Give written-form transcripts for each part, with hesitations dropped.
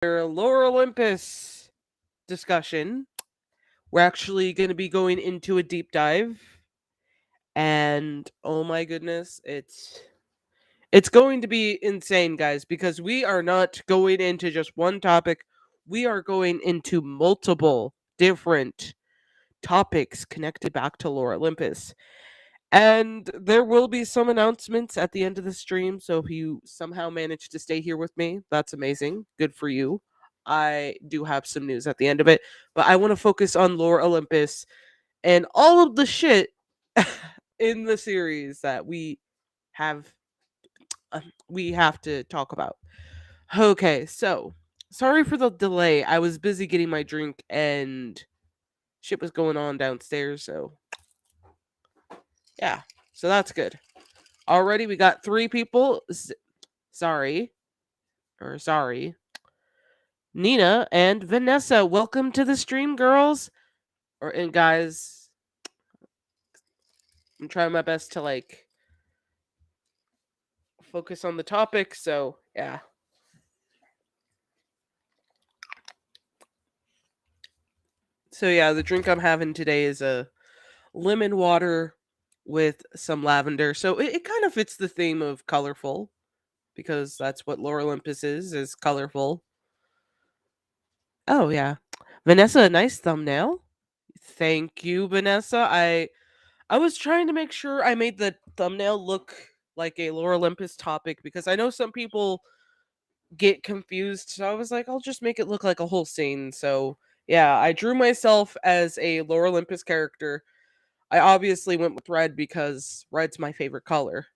Lore Olympus discussion. We're actually going to be going into a deep dive, and oh my goodness, it's going to be insane, guys, because we are not going into just one topic. We are going into multiple different topics connected back to Lore Olympus. And there will be some announcements at the end of the stream. So if you somehow manage to stay here with me, that's amazing. Good for you. I do have some news at the end of it, but I want to focus on Lore Olympus and all of the shit in the series that have we have to talk about. Okay, so sorry for the delay. I was busy getting my drink and shit was going on downstairs, so yeah. So that's good. Already we got 3 people. Sorry. Or sorry. Nina and Vanessa, welcome to the stream, girls. And guys, I'm trying my best to focus on the topic, so yeah. So yeah, the drink I'm having today is a lemon water with some lavender. So it kind of fits the theme of colorful because that's what Lore Olympus is colorful. Oh yeah. Vanessa, nice thumbnail. Thank you, Vanessa. I was trying to make sure I made the thumbnail look like a Lore Olympus topic because I know some people get confused. So I was like, I'll just make it look like a whole scene. So yeah, I drew myself as a Lore Olympus character. I obviously went with red because red's my favorite color.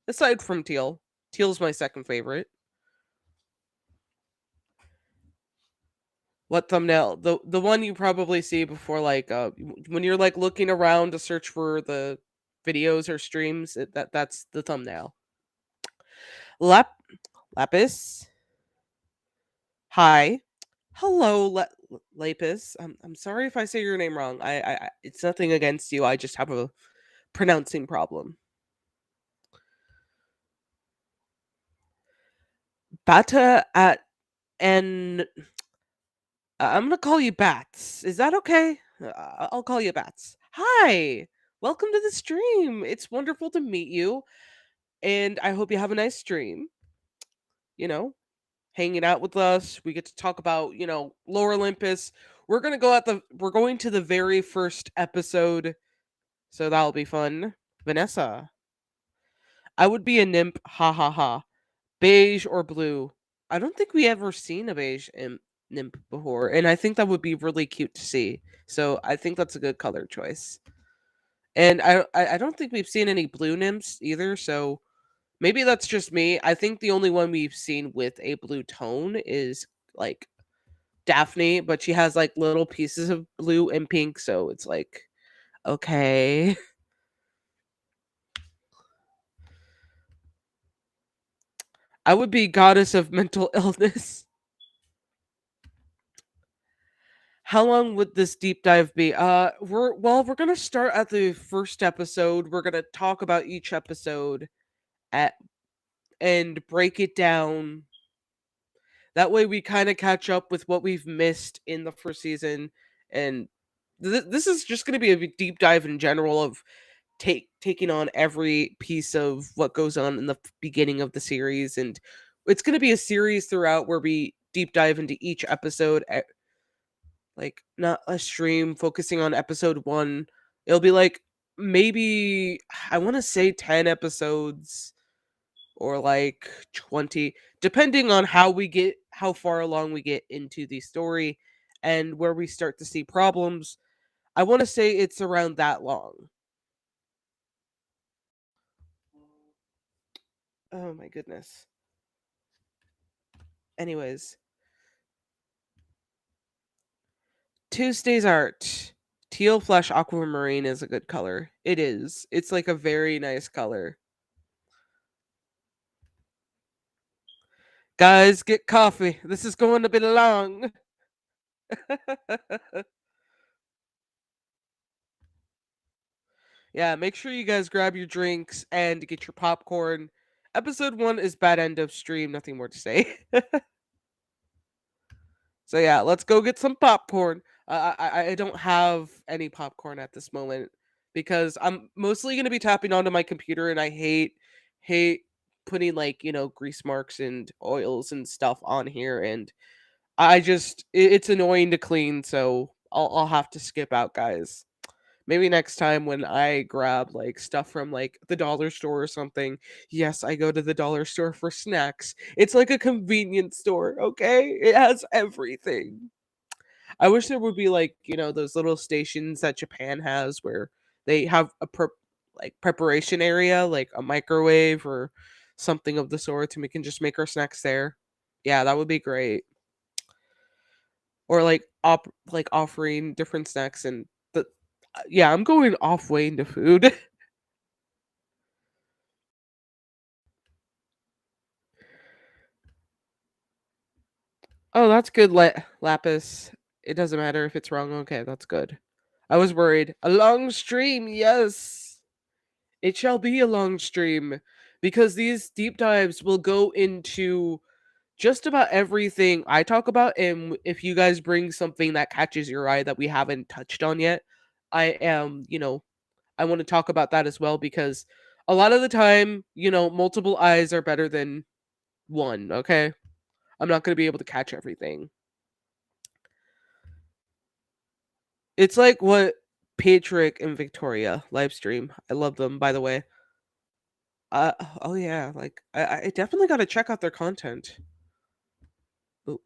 Aside from teal. Teal's my second favorite. What thumbnail? The one you probably see before when you're looking around to search for the videos or streams, that's the thumbnail. Lap Lapis. Hi. Hello, Lapis. I'm sorry if I say your name wrong. It's nothing against you. I just have a pronouncing problem. Bata at and I'm gonna call you Bats. Is that okay? I'll call you Bats. Hi. Welcome to the stream. It's wonderful to meet you, and I hope you have a nice stream. You know, hanging out with us. We get to talk about, Lore Olympus. We're going to the very first episode, so that'll be fun. Vanessa. I would be a nymph, ha ha ha. Beige or blue. I don't think we ever seen a nymph before, and I think that would be really cute to see. So I think that's a good color choice. And I don't think we've seen any blue nymphs either, so maybe that's just me. I think the only one we've seen with a blue tone is like Daphne, but she has like little pieces of blue and pink, so it's like okay. I would be goddess of mental illness. How long would this deep dive be? We're gonna start at the first episode. We're gonna talk about each episode at and break it down. That way we kind of catch up with what we've missed in the first season, and this is just gonna be a deep dive in general of taking on every piece of what goes on in the beginning of the series, and it's gonna be a series throughout where we deep dive into each episode like not a stream focusing on episode 1. It'll be like maybe I want to say 10 episodes or like 20 depending on how far along we get into the story and where we start to see problems. I want to say it's around that long. Oh my goodness. Anyways, Tuesday's art. Teal flesh aquamarine is a good color. It is. It's like a very nice color. Guys, get coffee. This is going to be long. Yeah, make sure you guys grab your drinks and get your popcorn. Episode 1 is bad end of stream, nothing more to say. So yeah, let's go get some popcorn. I don't have any popcorn at this moment because I'm mostly gonna be tapping onto my computer, and I hate putting like grease marks and oils and stuff on here, and it's annoying to clean, so I'll have to skip out, guys. Maybe next time when I grab like stuff from like the dollar store or something. Yes, I go to the dollar store for snacks. It's like a convenience store, okay? It has everything. I wish there would be like, those little stations that Japan has where they have like preparation area, like a microwave or something of the sort, and we can just make our snacks there. Yeah, that would be great. Or like offering different snacks and the yeah, I'm going off way into food. Oh, that's good, Lapis. It doesn't matter if it's wrong. Okay, that's good. I was worried. A long stream, yes. It shall be a long stream because these deep dives will go into just about everything I talk about, and if you guys bring something that catches your eye that we haven't touched on yet, I want to talk about that as well because a lot of the time, multiple eyes are better than one, okay? I'm not going to be able to catch everything. It's like what Patrick and Victoria live stream. I love them, by the way. Oh yeah, like I definitely got to check out their content. Ooh.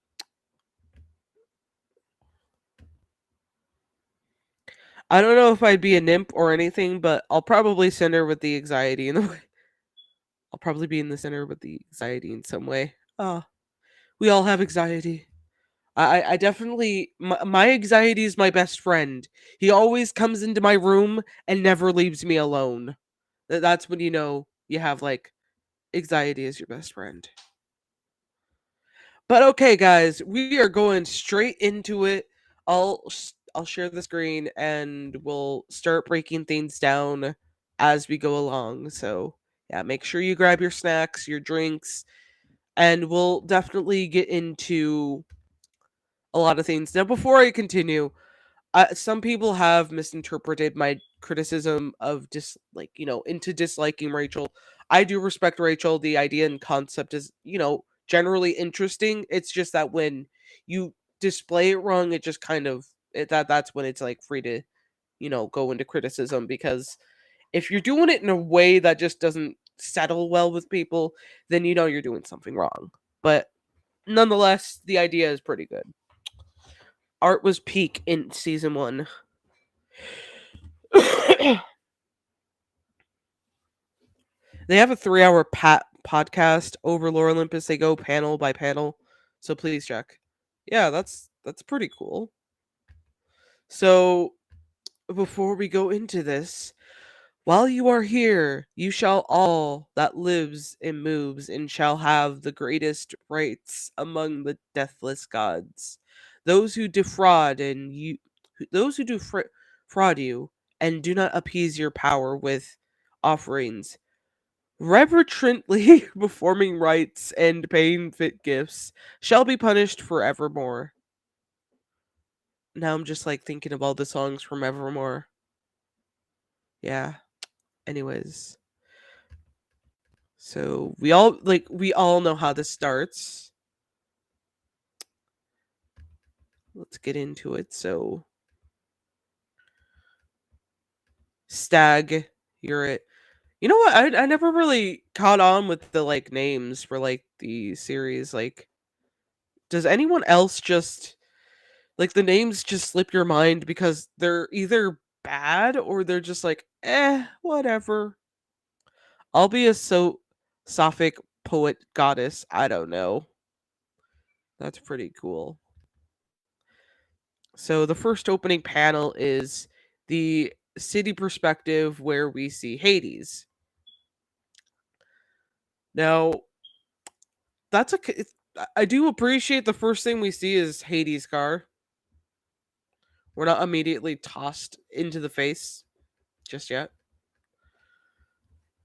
I don't know if I'd be a nymph or anything, but I'll probably center with the anxiety in the way. I'll probably be in the center with the anxiety in some way. Oh, we all have anxiety. I definitely my anxiety is my best friend. He always comes into my room and never leaves me alone. That's when you know you have like anxiety as your best friend. But okay, guys, we are going straight into it. I'll share the screen and we'll start breaking things down as we go along. So yeah, make sure you grab your snacks, your drinks, and we'll definitely get into a lot of things. Now, before I continue, some people have misinterpreted my criticism of into disliking Rachel. I do respect Rachel. The idea and concept is generally interesting. It's just that when you display it wrong, it just kind of that's when it's like free to go into criticism because if you're doing it in a way that just doesn't settle well with people, then you're doing something wrong. But nonetheless, the idea is pretty good. Art was peak in season 1. They have a 3-hour podcast over Lore Olympus. They go panel by panel, so please check. Yeah, that's pretty cool. So before we go into this, while you are here, you shall all that lives and moves and shall have the greatest rights among the deathless gods. Those who defraud and you, those who fraud you and do not appease your power with offerings reverently performing rites and paying fit gifts shall be punished forevermore. Now I'm just like thinking of all the songs from Evermore. Yeah. Anyways, so we all know how this starts. Let's get into it. So Stag, you're it. You know what? I never really caught on with the like names for like the series. Like, does anyone else just like the names just slip your mind because they're either bad or they're just like, whatever. I'll be a Sophic poet goddess. I don't know. That's pretty cool. So the first opening panel is the city perspective where we see Hades. Now, I do appreciate the first thing we see is Hades' car. We're not immediately tossed into the face just yet.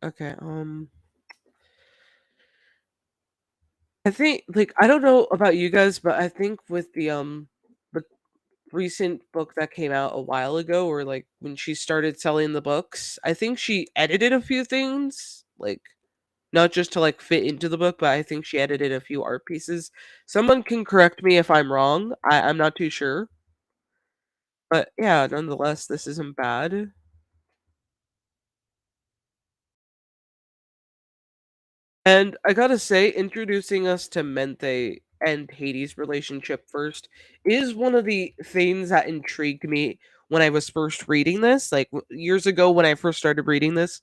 Okay, I think, like, I don't know about you guys, but I think with the recent book that came out a while ago, or like when she started selling the books, I think she edited a few things, like not just to like fit into the book, but I think she edited a few art pieces. Someone can correct me if I'm wrong. I'm not too sure. But yeah, nonetheless, this isn't bad. And I gotta say, introducing us to Menthe and Hades' relationship first is one of the things that intrigued me when I was first reading this. Like years ago, when I first started reading this,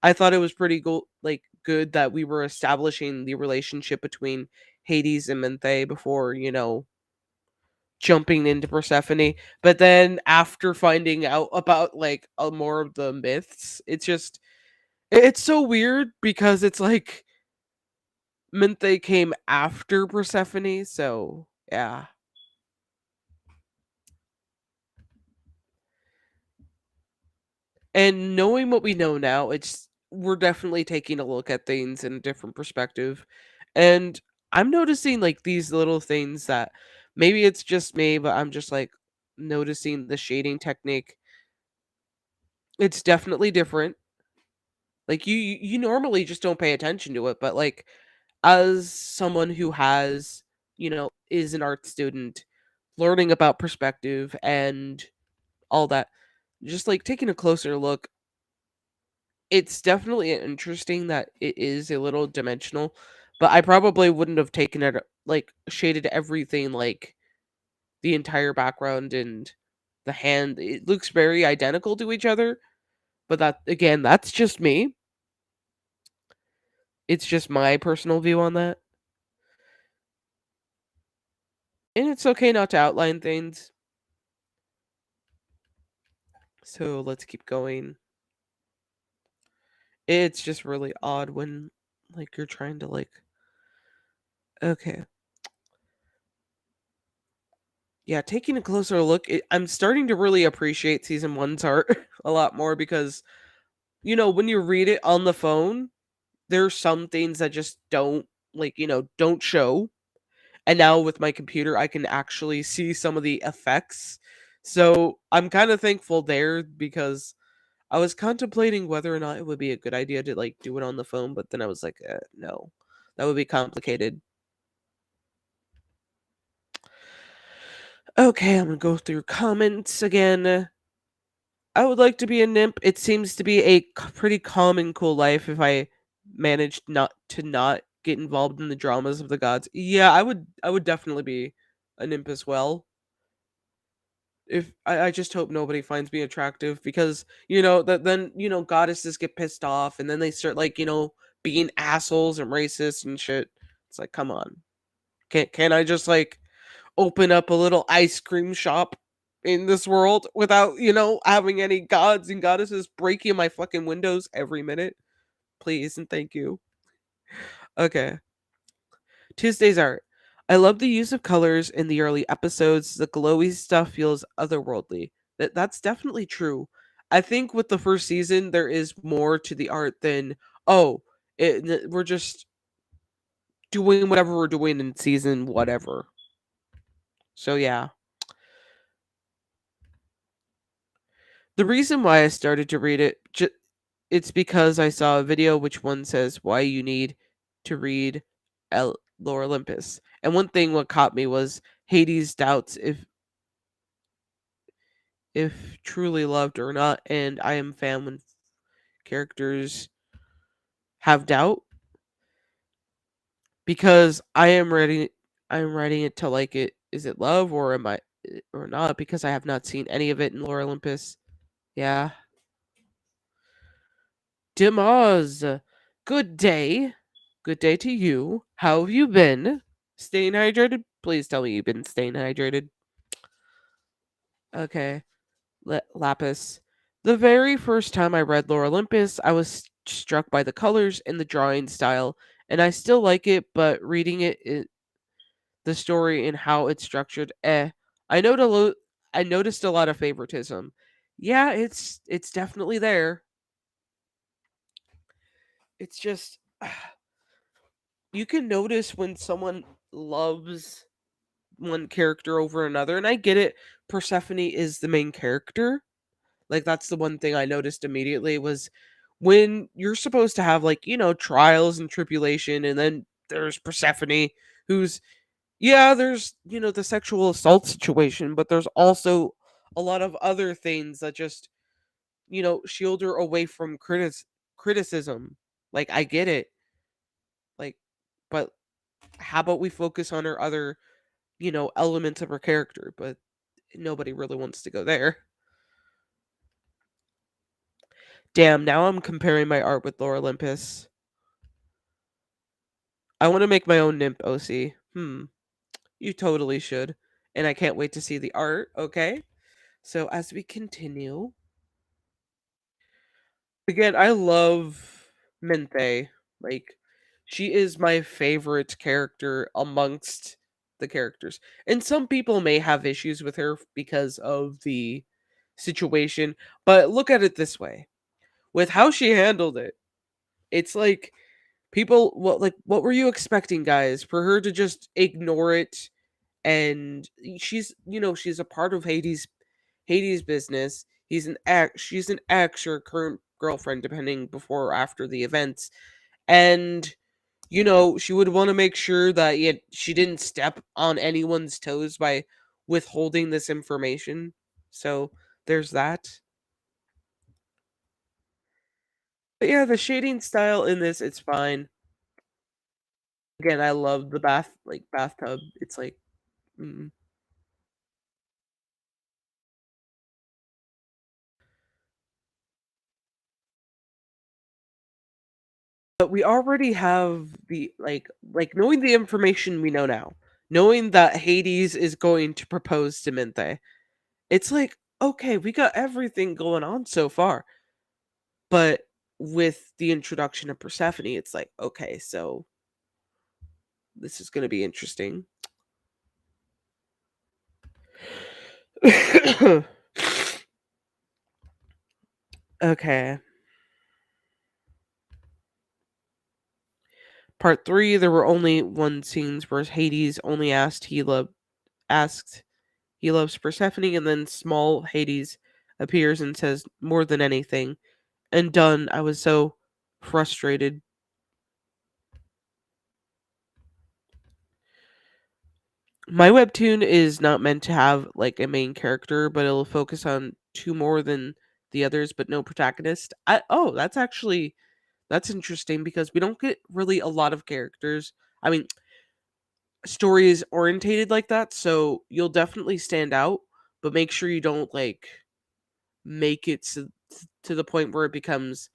I thought it was pretty like good that we were establishing the relationship between Hades and Menthe before, jumping into Persephone. But then after finding out about like more of the myths, it's so weird because it's like meant they came after Persephone, so yeah. And knowing what we know now, it's we're definitely taking a look at things in a different perspective. And I'm noticing like these little things that maybe it's just me, but I'm just like noticing the shading technique. It's definitely different. Like you normally just don't pay attention to it, but like as someone who has, is an art student, learning about perspective and all that, just like taking a closer look, it's definitely interesting that it is a little dimensional, but I probably wouldn't have taken it like shaded everything like the entire background and the hand. It looks very identical to each other, but that again, that's just me. It's just my personal view on that. And it's okay not to outline things. So let's keep going. It's just really odd when like you're trying to like okay. Yeah, taking a closer look, I'm starting to really appreciate season one's art a lot more because, when you read it on the phone, there's some things that just don't, like, don't show. And now with my computer, I can actually see some of the effects. So I'm kind of thankful there because I was contemplating whether or not it would be a good idea to like do it on the phone, but then I was like, no, that would be complicated. Okay, I'm gonna go through comments again. I would like to be a nymph. It seems to be a pretty calm and cool life if I managed not get involved in the dramas of the gods. Yeah, I would definitely be a nymph as well. If I just hope nobody finds me attractive because that then goddesses get pissed off and then they start like being assholes and racist and shit. It's like come on, can I just like open up a little ice cream shop in this world without, having any gods and goddesses breaking my fucking windows every minute. Please and thank you. Okay. Tuesday's art. I love the use of colors in the early episodes. The glowy stuff feels otherworldly. That's definitely true. I think with the first season there is more to the art than oh, we're just doing whatever we're doing in season whatever. So yeah. The reason why I started to read it, it's because I saw a video which one says why you need to read Lore Olympus. And one thing what caught me was Hades doubts if truly loved or not, and I am fan when characters have doubt because I'm writing it to like it is it love or am I or not because I have not seen any of it in Lore Olympus. Yeah. Dimaz, good day. Good day to you. How have you been? Staying hydrated? Please tell me you've been staying hydrated. Okay. Lapis. The very first time I read Lore Olympus, I was struck by the colors and the drawing style, and I still like it, but reading the story and how it's structured, I know I noticed a lot of favoritism. Yeah, it's definitely there. It's just you can notice when someone loves one character over another, and I get it. Persephone is the main character. Like that's the one thing I noticed immediately was when you're supposed to have like, trials and tribulation and then there's Persephone who's yeah, there's, the sexual assault situation, but there's also a lot of other things that just, shield her away from criticism. Like I get it. Like but how about we focus on her other, elements of her character, but nobody really wants to go there. Damn, now I'm comparing my art with Lore Olympus. I want to make my own nymph OC. You totally should. And I can't wait to see the art, okay? So as we continue, again, I love Minthe. Like, she is my favorite character amongst the characters. And some people may have issues with her because of the situation, but look at it this way. With how she handled it, it's like what were you expecting, guys? For her to just ignore it and she's a part of Hades' business. She's an ex or current girlfriend, depending before or after the events. And she would want to make sure that she didn't step on anyone's toes by withholding this information. So there's that. But yeah, the shading style in this, it's fine. Again, I love the bathtub. It's like, mm. But we already have the knowing the information we know now, knowing that Hades is going to propose to Minthe. It's like, okay, we got everything going on so far. But with the introduction of Persephone, it's like, okay, so this is going to be interesting. Okay. Part 3, there were only one scenes where Hades only asked he loves Persephone, and then small Hades appears and says more than anything. And done. I was so frustrated. My webtoon is not meant to have like a main character, but it'll focus on two more than the others, but no protagonist. That's interesting because we don't get really a lot of characters. I mean, stories orientated like that, so you'll definitely stand out, but make sure you don't like make it to the point where it becomes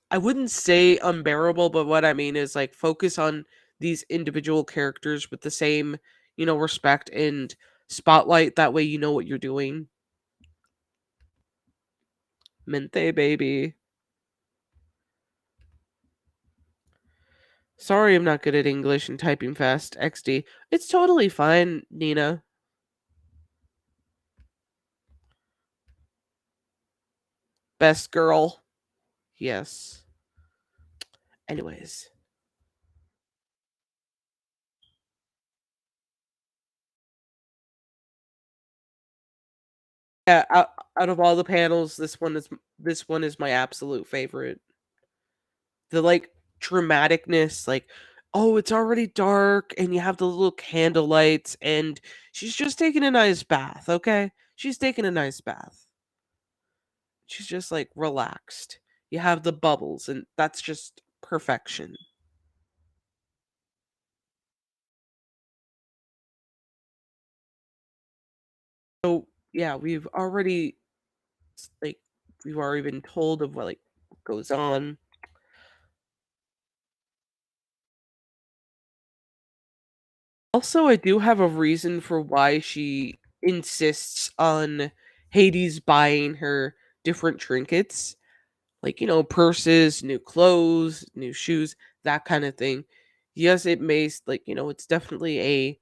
I wouldn't say unbearable, but what I mean is like focus on these individual characters with the same, respect and spotlight. That way you know what you're doing. Mente baby. Sorry I'm not good at English and typing fast, XD. It's totally fine, Nina. Best girl. Yes. Anyways. Yeah, out of all the panels, this one is my absolute favorite. The like dramaticness, like, oh, it's already dark and you have the little candle lights and she's just taking a nice bath, okay? She's taking a nice bath. She's just like relaxed. You have the bubbles and that's just perfection. So yeah, like we've already been told of what goes on. Also, I do have a reason for why she insists on Hades buying her different trinkets, like, purses, new clothes, new shoes, that kind of thing. Yes, it may it's definitely a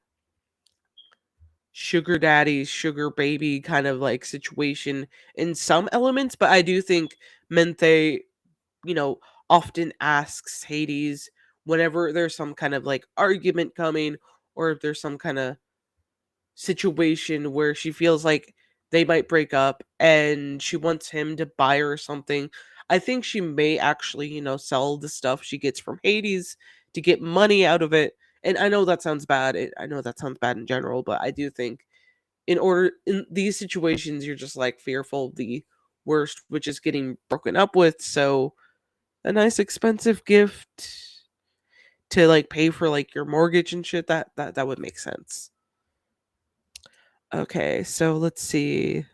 sugar daddy, sugar baby kind of like situation in some elements, but I do think Menthe, you know, often asks Hades whenever there's some kind of like argument coming, or if there's some kind of situation where she feels like they might break up and she wants him to buy her something. I think she may actually, sell the stuff she gets from Hades to get money out of it. And I know that sounds bad. I know that sounds bad in general, but I do think in these situations you're just like fearful of the worst, which is getting broken up with. So a nice expensive gift to like pay for like your mortgage and shit, that would make sense. Okay, so let's see.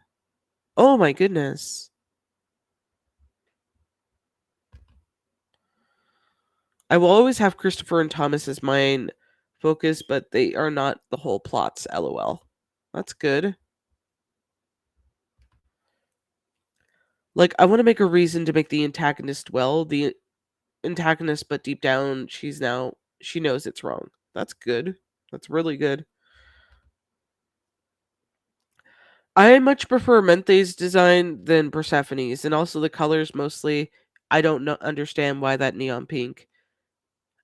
Oh my goodness. I will always have Christopher and Thomas as main focus, but they are not the whole plots, lol. That's good. Like, I want to make a reason to make the antagonist the antagonist, but deep down, she knows it's wrong. That's good. That's really good. I much prefer Menthe's design than Persephone's, and also the colors mostly. I don't know, understand why that neon pink.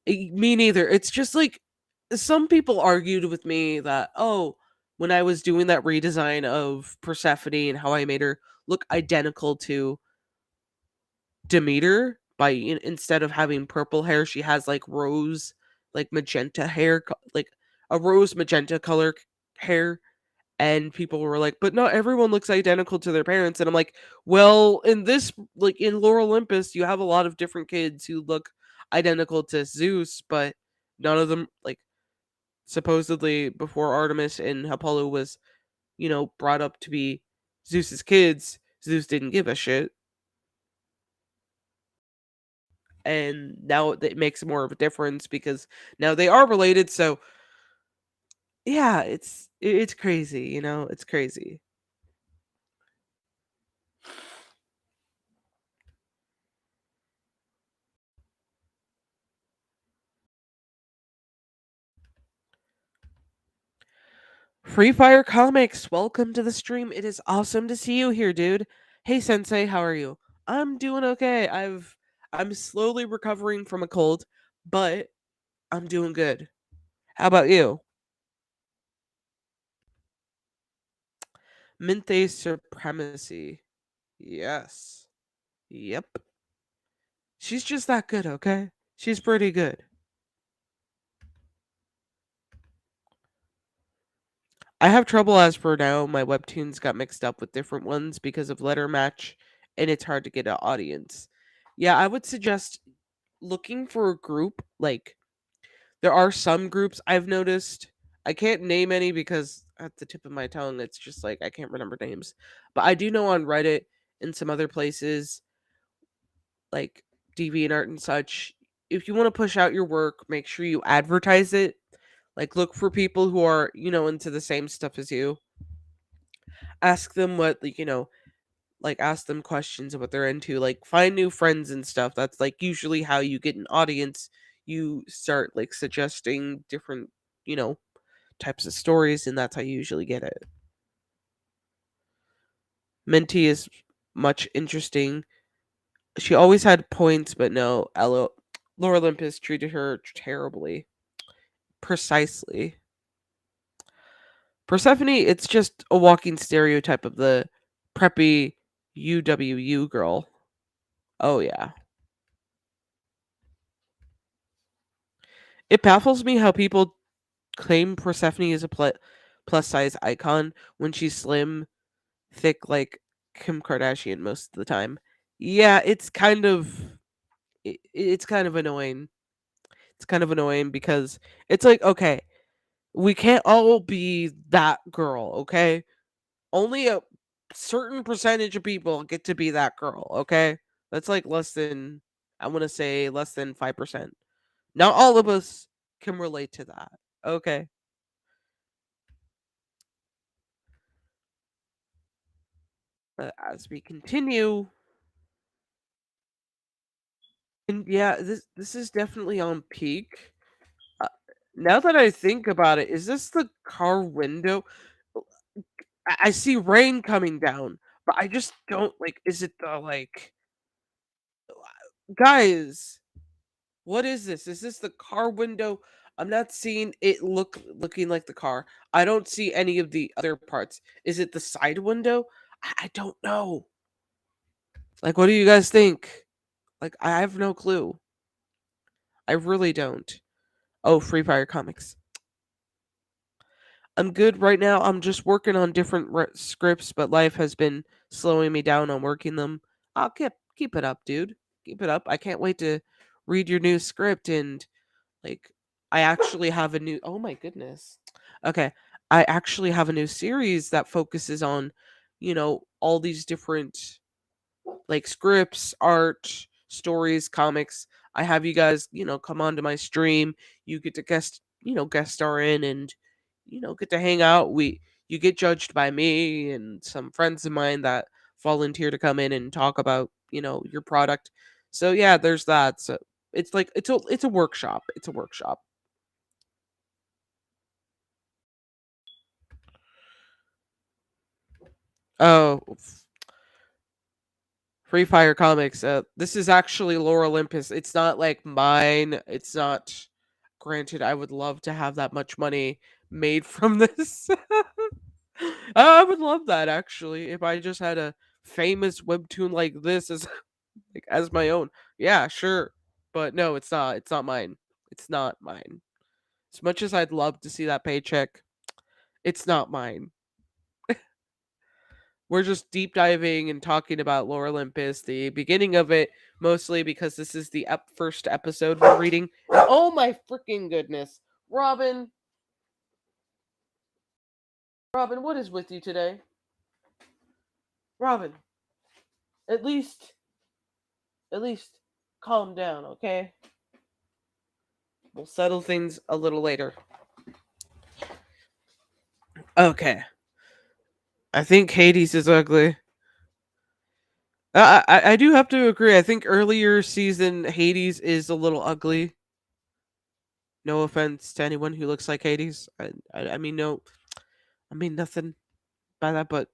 Me neither. It's just like some people argued with me that, oh, when I was doing that redesign of Persephone and how I made her look identical to Demeter by instead of having purple hair, she has like rose, like magenta hair, like a rose magenta color hair. And people were like, but not everyone looks identical to their parents. And I'm like, well, in this, like in Lore Olympus, you have a lot of different kids who look identical to Zeus, but none of them, like, supposedly before Artemis and Apollo was, brought up to be Zeus's kids, Zeus didn't give a shit. And now it makes more of a difference because now they are related. So, yeah, it's crazy, it's crazy. Free Fire Comics, welcome to the stream. It is awesome to see you here, dude. Hey Sensei, how are you? I'm doing okay. I'm slowly recovering from a cold, but I'm doing good. How about you? Minthe Supremacy. Yes. Yep. She's just that good, okay? She's pretty good. I have trouble as for now. My webtoons got mixed up with different ones because of letter match, and it's hard to get an audience. Yeah, I would suggest looking for a group. Like, there are some groups I've noticed. I can't name any because at the tip of my tongue, it's just like I can't remember names. But I do know on Reddit and some other places, like DeviantArt and such, if you want to push out your work, make sure you advertise it. Like, look for people who are, into the same stuff as you. Ask them what, like, ask them questions of what they're into. Like, find new friends and stuff. That's like usually how you get an audience. You start like suggesting different, you know, types of stories, and that's how you usually get it. Minty is much interesting. She always had points, but no, Lore Olympus treated her terribly. Precisely. Persephone, it's just a walking stereotype of the preppy UWU girl. Oh, yeah. It baffles me how people claim Persephone is a plus size icon when she's slim, thick like Kim Kardashian most of the time. Yeah, it's kind of annoying. It's kind of annoying because it's like, okay, we can't all be that girl, okay? Only a certain percentage of people get to be that girl, okay? That's like less than, I want to say less than 5%. Not all of us can relate to that, okay? But as we continue, and yeah, this is definitely on peak. Uh, Now that I think about it, is this the car window? I see rain coming down, but I just don't like. Is it the like? Guys, what is this? Is this the car window? I'm not seeing it looking like the car. I don't see any of the other parts. Is it the side window? I don't know. Like, what do you guys think? Like, I have no clue. I really don't. Oh, Free Fire Comics. I'm good right now. I'm just working on different scripts, but life has been slowing me down on working them. I'll keep it up, dude. Keep it up. I can't wait to read your new script and like I actually have a new oh my goodness. Okay. I actually have a new series that focuses on, all these different like scripts, art, stories, comics. I have you guys, come onto my stream. You get to guest star in and get to hang out. We You get judged by me and some friends of mine that volunteer to come in and talk about, your product. So yeah, there's that. So it's like it's a workshop. It's a workshop. Oh, Free Fire Comics. This is actually Lore Olympus. It's not like mine. It's not. Granted, I would love to have that much money made from this. I would love that actually. If I just had a famous webtoon like this as like as my own. Yeah, sure. But no, it's not. It's not mine. It's not mine. As much as I'd love to see that paycheck, it's not mine. We're just deep diving and talking about Lore Olympus, the beginning of it, mostly because this is the first episode we're reading. And oh my freaking goodness. Robin, Robin, what is with you today? Robin, at least, at least calm down, okay? We'll settle things a little later. Okay. I think Hades is ugly. I do have to agree. I think earlier season Hades is a little ugly. No offense to anyone who looks like Hades. I mean no. I mean nothing by that, but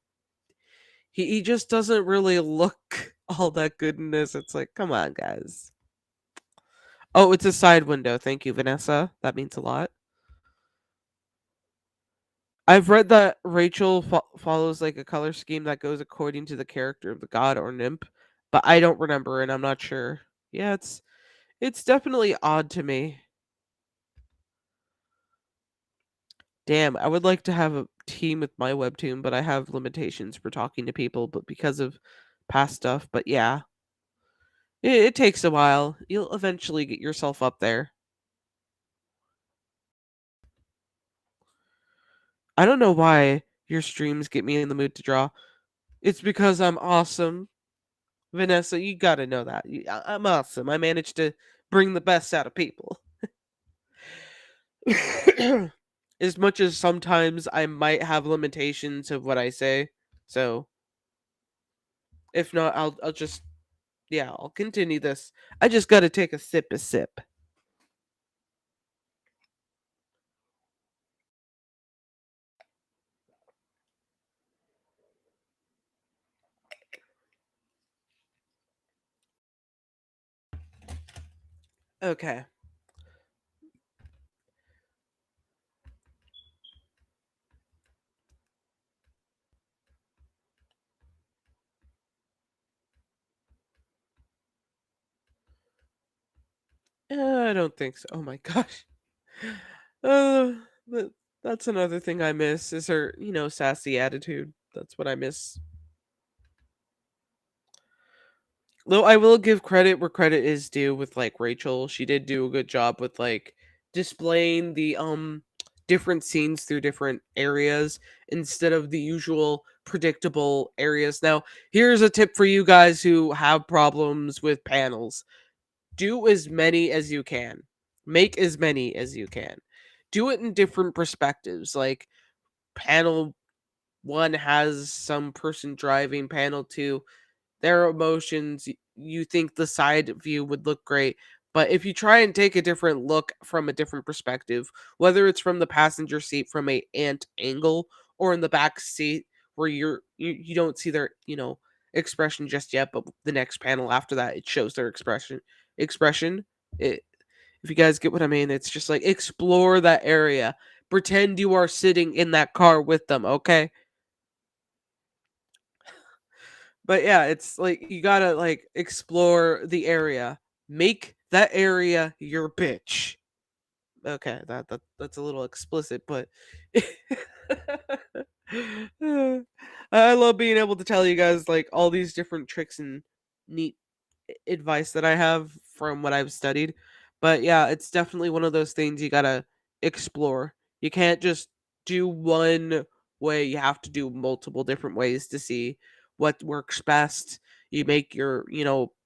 he just doesn't really look all that good in this. It's like, come on, guys. Oh, it's a side window. Thank you, Vanessa. That means a lot. I've read that Rachel follows like a color scheme that goes according to the character of the god or nymph, but I don't remember and I'm not sure. Yeah, it's definitely odd to me. Damn, I would like to have a team with my webtoon, but I have limitations for talking to people, but because of past stuff. But yeah, it takes a while. You'll eventually get yourself up there. I don't know why your streams get me in the mood to draw. It's because I'm awesome. Vanessa, you gotta know that. I'm awesome. I managed to bring the best out of people. As much as sometimes I might have limitations of what I say. So, if not, I'll just yeah, I'll continue this. I just gotta take a sip a sip. Okay. I don't think so. Oh my gosh. Uh, but that's another thing I miss is her, sassy attitude. That's what I miss. Though I will give credit where credit is due with like Rachel. She did do a good job with like displaying the different scenes through different areas instead of the usual predictable areas. Now, here's a tip for you guys who have problems with panels. Do as many as you can. Make as many as you can. Do it in different perspectives. Like panel 1 has some person driving, panel 2 their emotions. You think the side view would look great, but if you try and take a different look from a different perspective, whether it's from the passenger seat from a ant angle or in the back seat where you don't see their expression just yet, but the next panel after that, it shows their expression. It, if you guys get what I mean, it's just like explore that area. Pretend you are sitting in that car with them, okay? But yeah, it's like you gotta like explore the area. Make that area your bitch. Okay, that's a little explicit, but I love being able to tell you guys like all these different tricks and neat advice that I have from what I've studied. But yeah, it's definitely one of those things you gotta explore. You can't just do one way, you have to do multiple different ways to see what works best. You make your,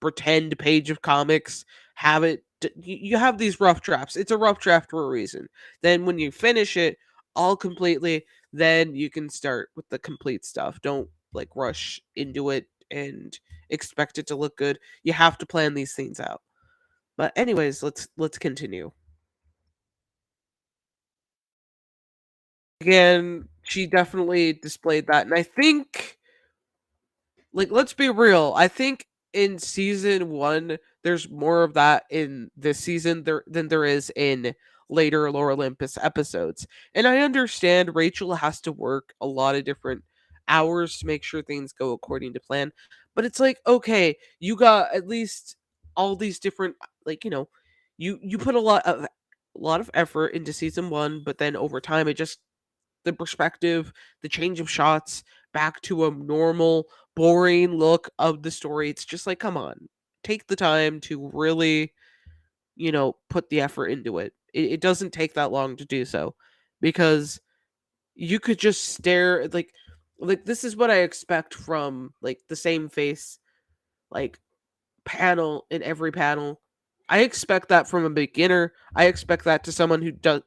pretend page of comics, have it, you have these rough drafts. It's a rough draft for a reason. Then when you finish it all completely, then you can start with the complete stuff. Don't like rush into it and expect it to look good. You have to plan these things out. But anyways, let's continue. Again, she definitely displayed that, and I think, like, let's be real. I think in season one, there's more of that in this season than there is in later Lore Olympus episodes. And I understand Rachel has to work a lot of different hours to make sure things go according to plan. But it's like, okay, you got at least all these different, like, you put a lot of effort into season one, but then over time it just, the perspective, the change of shots back to a normal, boring look of the story. It's just like, come on, take the time to really, put the effort into it. It doesn't take that long to do so because you could just stare at, like this is what I expect from like the same face, like panel in every panel. I expect that from a beginner. I expect that to someone who does,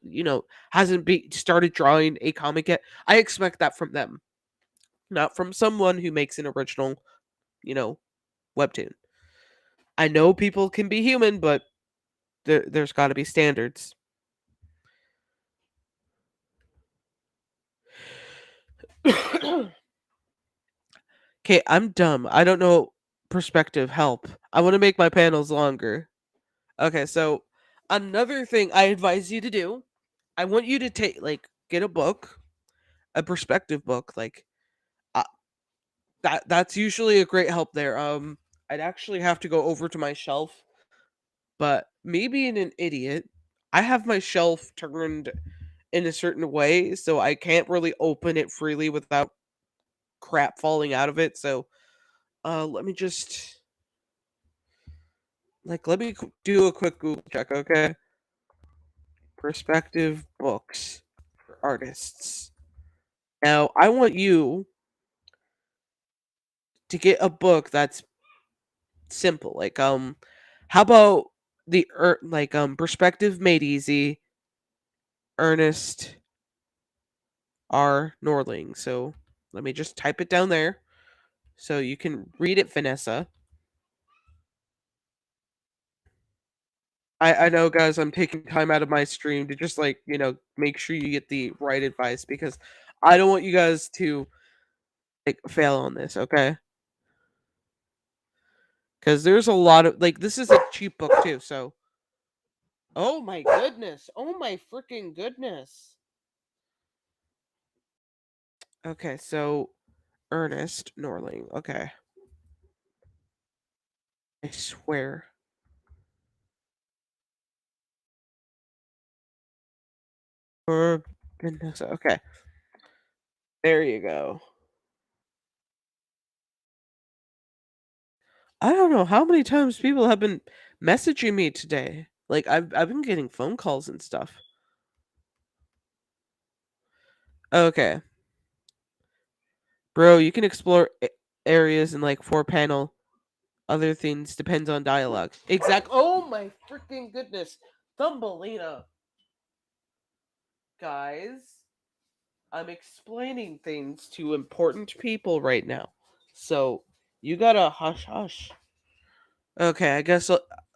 hasn't started drawing a comic yet. I expect that from them, not from someone who makes an original, you know, webtoon. I know people can be human, but there's got to be standards. Okay, I'm dumb. I don't know perspective. Help. I want to make my panels longer. Okay, so another thing I advise you to do, I want you to take, like, get a book, a perspective book, like, uh, that's usually a great help there. I'd actually have to go over to my shelf, but me being an idiot, I have my shelf turned in a certain way, so I can't really open it freely without crap falling out of it. So, let me just, like, let me do a quick Google check, okay? Perspective books for artists. Now, I want you to get a book that's simple. Like, how about Perspective Made Easy, Ernest R. Norling. So let me just type it down there so you can read it, Vanessa. I know, guys, I'm taking time out of my stream to just, like, make sure you get the right advice because I don't want you guys to, like, fail on this, okay? Because there's a lot of, like, this is a cheap book too, so. Oh my goodness. Oh my freaking goodness. Okay, so Ernest Norling. Okay. I swear. For goodness. Okay. There you go. I don't know how many times people have been messaging me today. Like, I've been getting phone calls and stuff. Okay. Bro, you can explore areas in like four panel. Other things depends on dialogue. Exact. Oh my freaking goodness. Thumbelina. Guys, I'm explaining things to important people right now. So, you gotta hush hush. Okay, I guess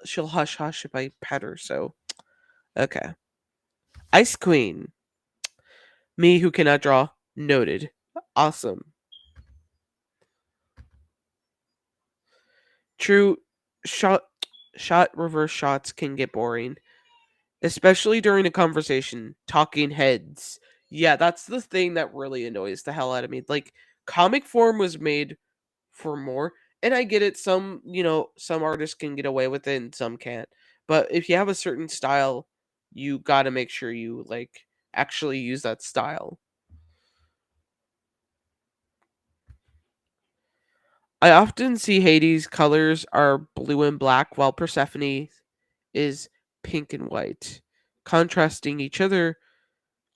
she'll hush hush if I pet her, so. Okay. Ice Queen. Me who cannot draw. Noted. Awesome. True, shot shot reverse shots can get boring, especially during a conversation, talking heads. Yeah, that's the thing that really annoys the hell out of me. Like, comic form was made for more, and I get it, some artists can get away with it and some can't. But if you have a certain style, you got to make sure you like actually use that style. I often see Hades' colors are blue and black while Persephone is pink and white, contrasting each other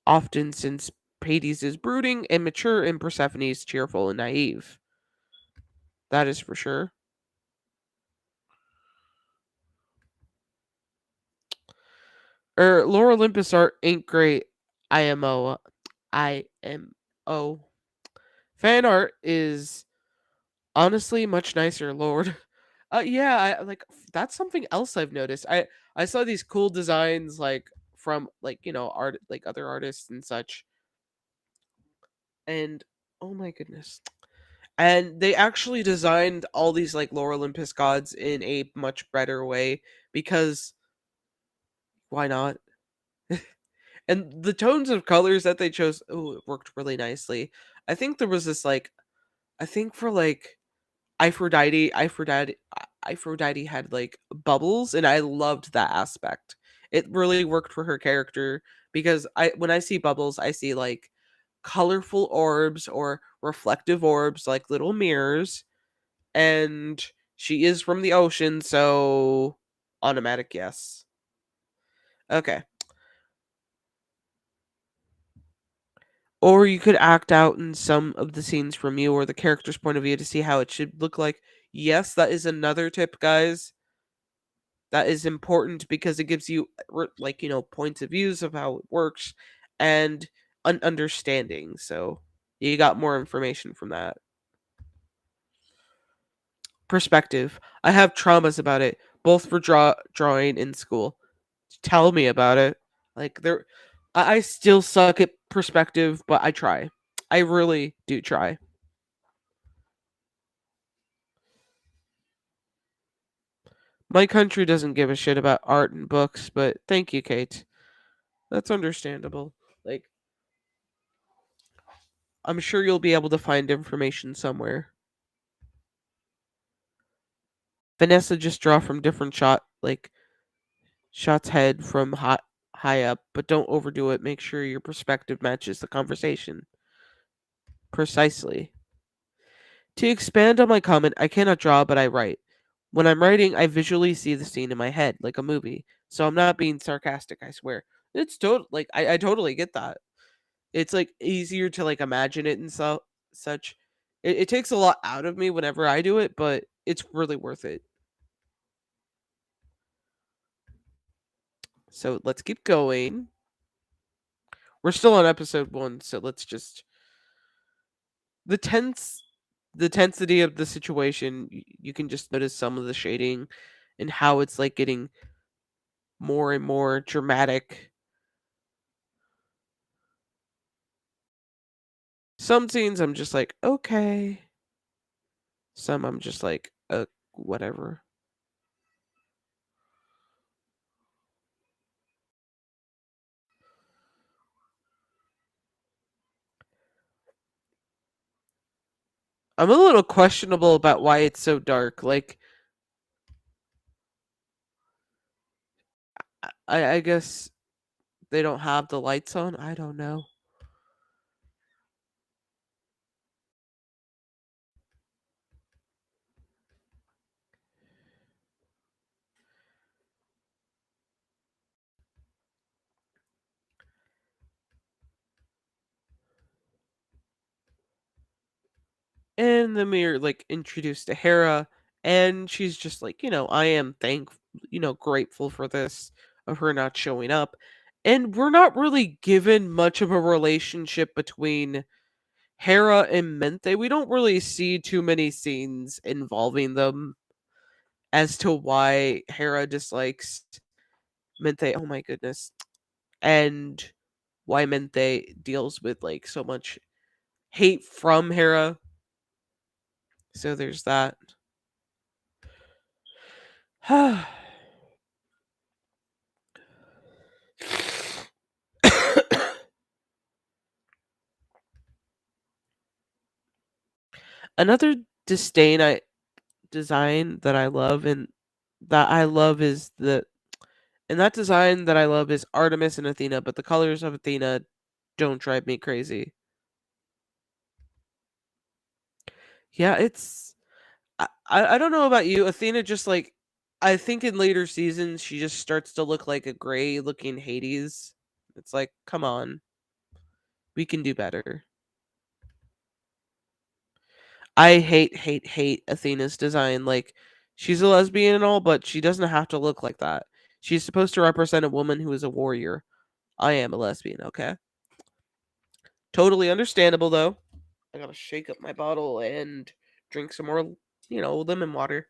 often since Hades is brooding and mature and Persephone is cheerful and naive. That is for sure. Lore Olympus art ain't great. IMO. IMO. Fan art is honestly much nicer, Lord. Yeah, that's something else I've noticed. I saw these cool designs like from art like other artists and such, and oh my goodness. And they actually designed all these like Lore Olympus gods in a much better way because why not? And the tones of colors that they chose, oh, it worked really nicely. I think there was this like I think for like Aphrodite had like bubbles, and I loved that aspect. It really worked for her character because I when I see bubbles, I see like colorful orbs or reflective orbs like little mirrors, and she is from the ocean, so automatic yes. Okay. Or you could act out in some of the scenes from you or the character's point of view to see how it should look like. Yes, that is another tip, guys. That is important because it gives you points of views of how it works and an understanding. So you got more information from that. Perspective. I have traumas about it, both for drawing in school. Tell me about it. Like there I still suck at perspective, but I try. I really do try. My country doesn't give a shit about art and books, but thank you, Kate. That's understandable. Like, I'm sure you'll be able to find information somewhere. Vanessa just draw from different shots head from high up, but don't overdo it. Make sure your perspective matches the conversation. Precisely. To expand on my comment, I cannot draw, but I write. When I'm writing, I visually see the scene in my head, like a movie. So I'm not being sarcastic, I swear. It's total like I totally get that. It's like easier to like imagine it and such. It takes a lot out of me whenever I do it, but it's really worth it. So let's keep going. We're still on episode 1, so let's just the tense the tensity of the situation, you can just notice some of the shading and how it's like getting more and more dramatic. Some scenes I'm just like, okay. Some I'm just like, whatever. I'm a little questionable about why it's so dark. Like, I guess they don't have the lights on. I don't know. And then we're like introduced to Hera, and she's just like, I am grateful for this of her not showing up. And we're not really given much of a relationship between Hera and Menthe. We don't really see too many scenes involving them as to why Hera dislikes Menthe. Oh my goodness. And why Menthe deals with like so much hate from Hera. So there's that. Another disdain I design that I love and that I love is the and that design that I love is Artemis and Athena, but the colors of Athena don't drive me crazy. Yeah, it's I don't know about you. Athena just like I think in later seasons she just starts to look like a gray looking Hades. It's like, come on, we can do better. I hate Athena's design. Like, she's a lesbian and all, but she doesn't have to look like that. She's supposed to represent a woman who is a warrior. I am a lesbian, okay? Totally understandable though. I gotta shake up my bottle and drink some more, lemon water.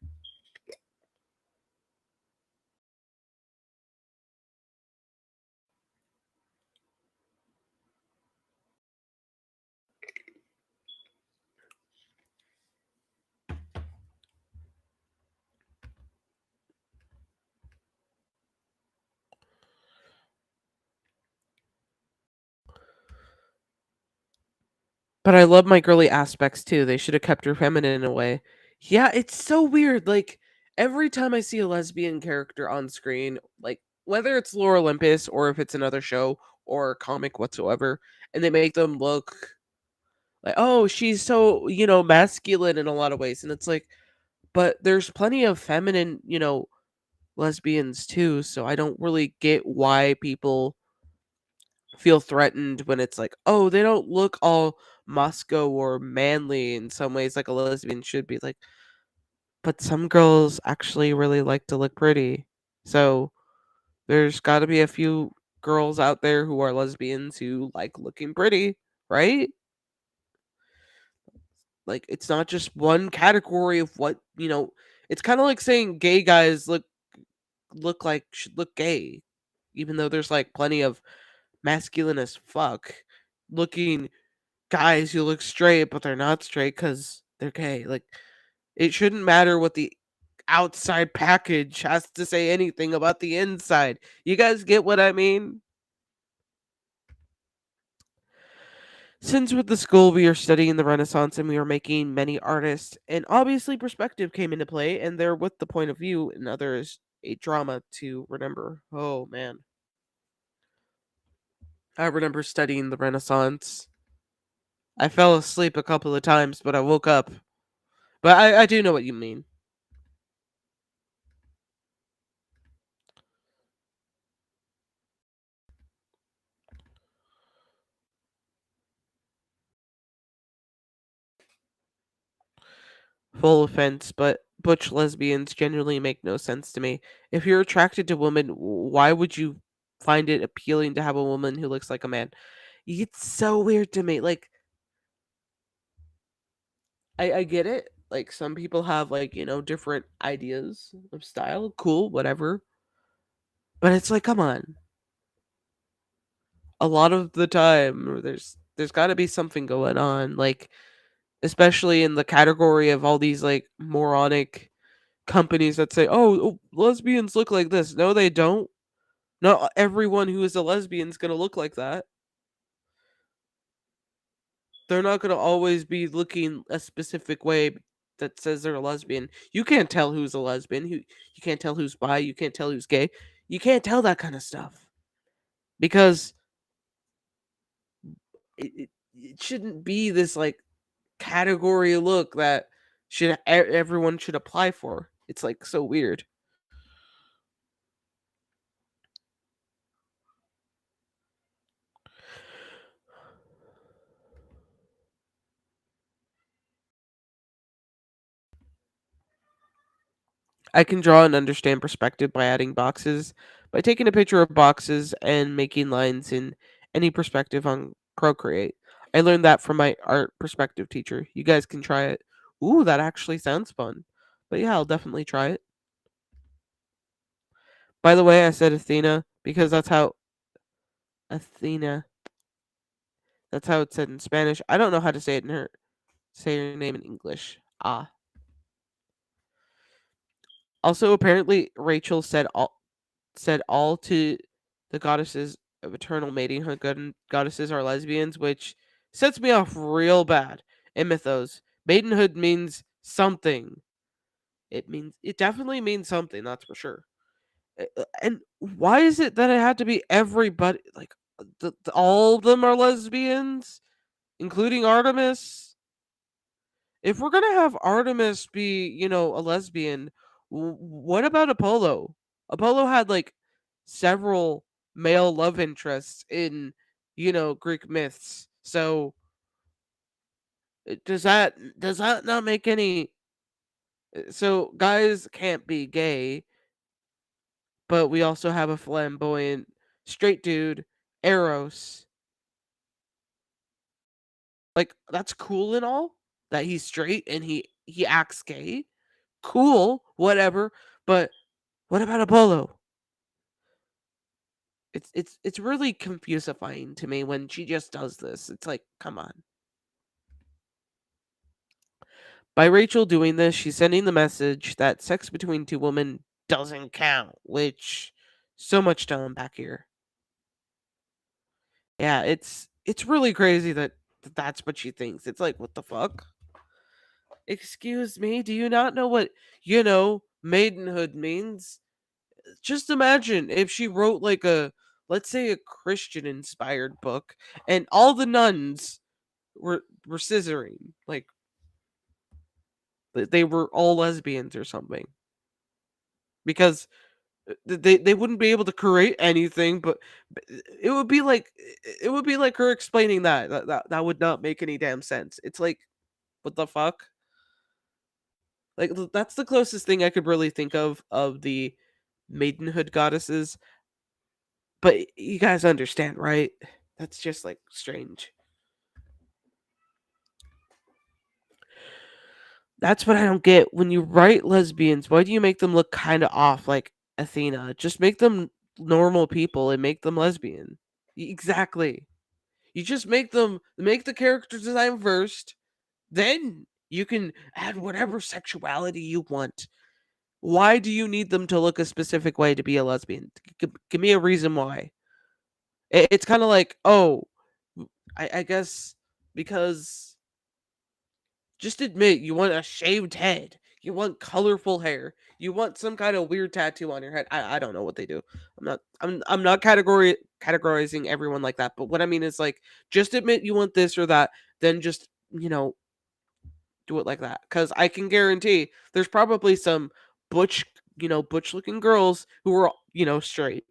But I love my girly aspects too. They should have kept her feminine in a way. Yeah, it's so weird. Like every time I see a lesbian character on screen, like whether it's Lore Olympus or if it's another show or comic whatsoever, and they make them look like, oh, she's so, masculine in a lot of ways. And it's like, but there's plenty of feminine, lesbians too. So I don't really get why people feel threatened when it's like, oh, they don't look all Moscow or manly in some ways like a lesbian should be. Like, but some girls actually really like to look pretty. So there's got to be a few girls out there who are lesbians who like looking pretty, right? Like, it's not just one category of what, it's kind of like saying gay guys look like should look gay, even though there's like plenty of masculine as fuck looking guys who look straight, but they're not straight because they're gay. Like, it shouldn't matter what the outside package has to say anything about the inside. You guys get what I mean? Since with the school we are studying the Renaissance and we are making many artists, and obviously perspective came into play, and there with the point of view, and others a drama to remember. Oh man. I remember studying the Renaissance. I fell asleep a couple of times, but I woke up. But I do know what you mean. Full offense, but butch lesbians genuinely make no sense to me. If you're attracted to women, why would you find it appealing to have a woman who looks like a man? It's so weird to me. Like, I get it. Like, some people have, like, different ideas of style. Cool, whatever. But it's like, come on. A lot of the time, there's got to be something going on. Like, especially in the category of all these, like, moronic companies that say, "Oh, lesbians look like this." No, they don't. Not everyone who is a lesbian is gonna look like that. They're not gonna always be looking a specific way that says they're a lesbian. You can't tell who's a lesbian. You can't tell who's bi. You can't tell who's gay. You can't tell that kind of stuff because it shouldn't be this like category look that everyone should apply for. It's like so weird. I can draw and understand perspective by adding boxes, by taking a picture of boxes and making lines in any perspective on Procreate. I learned that from my art perspective teacher. You guys can try it. Ooh, that actually sounds fun. But yeah, I'll definitely try it. By the way, I said Athena because Athena, that's how it's said in Spanish. I don't know how to say her name in English. Ah. Also, apparently, Rachel said all to the goddesses of eternal matinghood. Goddesses are lesbians, which sets me off real bad. In mythos, maidenhood means something. It definitely means something. That's for sure. And why is it that it had to be everybody? Like all of them are lesbians, including Artemis. If we're gonna have Artemis be, a lesbian, what about Apollo? Apollo had like several male love interests in, Greek myths. So does that not make any? So guys can't be gay, but we also have a flamboyant straight dude, Eros. Like that's cool and all that he's straight and he acts gay. Cool, whatever. But what about Apollo? It's really confusifying to me when she just does this. It's like, come on. By Rachel doing this, she's sending the message that sex between two women doesn't count, which so much to unpack here. Yeah, it's really crazy that that's what she thinks. It's like, what the fuck? Excuse me, do you not know what, maidenhood means? Just imagine if she wrote like let's say a Christian inspired book and all the nuns were scissoring, like they were all lesbians or something. Because they wouldn't be able to create anything, but it would be like her explaining that would not make any damn sense. It's like, what the fuck? Like that's the closest thing I could really think of the maidenhood goddesses. But you guys understand, right? That's just like strange. That's what I don't get. When you write lesbians, why do you make them look kind of off like Athena? Just make them normal people and make them lesbian. Exactly. You just make the character design first, then you can add whatever sexuality you want. Why do you need them to look a specific way to be a lesbian? Give me a reason why. It's kind of like, oh, I guess because just admit you want a shaved head. You want colorful hair. You want some kind of weird tattoo on your head. I don't know what they do. I'm not categorizing everyone like that, but what I mean is like just admit you want this or that, then just, do it like that. Cuz I can guarantee there's probably some butch, butch looking girls who are, straight.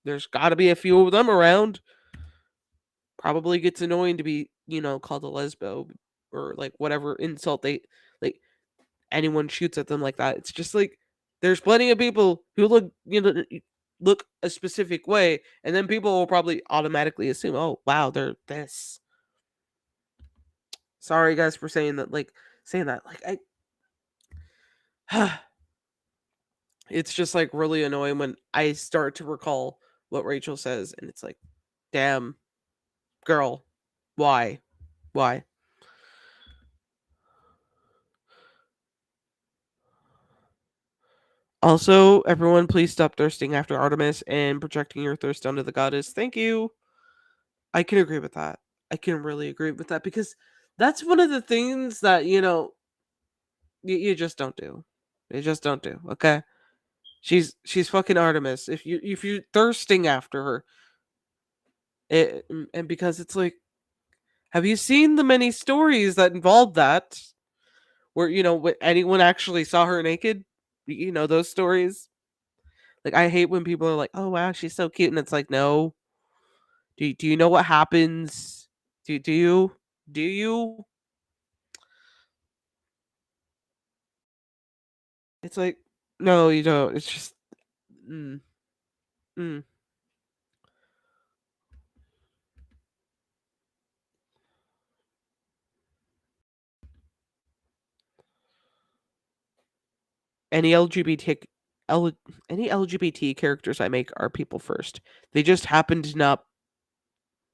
There's got to be a few of them around. Probably gets annoying to be, called a lesbo or like whatever insult they like anyone shoots at them like that. It's just like there's plenty of people who look a specific way, and then people will probably automatically assume, oh wow, they're this. Sorry guys for saying that. Like I it's just like really annoying when I start to recall what Rachel says and it's like, damn, girl, why? Why? Also, everyone, please stop thirsting after Artemis and projecting your thirst onto the goddess. Thank you. I can agree with that. I can really agree with that because that's one of the things that you just don't do. You just don't do. Okay, she's fucking Artemis. If you're thirsting after her, and because it's like, have you seen the many stories that involved that, where anyone actually saw her naked? Those stories. Like I hate when people are like, "Oh wow, she's so cute," and it's like, no. Do you know what happens? Do you? Do you? It's like, no, you don't. It's just, mm, mm. Any LGBT, L, any LGBT characters I make are people first. They just happen to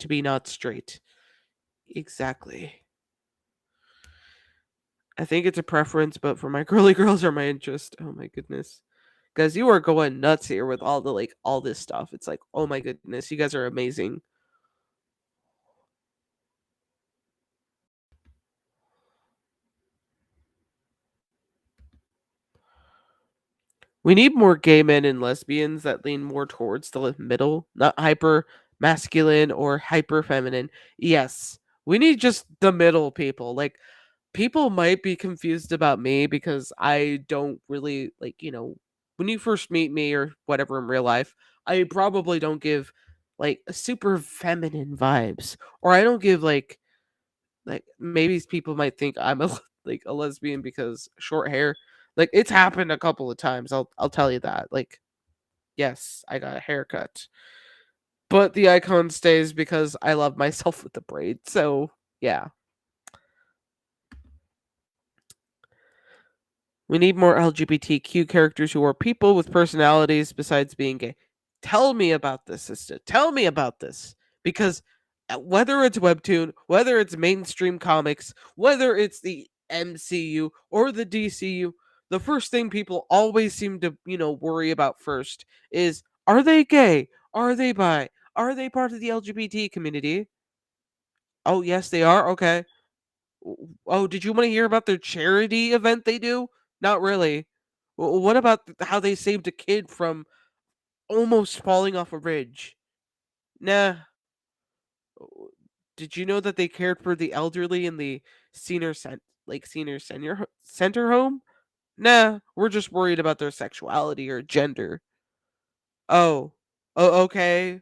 be not straight. Exactly. I think it's a preference, but for my girly girls are my interest. Oh my goodness. Guys, you are going nuts here with all the all this stuff. It's like, oh my goodness, you guys are amazing. We need more gay men and lesbians that lean more towards the middle, not hyper masculine or hyper feminine. Yes, we need just the middle people. Like, people might be confused about me because I don't really when you first meet me or whatever in real life, I probably don't give like super feminine vibes, or I don't give like maybe people might think I'm a like a lesbian because short hair. Like, it's happened a couple of times. I'll tell you that. Like, yes, I got a haircut, but the icon stays because I love myself with the braid. So yeah. We need more LGBTQ characters who are people with personalities besides being gay. Tell me about this, sister. Tell me about this. Because whether it's Webtoon, whether it's mainstream comics, whether it's the MCU or the DCU, the first thing people always seem to, worry about first is, are they gay? Are they bi? Are they part of the LGBT community? Oh, yes, they are. Okay. Oh, did you want to hear about their charity event they do? Not really. What about how they saved a kid from almost falling off a ridge? Nah. Did you know that they cared for the elderly in the senior center home? Nah, we're just worried about their sexuality or gender. Oh. Oh, okay.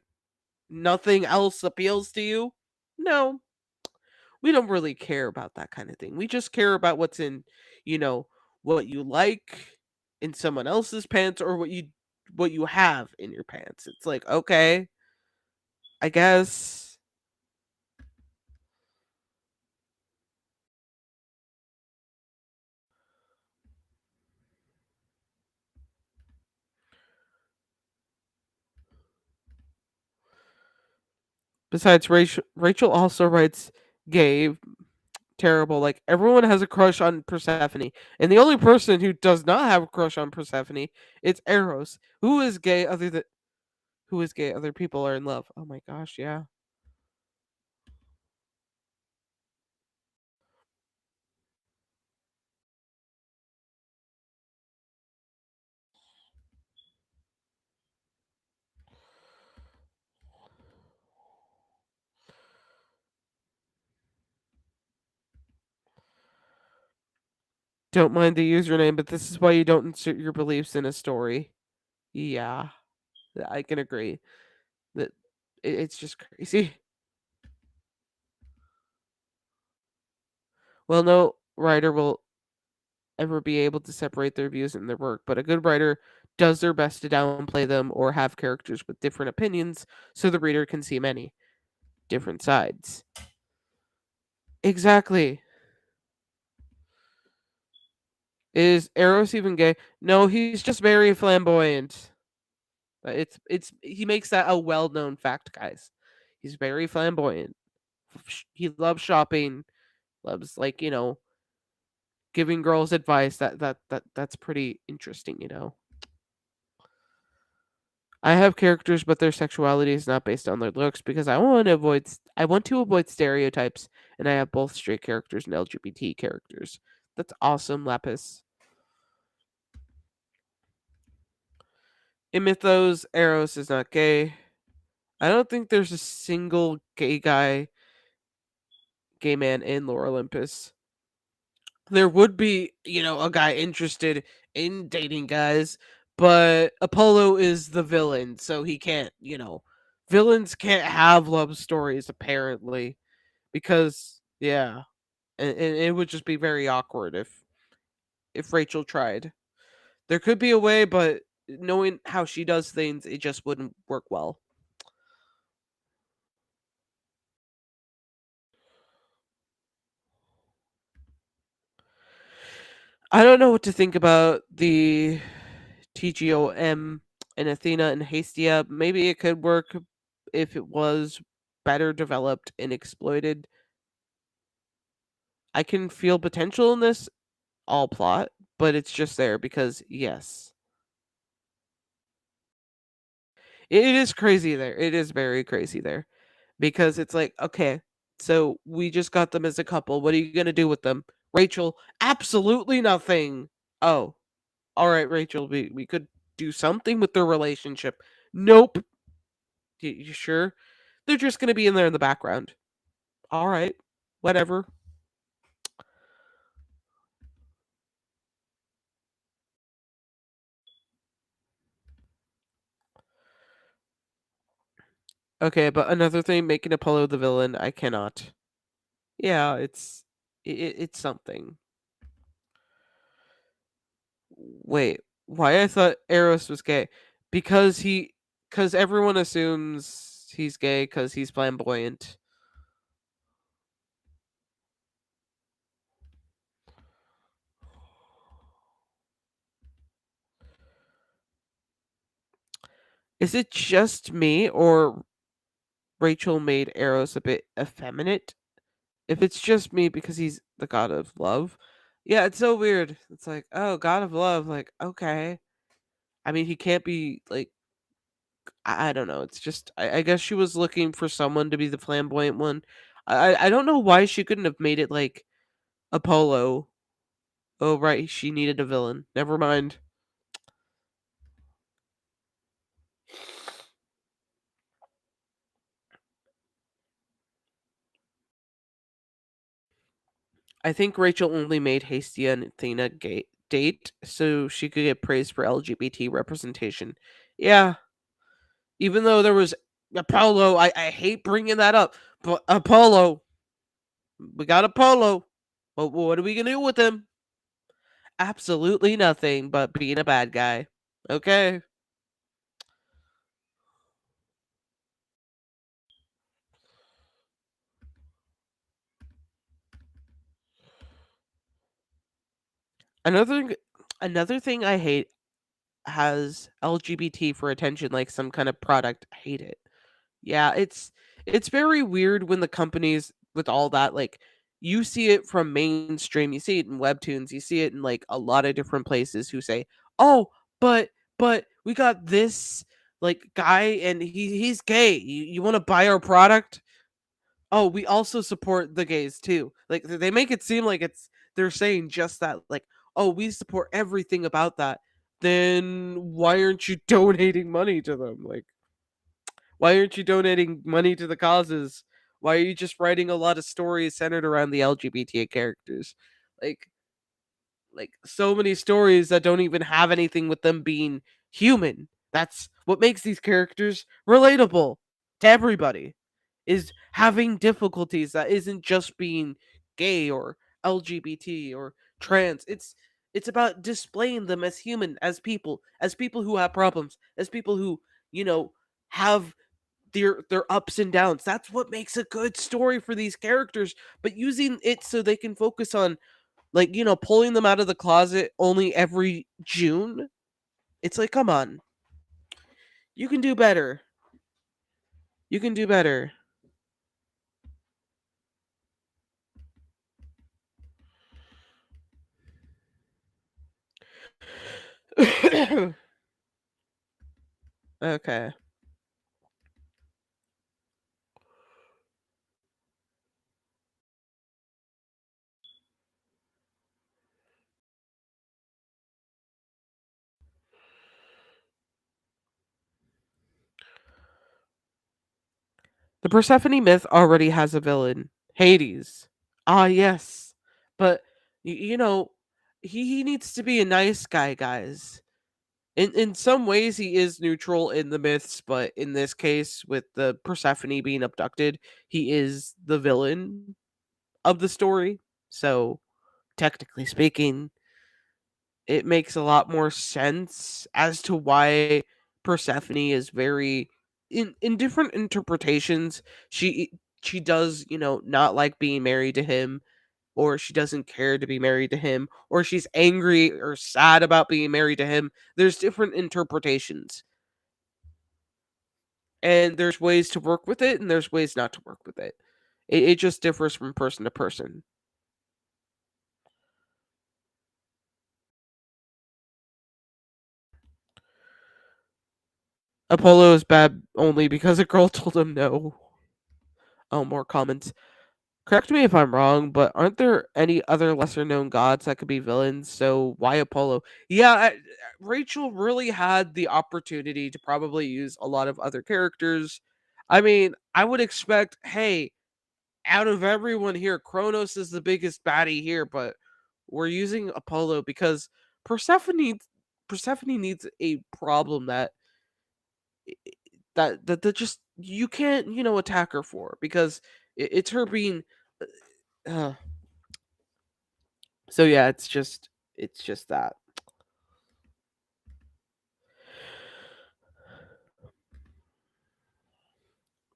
Nothing else appeals to you? No. We don't really care about that kind of thing. We just care about what's in, you know, what you like in someone else's pants, or what you have in your pants. It's like, okay, I guess. Besides, Rachel also writes gay, terrible. Like, everyone has a crush on Persephone, and the only person who does not have a crush on Persephone, it's Eros, who is gay. Who is gay? Other people are in love. Oh my gosh, yeah. Don't mind the username, but this is why you don't insert your beliefs in a story. Yeah, I can agree that it's just crazy. Well, no writer will ever be able to separate their views in their work, but a good writer does their best to downplay them or have characters with different opinions so the reader can see many different sides. Exactly. Is Eros even gay? No, he's just very flamboyant. It's he makes that a well-known fact, guys. He's very flamboyant. He loves shopping, loves giving girls advice. That's pretty interesting. I have characters, but their sexuality is not based on their looks because I want to avoid stereotypes, and I have both straight characters and LGBT characters. That's awesome, Lapis. In Mythos, Eros is not gay. I don't think there's a single gay man in Lore Olympus. There would be, a guy interested in dating guys, but Apollo is the villain, so he can't. Villains can't have love stories apparently, because yeah, and it would just be very awkward if Rachel tried. There could be a way, but knowing how she does things, it just wouldn't work well. I don't know what to think about the TGOM and Athena and Hastia. Maybe it could work if it was better developed and exploited. I can feel potential in this. all plot, but it's just there because yes. It is crazy there. It is very crazy there because it's like, okay, so we just got them as a couple. What are you going to do with them? Rachel, absolutely nothing. Oh, all right, Rachel, we could do something with their relationship. Nope. You sure? They're just going to be in there in the background. All right, whatever. Okay, but another thing, making Apollo the villain, I cannot. Yeah, it's something. Wait, why I thought Eros was gay? Because because everyone assumes he's gay because he's flamboyant. Is it just me or Rachel made Eros a bit effeminate? If it's just me because he's the god of love, yeah, it's so weird. It's like, oh, god of love, like okay. I mean, he can't be like I don't know. It's just I guess she was looking for someone to be the flamboyant one. I don't know why she couldn't have made it like Apollo. Oh, right, she needed a villain. Never mind. I think Rachel only made Hastia and Athena date so she could get praised for LGBT representation. Yeah, even though there was Apollo, I hate bringing that up, but Apollo, we got Apollo. But what are we gonna do with him? Absolutely nothing but being a bad guy. Okay. Another another thing I hate has LGBT for attention like some kind of product. I hate it. Yeah, it's very weird when the companies with all that like you see it from mainstream, you see it in webtoons, you see it in like a lot of different places who say, "Oh, but we got this like guy and he's gay. You want to buy our product?" Oh, we also support the gays too. Like they make it seem like they're saying just that like, "Oh, we support everything about that." Then why aren't you donating money to them? Like why aren't you donating money to the causes? Why are you just writing a lot of stories centered around the LGBT characters? Like so many stories that don't even have anything with them being human. That's what makes these characters relatable to everybody. Is having difficulties that isn't just being gay or LGBT or trans. It's about displaying them as human, as people who have problems, as people who, you know, have their ups and downs. That's what makes a good story for these characters, but using it so they can focus on like, pulling them out of the closet only every June. It's like, come on. You can do better. You can do better. Okay. The Persephone myth already has a villain, Hades. Ah, yes. But you know, he needs to be a nice guy, guys. In some ways he is neutral in the myths, but in this case with the Persephone being abducted, he is the villain of the story. So, technically speaking, it makes a lot more sense as to why Persephone is very in different interpretations. She does, not like being married to him, or she doesn't care to be married to him, or she's angry or sad about being married to him. There's different interpretations. And there's ways to work with it and there's ways not to work with it. It just differs from person to person. Apollo is bad only because a girl told him no. Oh, more comments. Correct me if I'm wrong, but aren't there any other lesser known gods that could be villains? So why Apollo? Yeah, Rachel really had the opportunity to probably use a lot of other characters. I mean, I would expect, hey, out of everyone here, Kronos is the biggest baddie here, but we're using Apollo because Persephone Persephone needs a problem that just you can't attack her for because it's her being uh, so yeah, it's just that.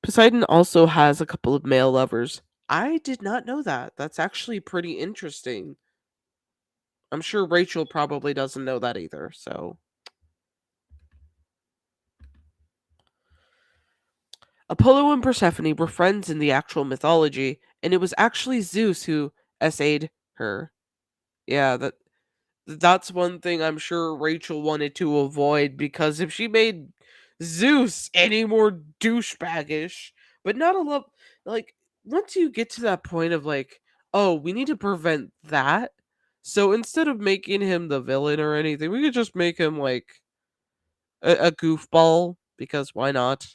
Poseidon also has a couple of male lovers. I did not know that. That's actually pretty interesting. I'm sure Rachel probably doesn't know that either. So Apollo and Persephone were friends in the actual mythology, and it was actually Zeus who essayed her. Yeah, that's one thing I'm sure Rachel wanted to avoid because if she made Zeus any more douchebaggish, but not a lot, like once you get to that point of like, oh, we need to prevent that. So instead of making him the villain or anything, we could just make him like a goofball because why not?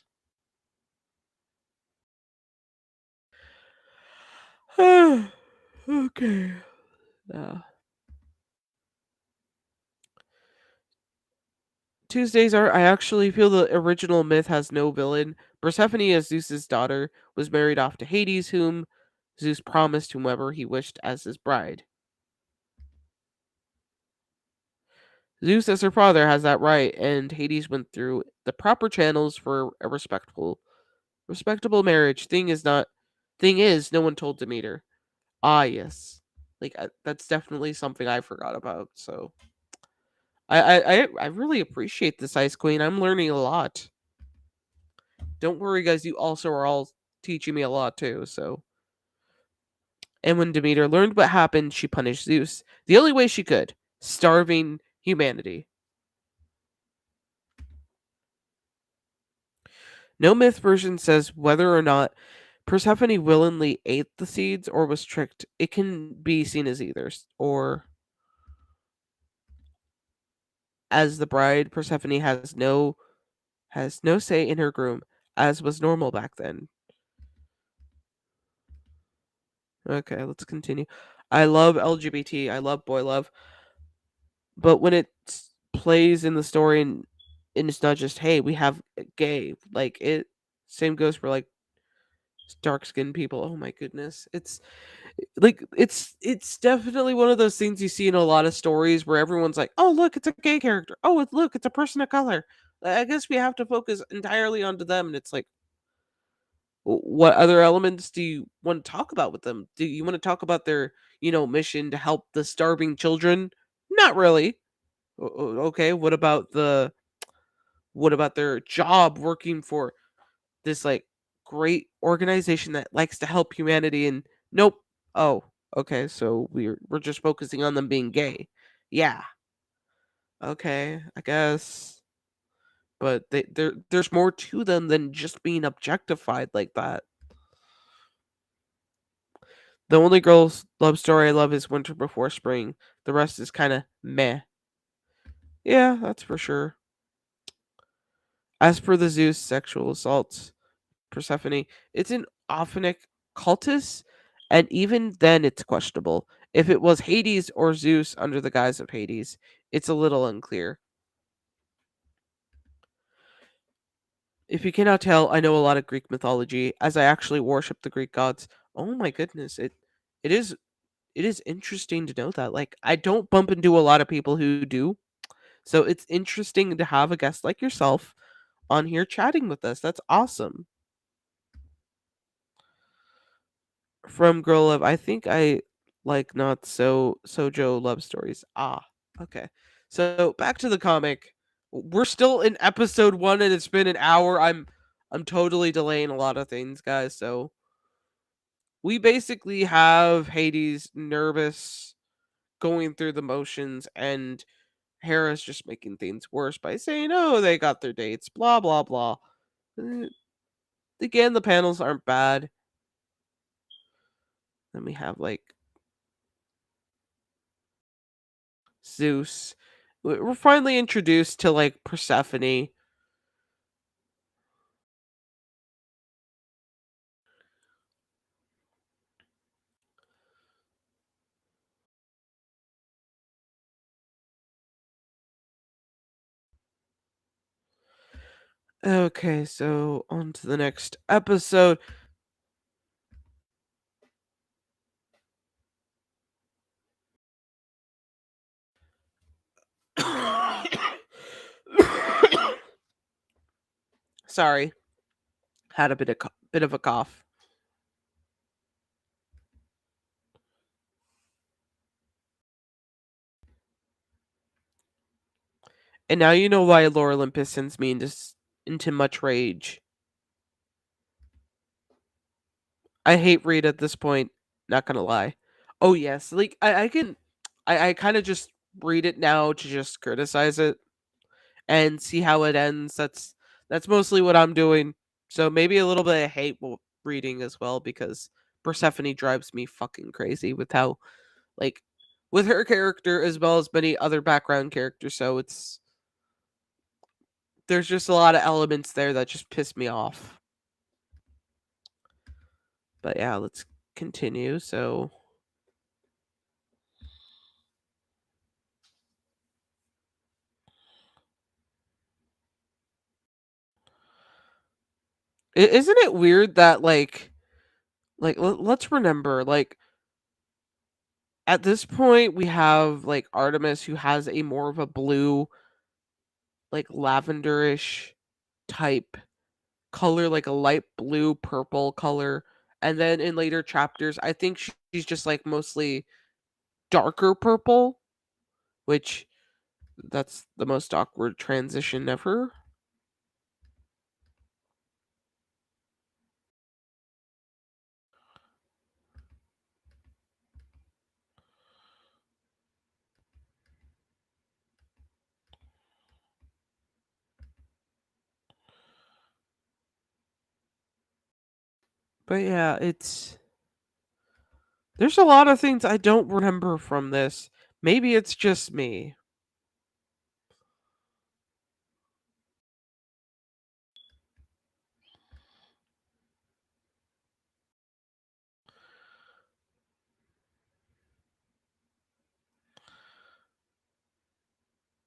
Okay. Uh, Tuesdays are. I actually feel the original myth has no villain. Persephone, as Zeus's daughter, was married off to Hades, whom Zeus promised whomever he wished as his bride. Zeus, as her father, has that right, and Hades went through the proper channels for a respectable marriage. Thing is, no one told Demeter. Ah, yes, like that's definitely something I forgot about. So I really appreciate this, Ice Queen. I'm learning a lot. Don't worry, guys. You also are all teaching me a lot too. So, and when Demeter learned what happened, she punished Zeus the only way she could, starving humanity. No myth version says whether or not Persephone willingly ate the seeds or was tricked. It can be seen as either, or as the bride, Persephone has no say in her groom, as was normal back then. Okay, let's continue. I love LGBT. I love boy love. But when it plays in the story and it's not just hey we have a gay like it same goes for like dark skinned people. Oh my goodness, it's like it's definitely one of those things you see in a lot of stories where everyone's like, oh look, it's a gay character, oh look, it's a person of color. I guess we have to focus entirely onto them, and it's like, what other elements do you want to talk about with them? Do you want to talk about their mission to help the starving children? Not really. Okay, what about their job working for this like great organization that likes to help humanity? And nope. Oh, okay, so we're just focusing on them being gay. Yeah. Okay, I guess. But there's more to them than just being objectified like that. The only girl's love story I love is Winter Before Spring. The rest is kind of meh. Yeah, that's for sure. As for the Zeus sexual assaults, Persephone, it's an Ophonic cultus, and even then it's questionable. If it was Hades or Zeus under the guise of Hades, it's a little unclear. If you cannot tell, I know a lot of Greek mythology, as I actually worship the Greek gods. Oh my goodness, it is it is interesting to know that. Like I don't bump into a lot of people who do. So it's interesting to have a guest like yourself on here chatting with us. That's awesome. From Girl Love, I think I like not so Sojo love stories. Ah, okay. So back to the comic. We're still in episode 1 and it's been an hour. I'm totally delaying a lot of things, guys. So we basically have Hades nervous going through the motions, and Hera's just making things worse by saying, "Oh, they got their dates." Blah blah blah. Uh, Again, the panels aren't bad. Then we have like Zeus. We're finally introduced to like Persephone. Okay, so on to the next episode. Sorry, had a bit of a cough. And now you know why Lore Olympus sends me into much rage. I hate Reed at this point. Not gonna lie. Oh yes, like I can, I kind of just read it now to just criticize it and see how it ends. That's mostly what I'm doing. So maybe a little bit of hate reading as well because Persephone drives me fucking crazy with how like with her character as well as many other background characters. So there's just a lot of elements there that just piss me off. But yeah, let's continue. So isn't it weird that let's remember like at this point we have like Artemis who has a more of a blue like lavenderish type color, like a light blue purple color, and then in later chapters I think she's just like mostly darker purple, which that's the most awkward transition ever. But yeah, it's there's a lot of things I don't remember from this. Maybe it's just me.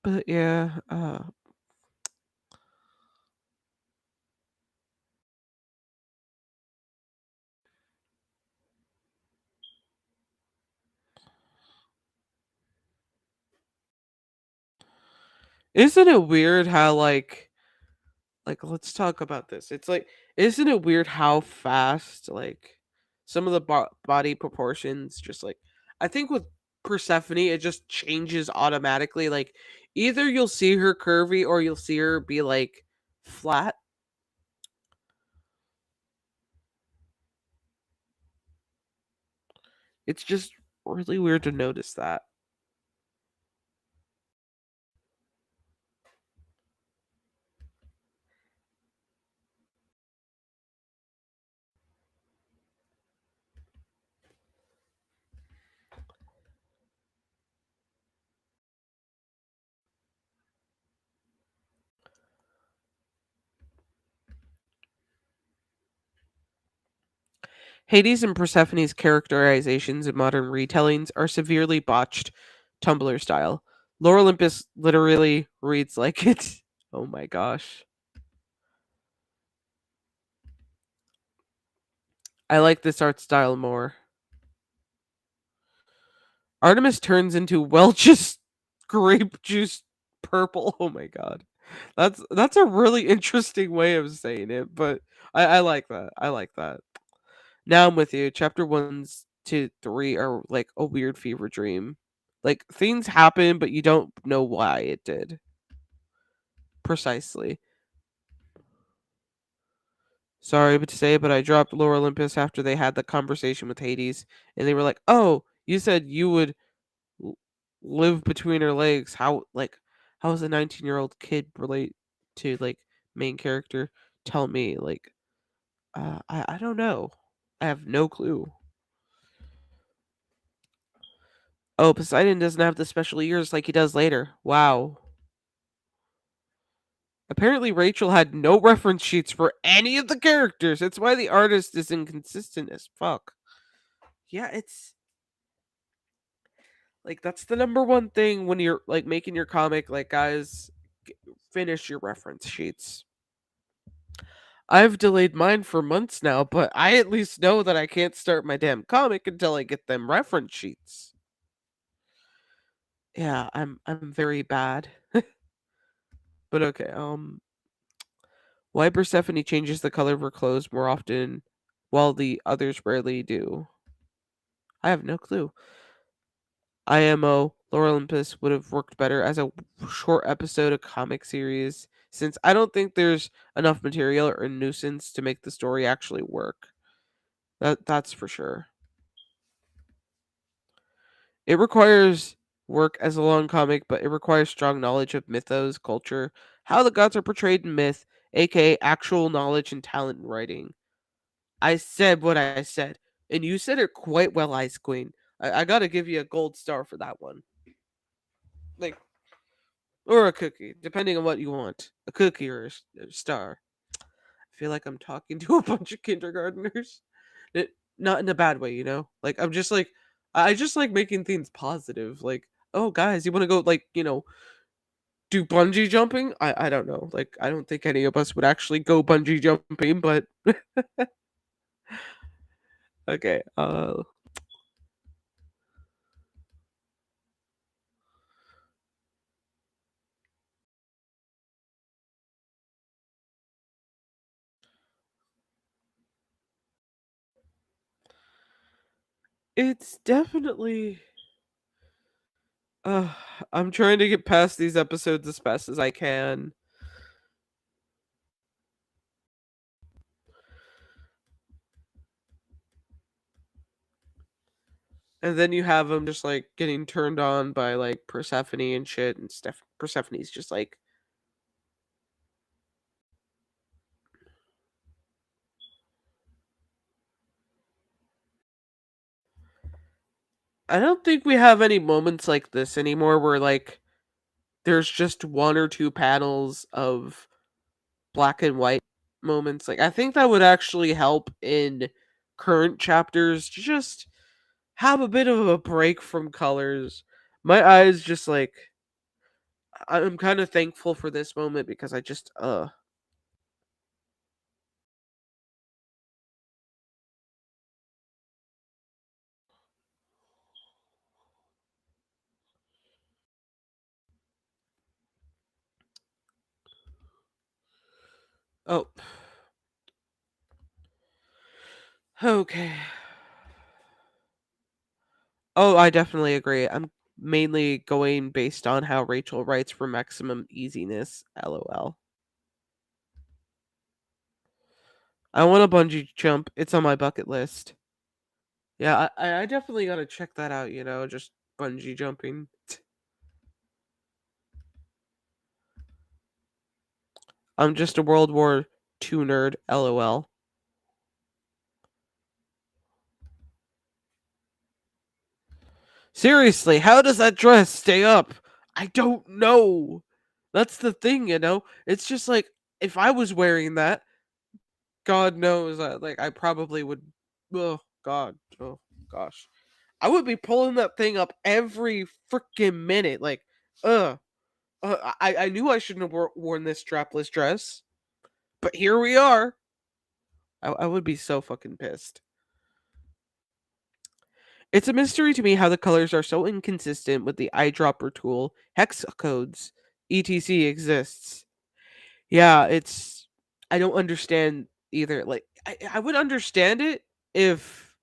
But yeah, isn't it weird how like let's talk about this. It's like isn't it weird how fast like some of the body proportions just like I think with Persephone it just changes automatically. Like either you'll see her curvy or you'll see her be like flat. It's just really weird to notice that. Hades and Persephone's characterizations in modern retellings are severely botched Tumblr style. Lore Olympus literally reads like it. Oh my gosh. I like this art style more. Artemis turns into Welch's grape juice purple. Oh my god. That's a really interesting way of saying it, but I like that. I like that. Now I'm with you. Chapter 1 to 3 are like a weird fever dream. Like things happen, but you don't know why it did. Precisely. Sorry but to say, but I dropped Lore Olympus after they had the conversation with Hades, and they were like, "Oh, you said you would l- live between her legs. How like How does a 19-year-old kid relate to like main character? Tell me, like, I don't know. I have no clue. Oh, Poseidon doesn't have the special ears like he does later. Wow. Apparently, Rachel had no reference sheets for any of the characters. That's why the artist is inconsistent as fuck. Yeah, it's like that's the number one thing when you're like making your comic. Like, guys, finish your reference sheets. I've delayed mine for months now, but I at least know that I can't start my damn comic until I get them reference sheets. Yeah, I'm very bad. But okay, why Persephone changes the color of her clothes more often while the others rarely do? I have no clue. IMO Lore Olympus would have worked better as a short episode of comic series since I don't think there's enough material or nuisance to make the story actually work. That's for sure. It requires work as a long comic, but it requires strong knowledge of mythos, culture, how the gods are portrayed in myth, aka actual knowledge and talent in writing. I said what I said, and you said it quite well, Ice Queen. I gotta give you a gold star for that one. Like, or a cookie, depending on what you want. A cookie or a star. I feel like I'm talking to a bunch of kindergartners. It, not in a bad way, you know? Like, I'm just like, I just like making things positive. Like, oh, guys, you want to go, like, do bungee jumping? I don't know. Like, I don't think any of us would actually go bungee jumping, but okay. It's definitely. Uh, I'm trying to get past these episodes as fast as I can. And then you have him just like getting turned on by like Persephone and shit, and Persephone's just like, I don't think we have any moments like this anymore where like there's just one or two panels of black and white moments. Like I think that would actually help in current chapters to just have a bit of a break from colors. My eyes just like I'm kind of thankful for this moment because I just oh, okay. Oh, I definitely agree. I'm mainly going based on how Rachel writes for maximum easiness. LOL. I want a bungee jump. It's on my bucket list. Yeah, I definitely gotta check that out, just bungee jumping. I'm just a World War II nerd. LOL. Seriously, how does that dress stay up? I don't know. That's the thing. It's just like if I was wearing that, God knows, like I probably would. Oh God. Oh gosh. I would be pulling that thing up every freaking minute. Like, ugh. I knew I shouldn't have worn this strapless dress, but here we are. I would be so fucking pissed. It's a mystery to me how the colors are so inconsistent with the eyedropper tool, hex codes, etc. exists. Yeah, it's. I don't understand either. Like, I would understand it if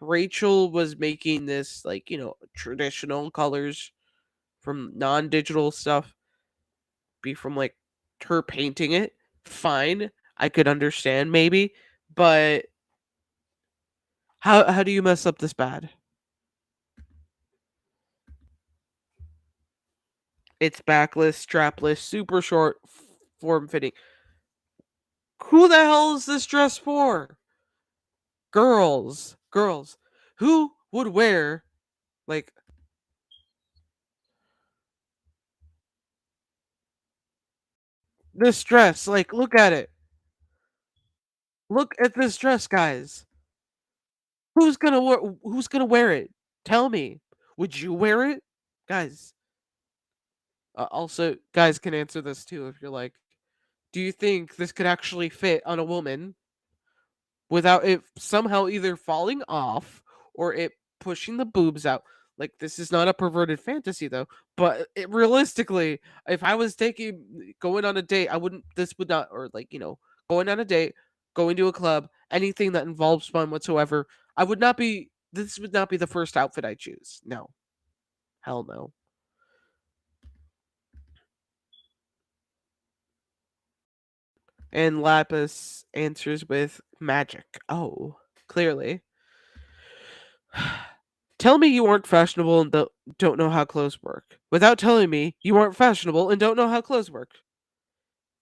Rachel was making this, like, traditional colors from non digital stuff be from like her painting it, fine. I could understand maybe, but how do you mess up this bad? It's backless, strapless, super short, form fitting. Who the hell is this dress for? Girls. Girls. Who would wear, like, this dress? Like, look at it. Look at this dress, guys. Who's gonna wear it? Tell me. Would you wear it? Guys, also, guys can answer this too if you're like, do you think this could actually fit on a woman without it somehow either falling off or it pushing the boobs out? Like, this is not a perverted fantasy though, but realistically, if I was going on a date, I wouldn't. This would not, or like going on a date, going to a club, anything that involves fun whatsoever. I would not be. This would not be the first outfit I choose. No, hell no. And Lapis answers with magic. Oh, clearly. Tell me you aren't fashionable and don't know how clothes work. Without telling me you aren't fashionable and don't know how clothes work.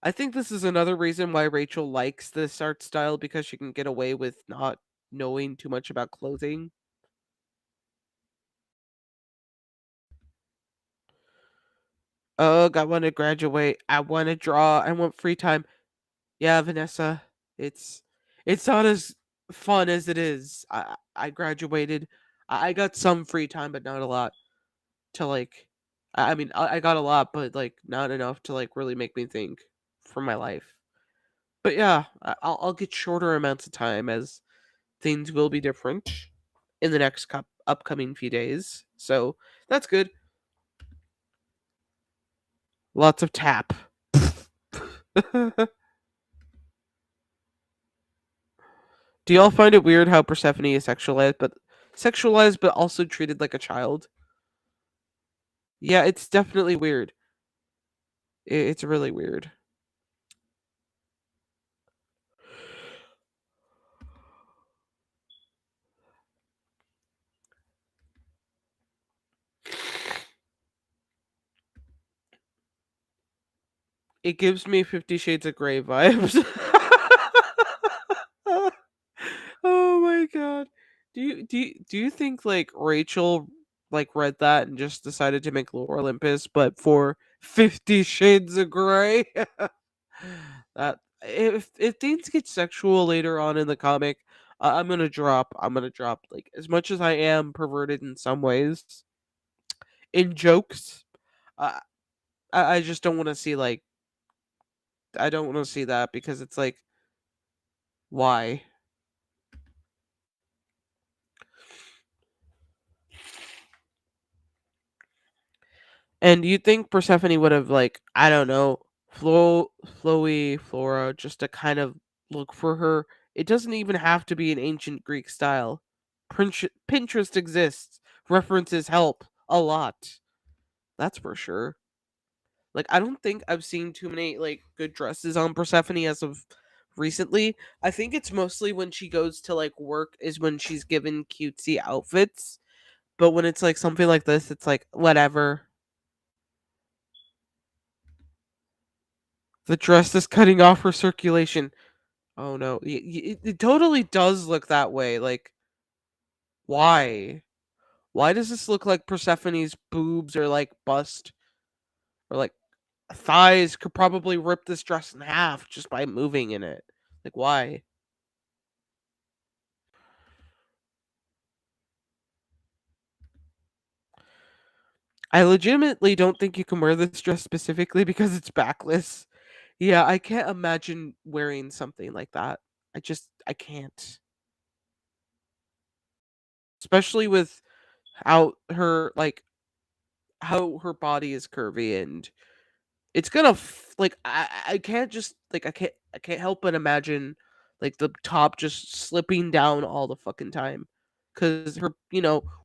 I think this is another reason why Rachel likes this art style because she can get away with not knowing too much about clothing. Ugh, I want to graduate. I want to draw. I want free time. Yeah, Vanessa, it's it's not as fun as it is. I graduated. I got some free time, but not a lot to like. I mean, I got a lot, but like not enough to like really make me think for my life. But yeah, I'll get shorter amounts of time as things will be different in the next upcoming few days. So that's good. Lots of tap. Do y'all find it weird how Persephone is sexualized but also treated like a child? Yeah, it's definitely weird. It's really weird. It gives me 50 Shades of Grey vibes. Oh my god. Do you think like Rachel like read that and just decided to make Lore Olympus but for 50 Shades of Grey? That if things get sexual later on in the comic, I'm gonna drop like as much as I am perverted in some ways in jokes. Uh, I just don't want to see like I don't want to see that because it's like why? And you think Persephone would have like I don't know, flowy flora just to kind of look for her. It doesn't even have to be an ancient Greek style. Pinterest exists. References help a lot. That's for sure. Like I don't think I've seen too many like good dresses on Persephone as of recently. I think it's mostly when she goes to like work is when she's given cutesy outfits. But when it's like something like this, it's like whatever. The dress is cutting off her circulation. Oh no, it totally does look that way. Like, why? Why does this look like Persephone's boobs or like bust or like thighs could probably rip this dress in half just by moving in it? Like, why? I legitimately don't think you can wear this dress specifically because it's backless. Yeah, I can't imagine wearing something like that. I can't. Especially with how her like how her body is curvy and it's gonna like I can't just like I can't help but imagine like the top just slipping down all the fucking time because her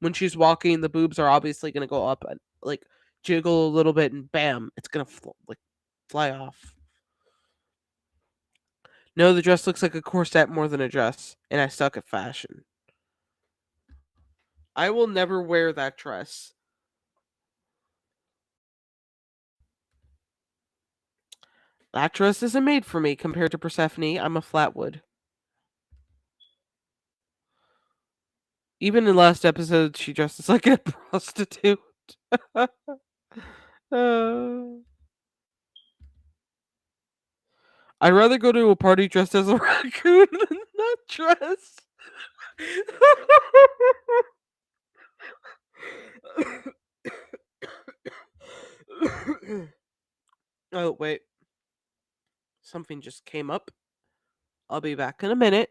when she's walking the boobs are obviously gonna go up and like jiggle a little bit and bam it's gonna like fly off. No, the dress looks like a corset more than a dress, and I suck at fashion. I will never wear that dress. That dress isn't made for me compared to Persephone. I'm a flatwood. Even in last episode, she dresses like a prostitute. Uh, I'd rather go to a party dressed as a raccoon than not dressed. Oh, wait. Something just came up. I'll be back in a minute.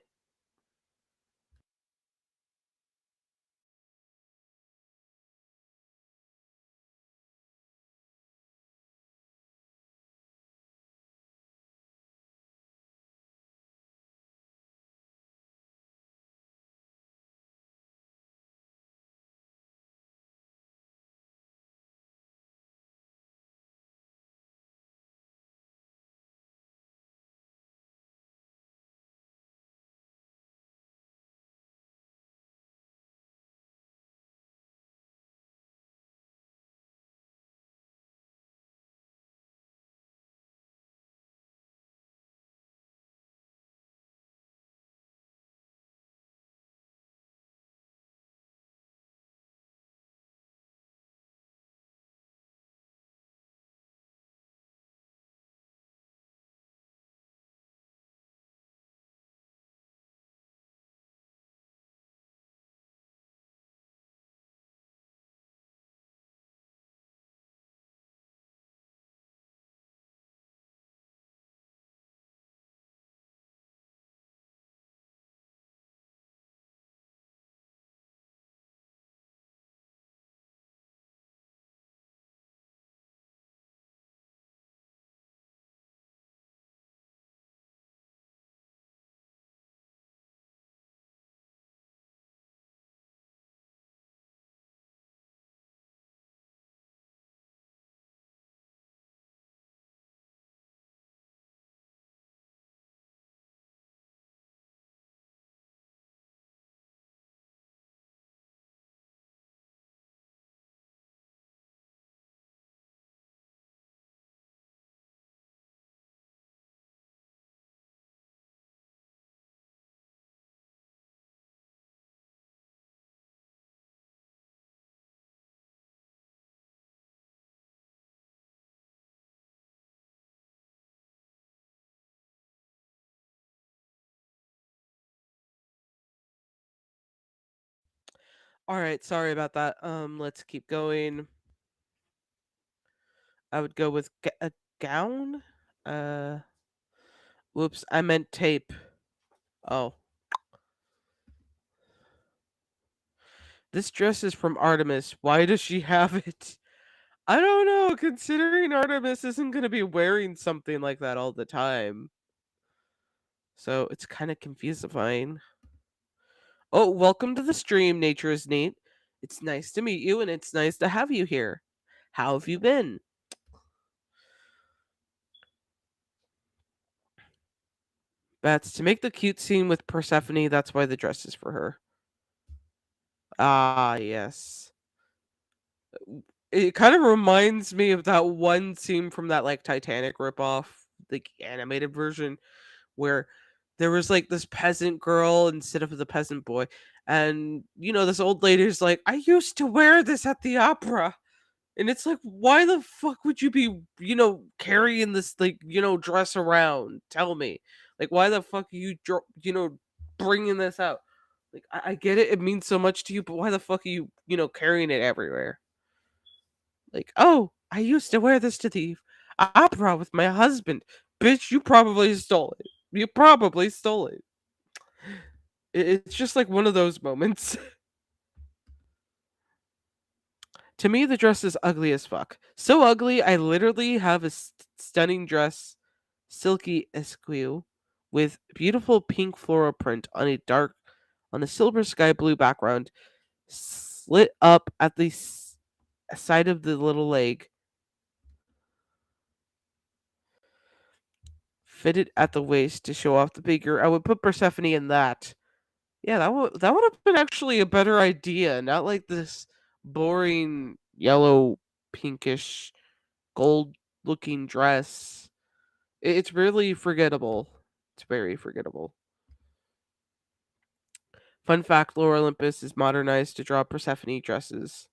All right, sorry about that. Let's keep going. I would go with a gown. Uh, whoops, I meant tape. Oh, this dress is from Artemis. Why does she have it? I don't know, considering Artemis isn't going to be wearing something like that all the time. So it's kind of confusing. Oh, welcome to the stream, Nature is Neat. It's nice to meet you and it's nice to have you here. How have you been? That's to make the cute scene with Persephone, that's why the dress is for her. Ah, yes. It kind of reminds me of that one scene from that like Titanic ripoff, the animated version, where there was like this peasant girl instead of the peasant boy. And this old lady's like, I used to wear this at the opera. And it's like, why the fuck would you be, carrying this like, dress around? Tell me. Like, why the fuck are you, bringing this out? Like, I get it. It means so much to you, but why the fuck are you, carrying it everywhere? Like, oh, I used to wear this to the opera with my husband. Bitch, you probably stole it. You probably stole it. It's just like one of those moments. To me, the dress is ugly as fuck. So ugly, I literally have a stunning dress, silky esquire, with beautiful pink floral print on a silver sky blue background, slit up at the side of the little leg, fitted at the waist to show off the figure. I would put Persephone in that. Yeah, that would have been actually a better idea, not like this boring yellow pinkish gold looking dress. It's really forgettable. It's very forgettable. Fun fact: Lore Olympus is modernized to draw Persephone dresses.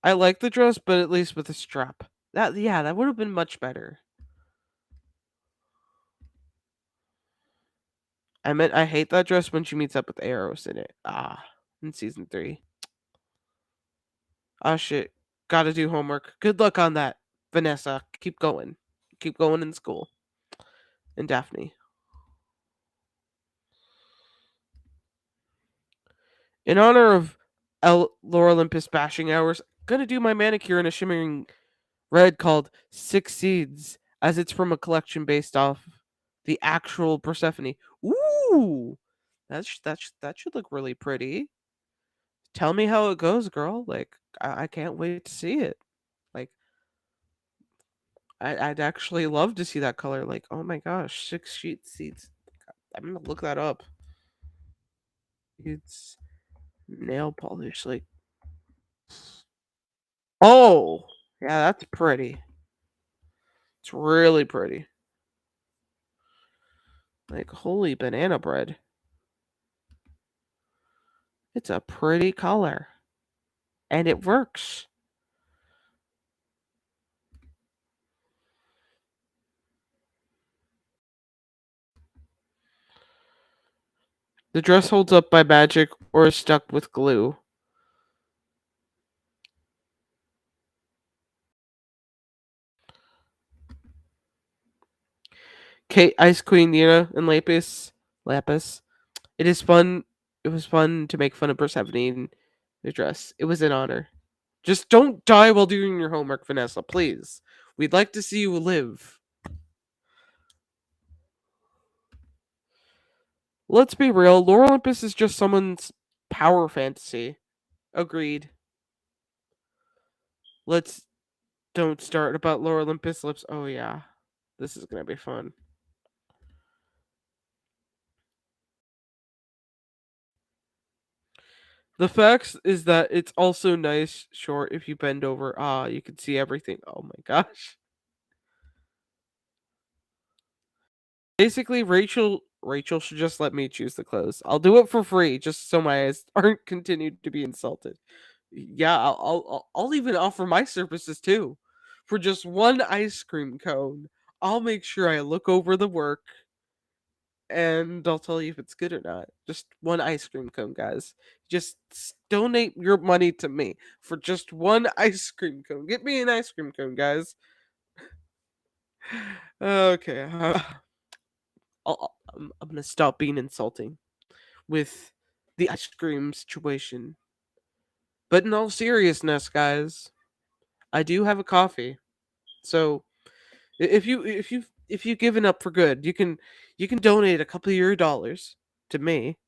I like the dress, but at least with a strap. That would have been much better. I hate that dress when she meets up with Eros in it. In season 3. Oh shit. Gotta do homework. Good luck on that, Vanessa. Keep going. Keep going in school. And Daphne. In honor of Lore Olympus bashing hours, gonna do my manicure in a shimmering red called Six Seeds, as it's from a collection based off the actual Persephone. Ooh! That should look really pretty. Tell me how it goes, girl. Like, I can't wait to see it. Like, I'd actually love to see that color. Like, oh my gosh, six sheet seeds. I'm gonna look that up. It's nail polish. Like, oh, yeah, that's pretty. It's really pretty. Like, holy banana bread. It's a pretty color. And it works. The dress holds up by magic or is stuck with glue. Kate, Ice Queen, Nina, and Lapis. It is fun. It was fun to make fun of Persephone in the dress. It was an honor. Just don't die while doing your homework, Vanessa, please. We'd like to see you live. Let's be real, Lore Olympus is just someone's power fantasy. Agreed. Let's don't start about Lore Olympus lips. Oh yeah. This is gonna be fun. The fact is that it's also nice short if you bend over. You can see everything. Oh my gosh. Basically, Rachel should just let me choose the clothes. I'll do it for free, just so my eyes aren't continued to be insulted. Yeah, I'll even offer my services too. For just one ice cream cone, I'll make sure I look over the work and I'll tell you if it's good or not. Just one ice cream cone, guys. Just donate your money to me for just one ice cream cone. Get me an ice cream cone, guys. Okay, I'm gonna stop being insulting with the ice cream situation. But in all seriousness, guys, I do have a coffee. So if you've given up for good, you can donate a couple of your dollars to me,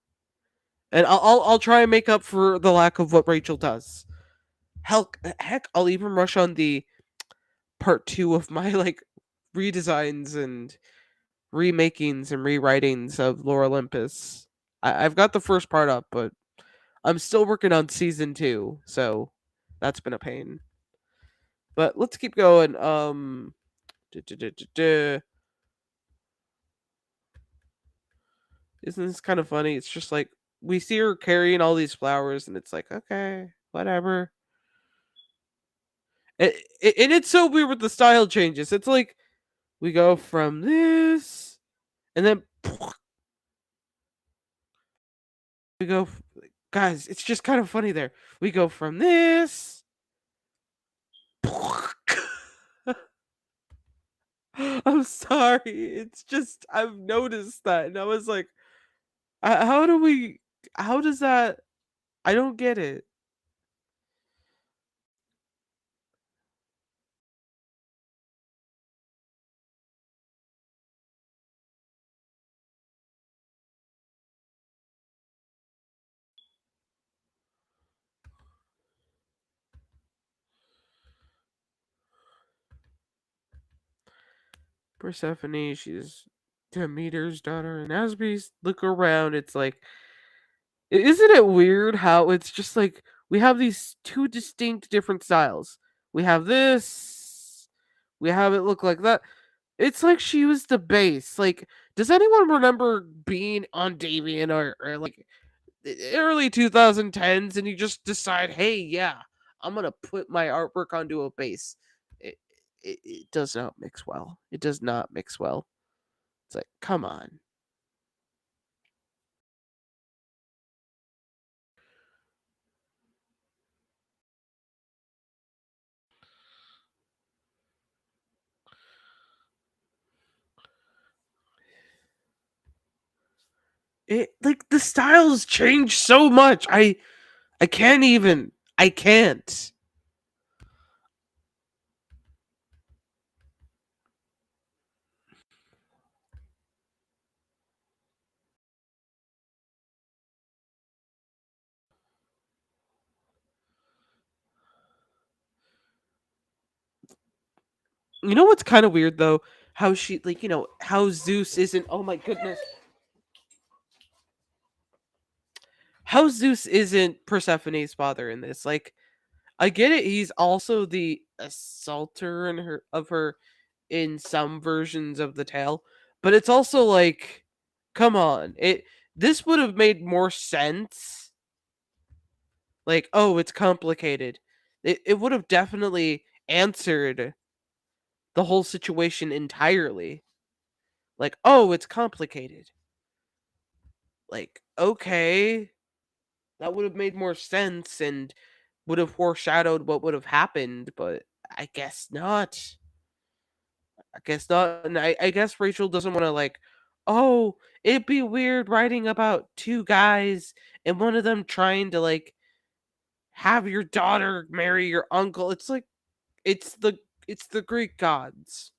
and I'll try and make up for the lack of what Rachel does. Heck, I'll even rush on the part 2 of my like redesigns and remakings and rewritings of Lore Olympus. I've got the first part up, but I'm still working on season 2, so that's been a pain. But let's keep going. duh, duh, duh, duh, duh. Isn't this kind of funny? It's just like we see her carrying all these flowers, and it's like, okay, whatever. And it's so weird with the style changes. It's like we go from this, and then we go. Guys, it's just kind of funny there. We go from this. I'm sorry. It's just I've noticed that, and I was like, how do we? How does that? I don't get it. Persephone, she's Demeter's daughter, and as we look around, it's like, isn't it weird how it's just like we have these two distinct different styles? We have this. We have it look like that. It's like she was the base. Like, does anyone remember being on Deviant or like early 2010s and you just decide, hey, yeah, I'm gonna put my artwork onto a base? It, it does not mix well. It does not mix well. It's like, come on. It like the styles change so much. I can't even. I can't. You know what's kind of weird though? How she like how Zeus isn't. Oh my goodness. How Zeus isn't Persephone's father in this. Like I get it. He's also the assaulter in her of her in some versions of the tale, but it's also like, come on. It this would have made more sense. Like, oh, it's complicated. It would have definitely answered the whole situation entirely. Like, oh, it's complicated. Like, okay, that would have made more sense and would have foreshadowed what would have happened, but I guess not. I guess not. And I guess Rachel doesn't want to, like, oh, it'd be weird writing about two guys and one of them trying to, like, have your daughter marry your uncle. It's like, it's the it's the Greek gods.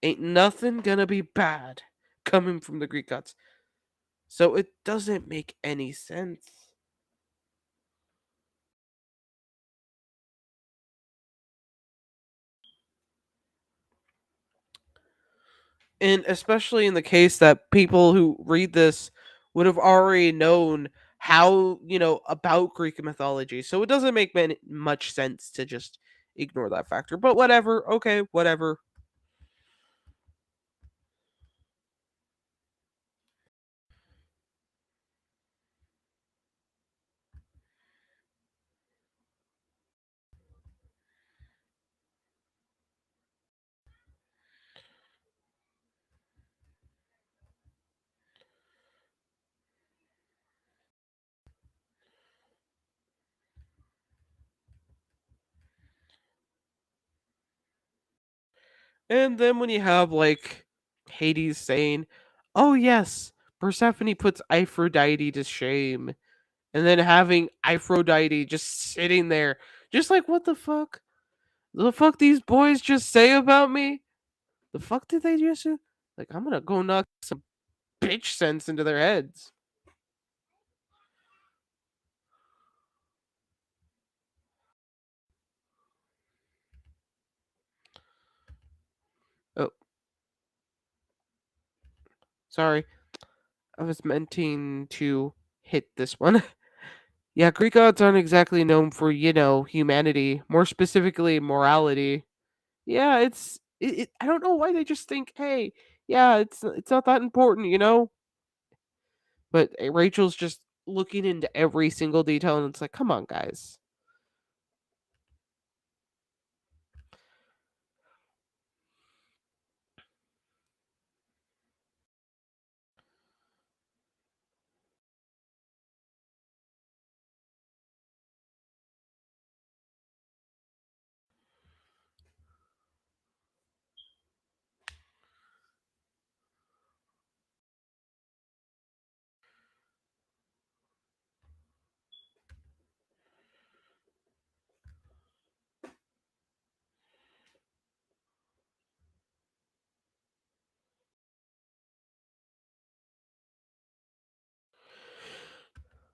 Ain't nothing gonna be bad coming from the Greek gods. So it doesn't make any sense. And especially in the case that people who read this would have already known how, about Greek mythology. So it doesn't make much sense to just ignore that factor. But whatever. Okay, whatever. And then when you have like Hades saying, "Oh yes, Persephone puts Aphrodite to shame," and then having Aphrodite just sitting there, just like, what the fuck? The fuck these boys just say about me? The fuck did they just say? Like, I'm gonna go knock some bitch sense into their heads. Oh, sorry. I was meaning to hit this one. Yeah, Greek gods aren't exactly known for, humanity, more specifically morality. Yeah, I don't know why they just think, "Hey, yeah, it's not that important." But Rachel's just looking into every single detail and it's like, "Come on, guys."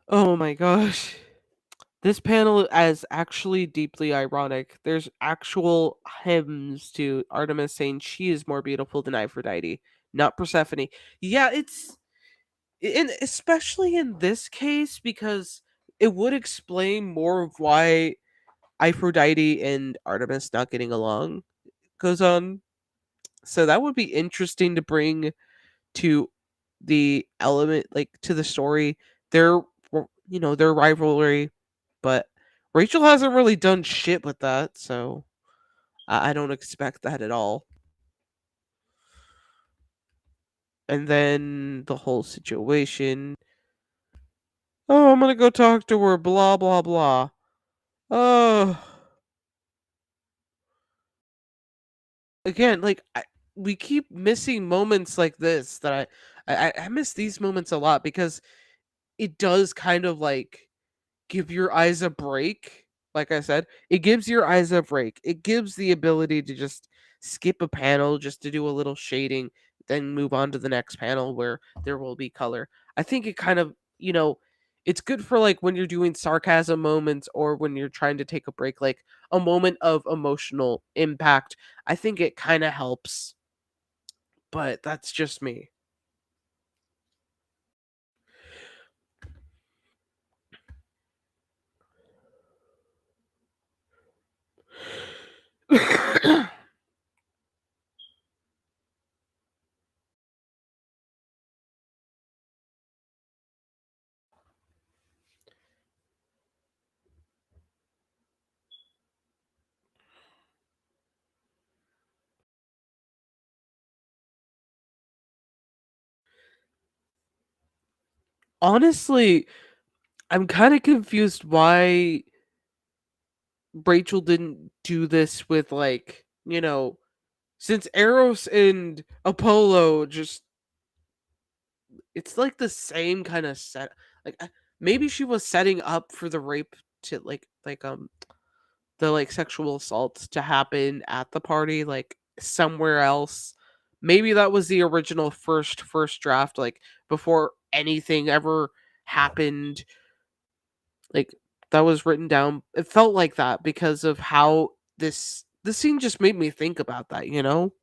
Oh my gosh. This panel is actually deeply ironic. There's actual hymns to Artemis saying she is more beautiful than Aphrodite, not Persephone. Yeah, and especially in this case because it would explain more of why Aphrodite and Artemis not getting along goes on. So that would be interesting to bring to the element, like to the story, their their rivalry, but Rachel hasn't really done shit with that, so I don't expect that at all. And then the whole situation. Oh, I'm gonna go talk to her. Blah blah blah. Oh, again, we keep missing moments like this that I miss these moments a lot because it does kind of like give your eyes a break. Like I said, it gives your eyes a break. It gives the ability to just skip a panel just to do a little shading, then move on to the next panel where there will be color. I think it kind of, it's good for like when you're doing sarcasm moments or when you're trying to take a break, like a moment of emotional impact. I think it kind of helps, but that's just me. Honestly, I'm kind of confused why Rachel didn't do this with since Eros and Apollo just it's like the same kind of set like maybe she was setting up for the rape to the like sexual assault to happen at the party like somewhere else. Maybe that was the original first draft like before anything ever happened like that was written down. It felt like that because of how this scene just made me think about that, you know?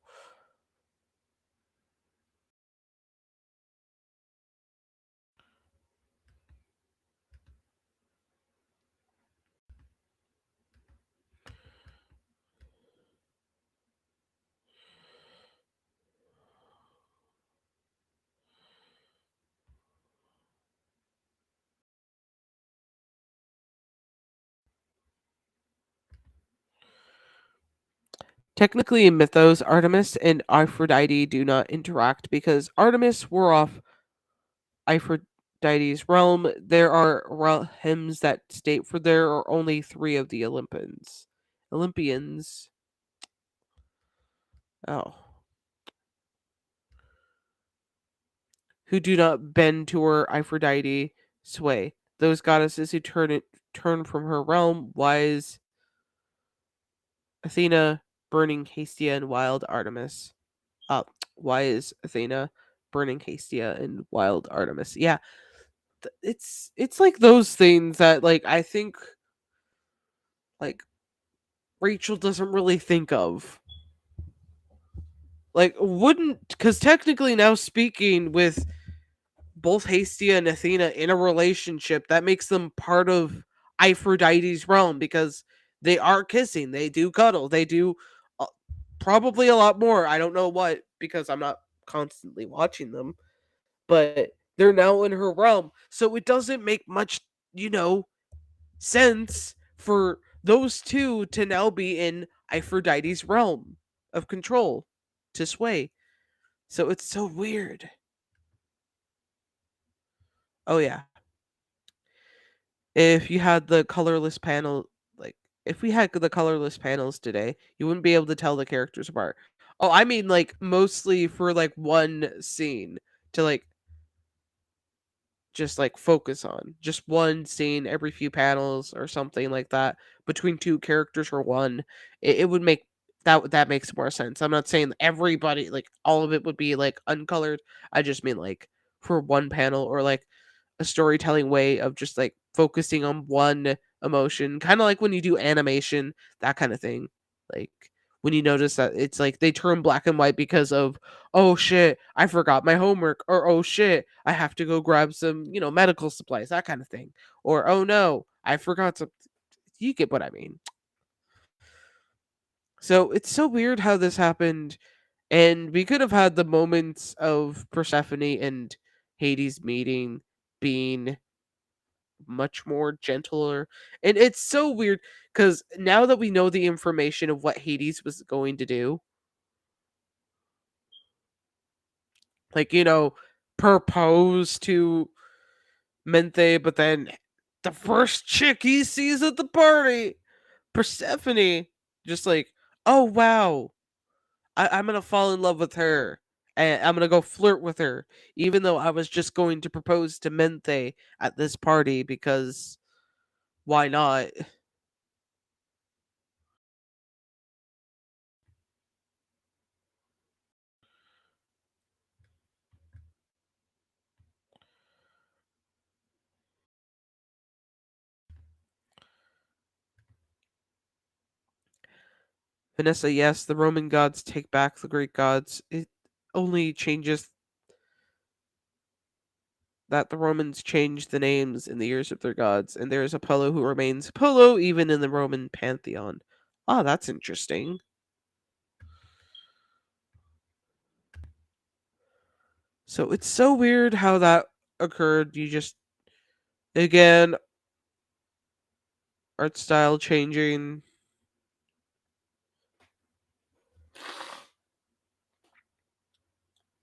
Technically in Mythos, Artemis and Aphrodite do not interact because Artemis wore off Aphrodite's realm. There are hymns that state for there are only three of the Olympians. Oh, who do not bend to her Aphrodite sway. Those goddesses who turn from her realm, wise Athena, burning Hestia, and wild Artemis. Uh, wise Athena, burning Hestia, and wild Artemis. Yeah, it's like those things that like I think like Rachel doesn't really think of. Like wouldn't because technically now speaking with both Hestia and Athena in a relationship, that makes them part of Aphrodite's realm because they are kissing, they do cuddle, they do uh, probably a lot more. I don't know what because I'm not constantly watching them, but they're now in her realm. So it doesn't make much, you know, sense for those two to now be in Aphrodite's realm of control to sway. So it's so weird. Oh yeah. If you had the colorless panel like if we had the colorless panels today, you wouldn't be able to tell the characters apart. Oh, I mean like mostly for like one scene to like just like focus on just one scene every few panels or something like that between two characters or one it would make that makes more sense. I'm not saying everybody like all of it would be like uncolored. I just mean like for one panel or like a storytelling way of just like focusing on one emotion, kind of like when you do animation, that kind of thing. Like when you notice that it's like they turn black and white because of oh shit, I forgot my homework, or oh shit, I have to go grab some, medical supplies, that kind of thing. Or oh no, I forgot some. You get what I mean. So it's so weird how this happened, and we could have had the moments of Persephone and Hades meeting being much more gentler. And it's so weird because now that we know the information of what Hades was going to do, like, propose to Menthe, but then the first chick he sees at the party, Persephone, just like, oh wow, I'm gonna fall in love with her. And I'm gonna go flirt with her, even though I was just going to propose to Menthe at this party because why not? Vanessa, yes, the Roman gods take back the Greek gods. It only changes that the Romans changed the names in the years of their gods, and there is Apollo who remains Apollo even in the Roman pantheon. Ah, that's interesting. So it's so weird how that occurred. You just, again, art style changing,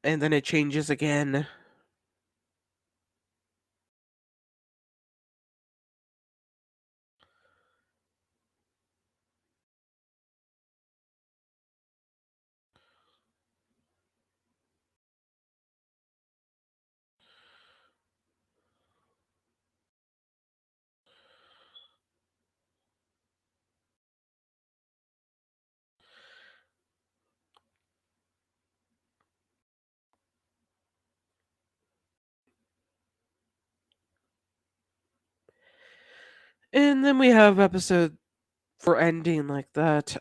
and then it changes again. And then we have episode for ending like that.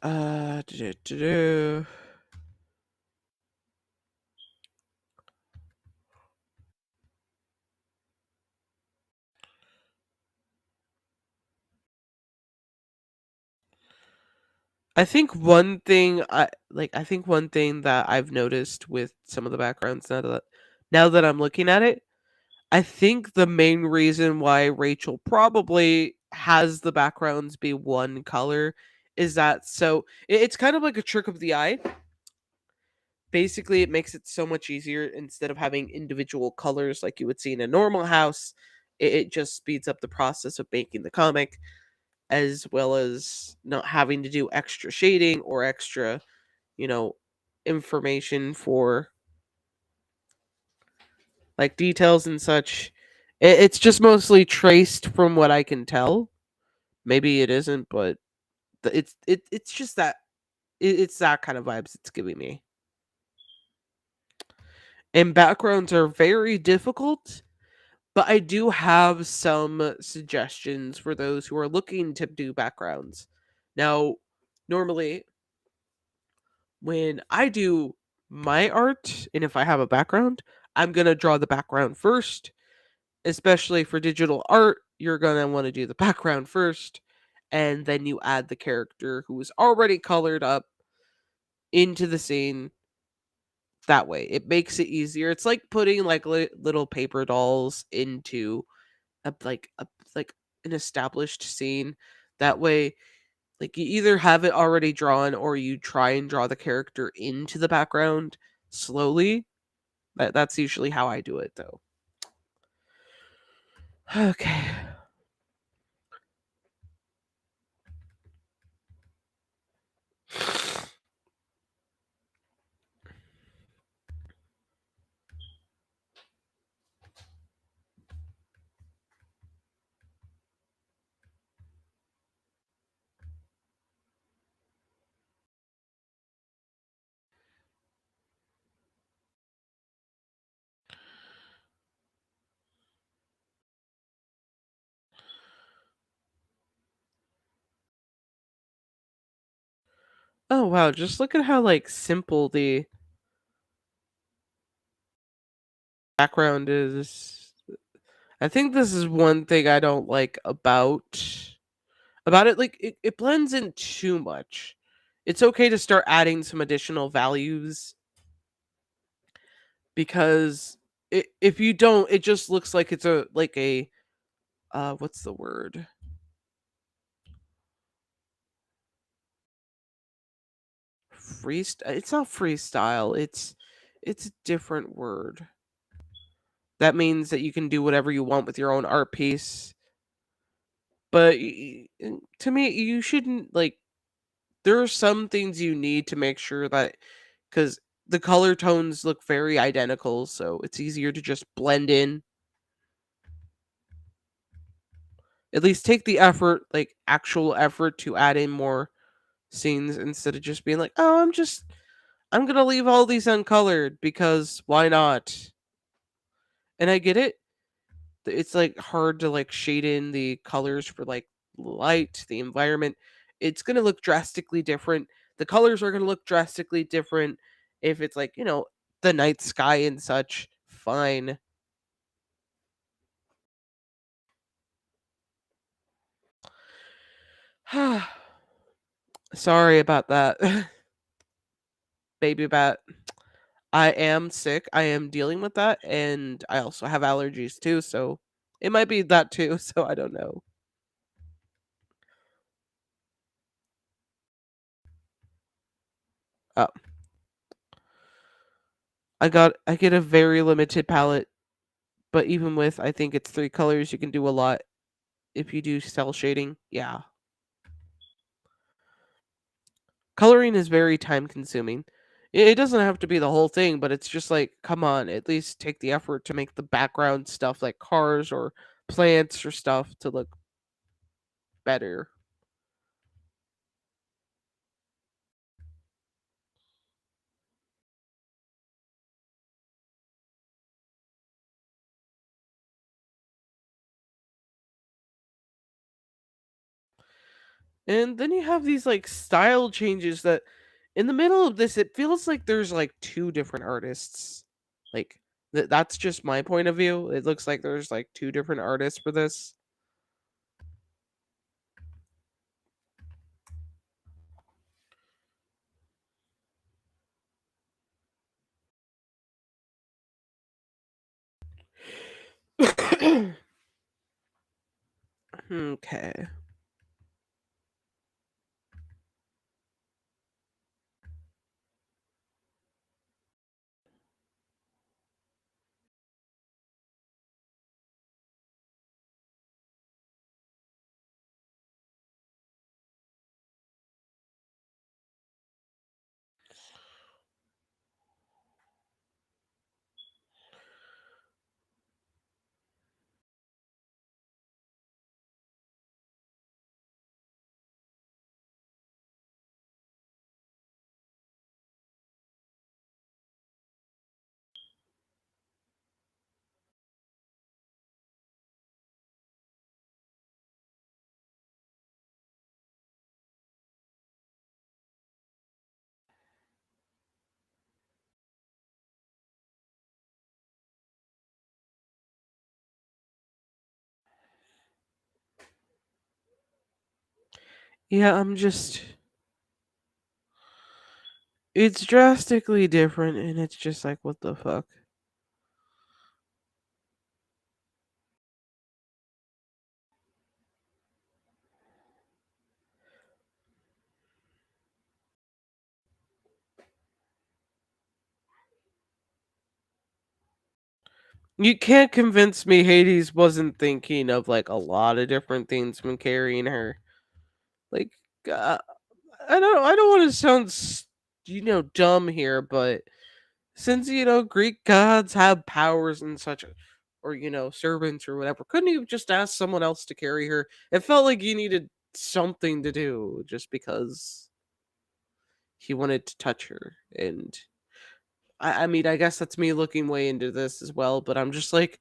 I think one thing that I've noticed with some of the backgrounds now that I'm looking at it, I think the main reason why Rachel probably has the backgrounds be one color is that it's kind of like a trick of the eye. Basically, it makes it so much easier instead of having individual colors like you would see in a normal house. It just speeds up the process of making the comic, as well as not having to do extra shading or extra, you know, information for like details and such. It's just mostly traced from what I can tell. Maybe it isn't, but it's just that it's that kind of vibes it's giving me. And backgrounds are very difficult, but I do have some suggestions for those who are looking to do backgrounds. Now, normally when I do my art, and if I have a background, I'm going to draw the background first. Especially for digital art, you're going to want to do the background first, and then you add the character who is already colored up into the scene that way. It makes it easier. It's like putting like little paper dolls into a like an established scene. That way, like you either have it already drawn or you try and draw the character into the background slowly. That's usually how I do it though. Okay. Oh wow, just look at how like simple the background is. I think this is one thing I don't like about it. Like it blends in too much. It's okay to start adding some additional values because if you don't, it just looks like it's a like a what's the word? Freestyle. It's not freestyle. It's a different word. That means that you can do whatever you want with your own art piece. But to me, you shouldn't like. There are some things you need to make sure that because the color tones look very identical, so it's easier to just blend in. At least take the effort, like actual effort, to add in more scenes instead of just being like, "Oh, I'm gonna leave all these uncolored because why not?" And I get it. It's like hard to like shade in the colors for like light, the environment. It's gonna look drastically different. The colors are gonna look drastically different if it's like, the night sky and such. Fine. Sorry about that, baby bat. I am sick. I am dealing with that, and I also have allergies too, so it might be that too, so I don't know. Oh, I get a very limited palette, but even with I think it's 3 colors, you can do a lot if you do cell shading. Yeah. Coloring is very time consuming. It doesn't have to be the whole thing, but it's just like, come on, at least take the effort to make the background stuff like cars or plants or stuff to look better. And then you have these like style changes that in the middle of this it feels like there's like two different artists. Like that's just my point of view. It looks like there's like two different artists for this. Okay. Yeah, it's drastically different and it's just like what the fuck. You can't convince me Hades wasn't thinking of like a lot of different things when carrying her. Like uh, I don't want to sound dumb here, but since Greek gods have powers and such, or servants or whatever, couldn't you have just asked someone else to carry her? It felt like you needed something to do just because he wanted to touch her. And I mean, I guess that's me looking way into this as well, but I'm just like,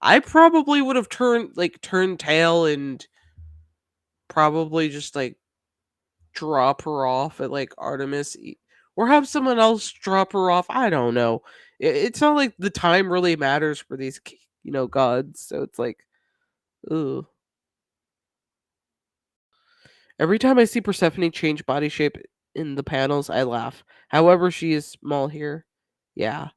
I probably would have turned tail and probably just like drop her off at like or have someone else drop her off. I don't know. It's not like the time really matters for these gods. So it's like, ooh. Every time I see Persephone change body shape in the panels, I laugh. However, she is small here. Yeah.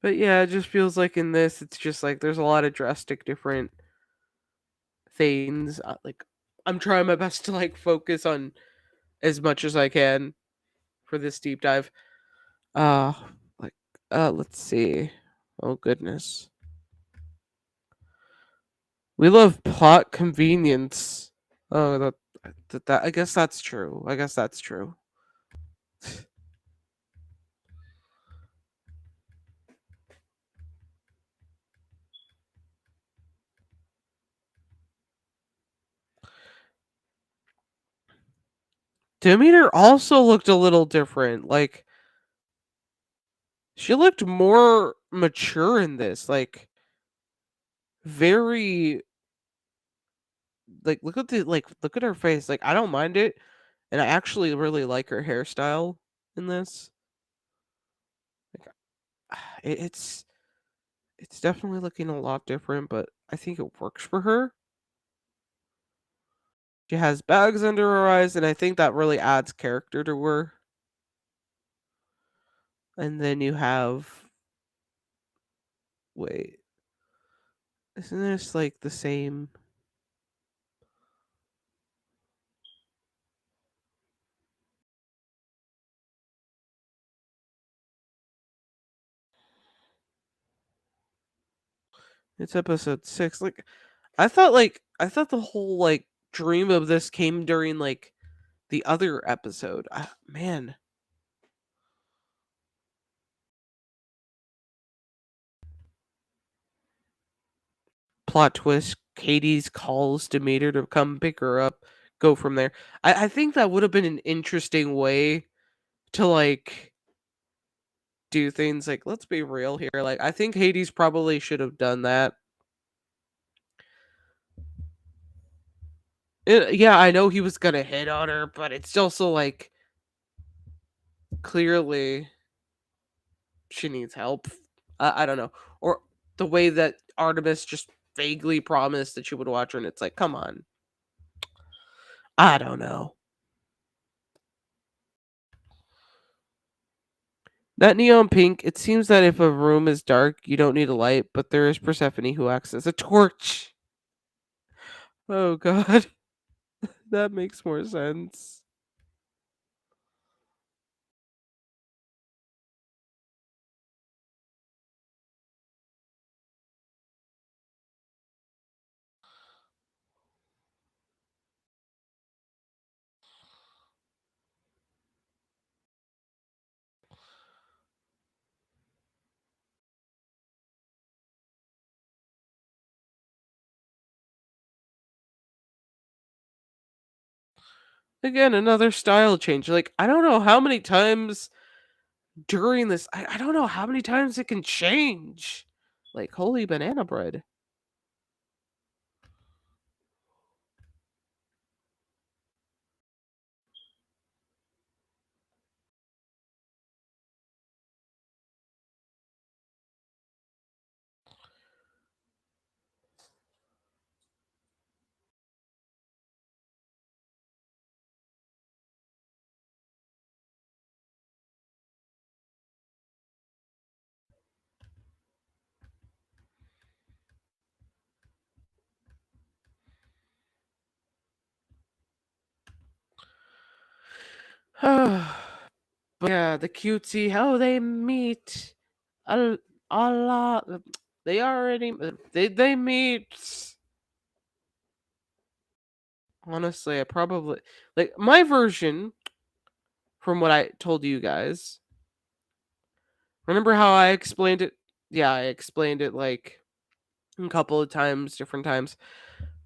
But yeah, it just feels like in this, it's just like there's a lot of drastic different things. Like, I'm trying my best to like focus on as much as I can for this deep dive. Uh, like, let's see. Oh goodness, we love plot convenience. Oh, that I guess that's true. I guess that's true. Demeter also looked a little different. Like, she looked more mature in this. Like, very look at her face. Like, I don't mind it, and I actually really like her hairstyle in this. Like, it's definitely looking a lot different, but I think it works for her. She has bags under her eyes, and I think that really adds character to her. And then you have wait, isn't this like the same? It's episode 6. Like, I thought the whole like dream of this came during like the other episode. Man, plot twist. Katie's calls Demeter to come pick her up. Go from there. I think that would have been an interesting way to like do things. Like, let's be real here. Like, I think Hades probably should have done that. Yeah, I know he was gonna hit on her, but it's also like clearly she needs help. I don't know, or the way that Artemis just vaguely promised that she would watch her, and it's like, come on, I don't know. That neon pink. It seems that if a room is dark, you don't need a light, but there is Persephone who acts as a torch. Oh God, that makes more sense. Again, another style change. Like, I don't know how many times during this, I don't know how many times it can change. Like, holy banana bread. But yeah, the cutesy how they meet. a lot. They already they meet. Honestly, I probably like my version from what I told you guys. Remember how I explained it? Yeah, I explained it like a couple of times, different times.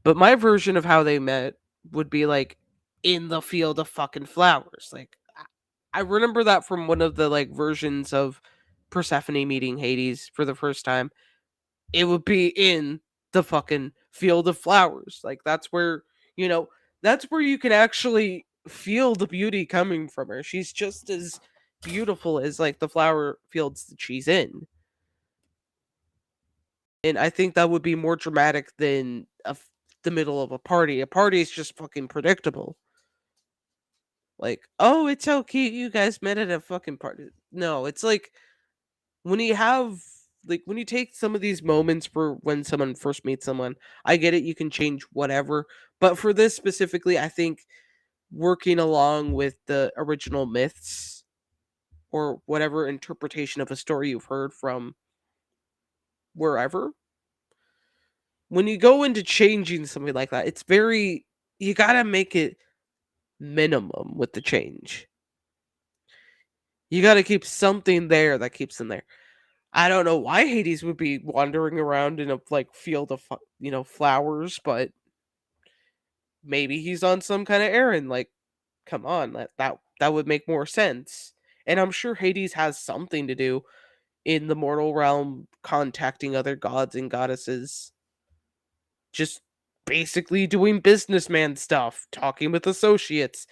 But my version of how they met would be like in the field of fucking flowers. Like I remember that from one of the like versions of Persephone meeting Hades for the first time. It would be in the fucking field of flowers. Like that's where, you know, that's where you can actually feel the beauty coming from her. She's just as beautiful as like the flower fields that she's in. And I think that would be more dramatic than the middle of a party. A party is just fucking predictable. Like, oh, it's so cute. You guys met at a fucking party. No, it's like when you have like when you take some of these moments for when someone first meets someone, I get it, you can change whatever. But for this specifically, I think working along with the original myths or whatever interpretation of a story you've heard from wherever, when you go into changing something like that, it's very you gotta make it minimum with the change. You gotta keep something there that keeps them there. I don't know why Hades would be wandering around in a like field of flowers, but maybe he's on some kind of errand. Like, come on, that would make more sense. And I'm sure Hades has something to do in the mortal realm, contacting other gods and goddesses, just basically doing businessman stuff, talking with associates.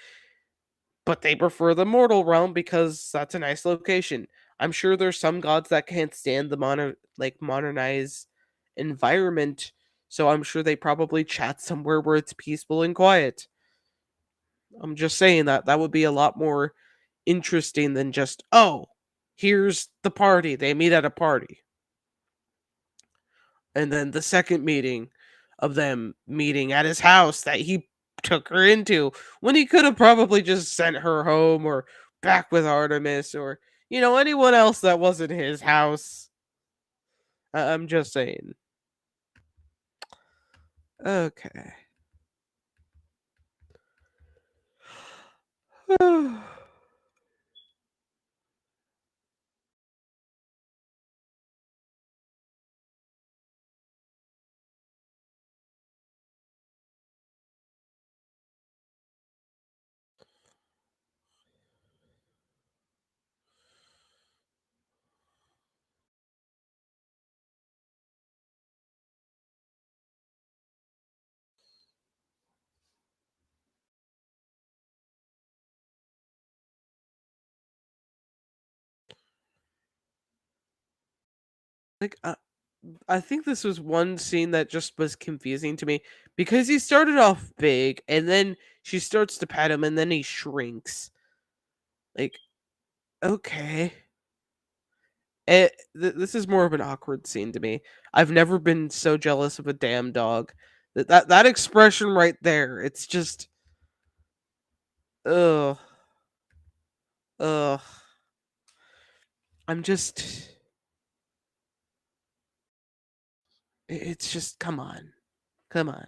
But they prefer the mortal realm because that's a nice location. I'm sure there's some gods that can't stand the modernized environment, so I'm sure they probably chat somewhere where it's peaceful and quiet. I'm just saying that that would be a lot more interesting than just, oh, here's the party. They meet at a party. And then the second meeting of them meeting at his house that he took her into when he could have probably just sent her home or back with Artemis or anyone else that wasn't his house. I'm just saying. Okay. like I think this was one scene that just was confusing to me because he started off big and then she starts to pet him and then he shrinks. Like, okay. This is more of an awkward scene to me. I've never been so jealous of a damn dog. That expression right there, it's just ugh, ugh. I'm just it's just come on. Come on.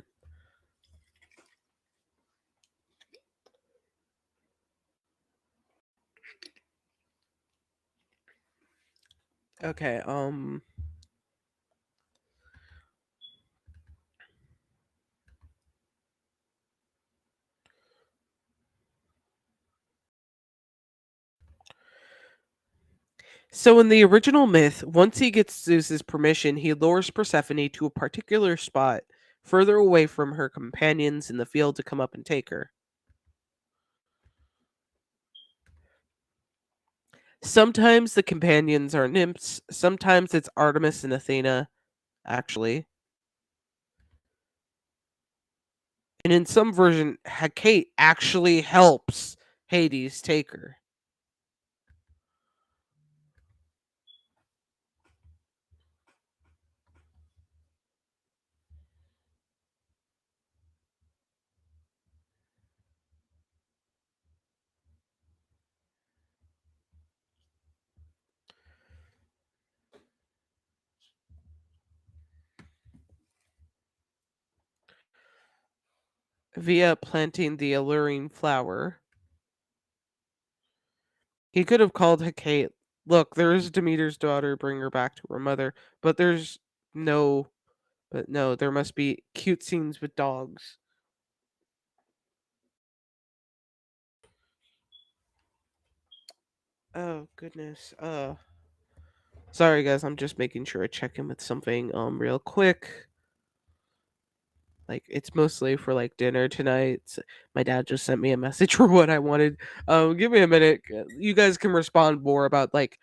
Okay, so in the original myth, once he gets Zeus's permission, he lures Persephone to a particular spot further away from her companions in the field to come up and take her. Sometimes the companions are nymphs, sometimes it's Artemis and Athena, actually. And in some version, Hecate actually helps Hades take her. via planting the alluring flower. He could have called Hecate, "Look, there is Demeter's daughter, bring her back to her mother." But there's no, but no, there must be cute scenes with dogs. Oh goodness. Sorry guys, I'm just making sure I check in with something real quick. Like it's mostly for like dinner tonight. My dad just sent me a message for what I wanted. Give me a minute. You guys can respond more about like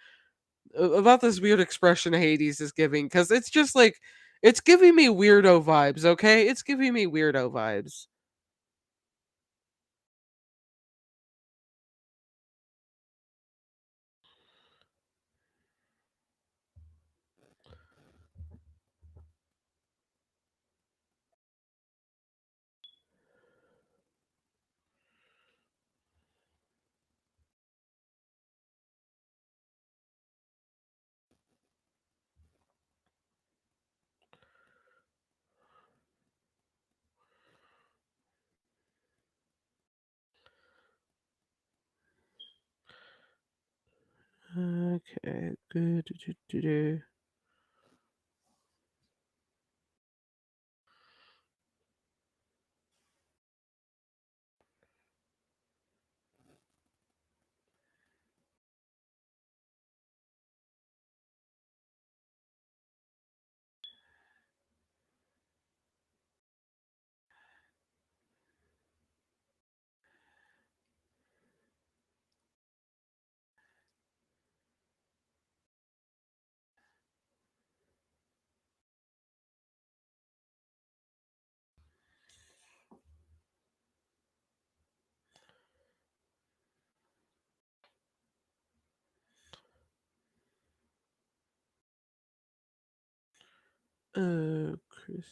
about this weird expression Hades is giving because it's just like it's giving me weirdo vibes. Okay, it's giving me weirdo vibes. Okay, good. Chris.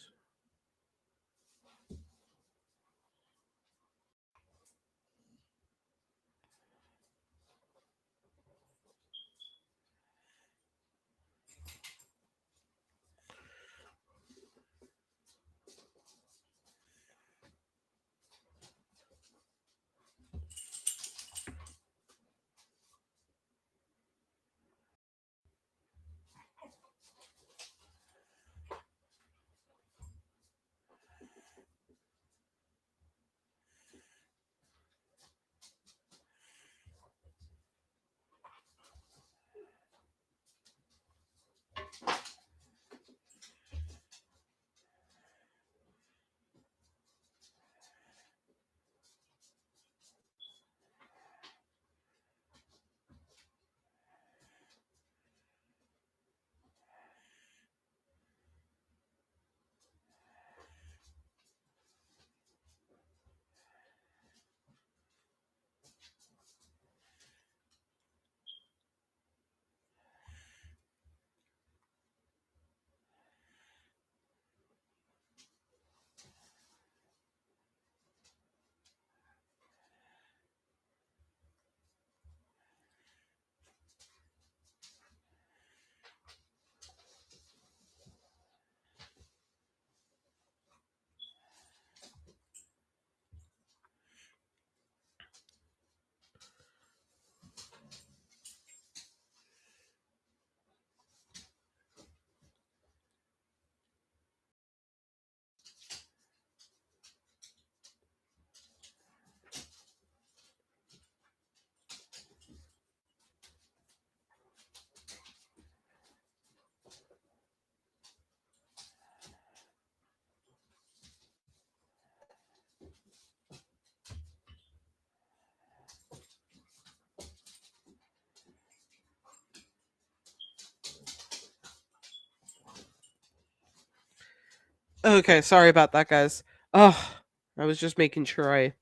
Okay, sorry about that, guys. Oh, I was just making sure I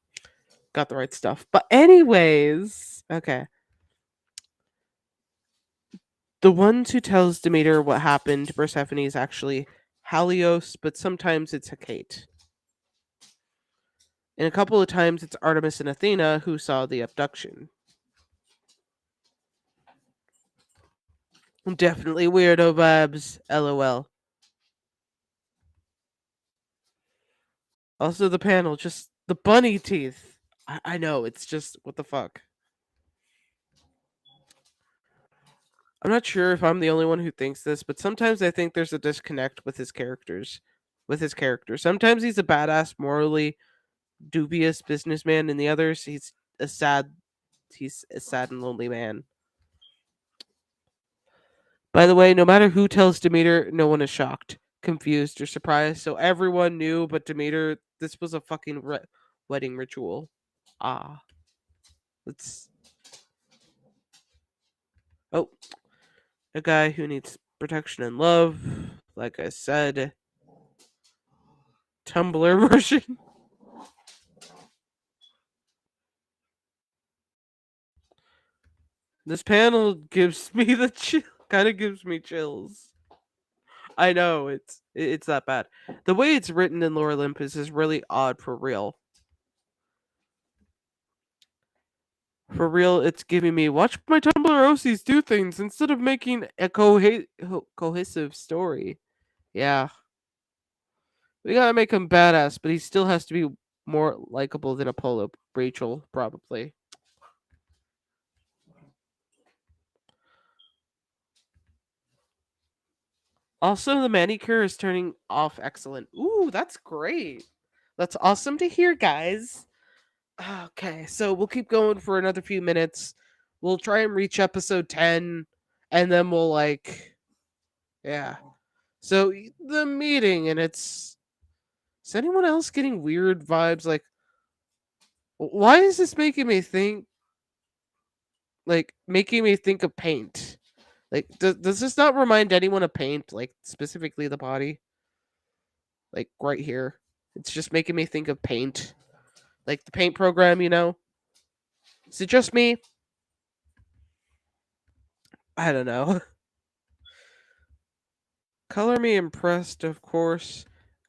got the right stuff. But anyways, okay. The one who tells Demeter what happened to Persephone is actually Halios, but sometimes it's Hecate. And a couple of times it's Artemis and Athena who saw the abduction. Definitely weirdo vibes, lol. Also, the panel just The bunny teeth. I know, it's just what the fuck. I'm not sure if I'm the only one who thinks this, but sometimes I think there's a disconnect with his characters. With his character. Sometimes he's a badass, morally dubious businessman, and the others he's a sad and lonely man. By the way, no matter who tells Demeter, no one is shocked, confused, or surprised. So everyone knew, but Demeter, this was a fucking wedding ritual. Ah, let's. Oh, a guy who needs protection and love. Like I said, Tumblr version. This panel gives me the chill. Kind of gives me chills. I know it's that bad. The way it's written in Lore Olympus is really odd for real. For real, it's giving me watch my Tumblr OCs do things instead of making a cohesive story. Yeah, we gotta make him badass, but he still has to be more likable than Apollo Rachel, probably. Also, the manicure is turning off excellent. Ooh, that's great. That's awesome to hear, guys. Okay, so we'll keep going for another few minutes. We'll try and reach episode 10, and then we'll, like, yeah. So, the meeting, and it's. Is anyone else getting weird vibes? Like, why is this making me think of paint? Like, does this not remind anyone of paint? Like, specifically the body? Like, right here. It's just making me think of paint. Like, the paint program, you know? Is it just me? I don't know. Color me impressed, of course.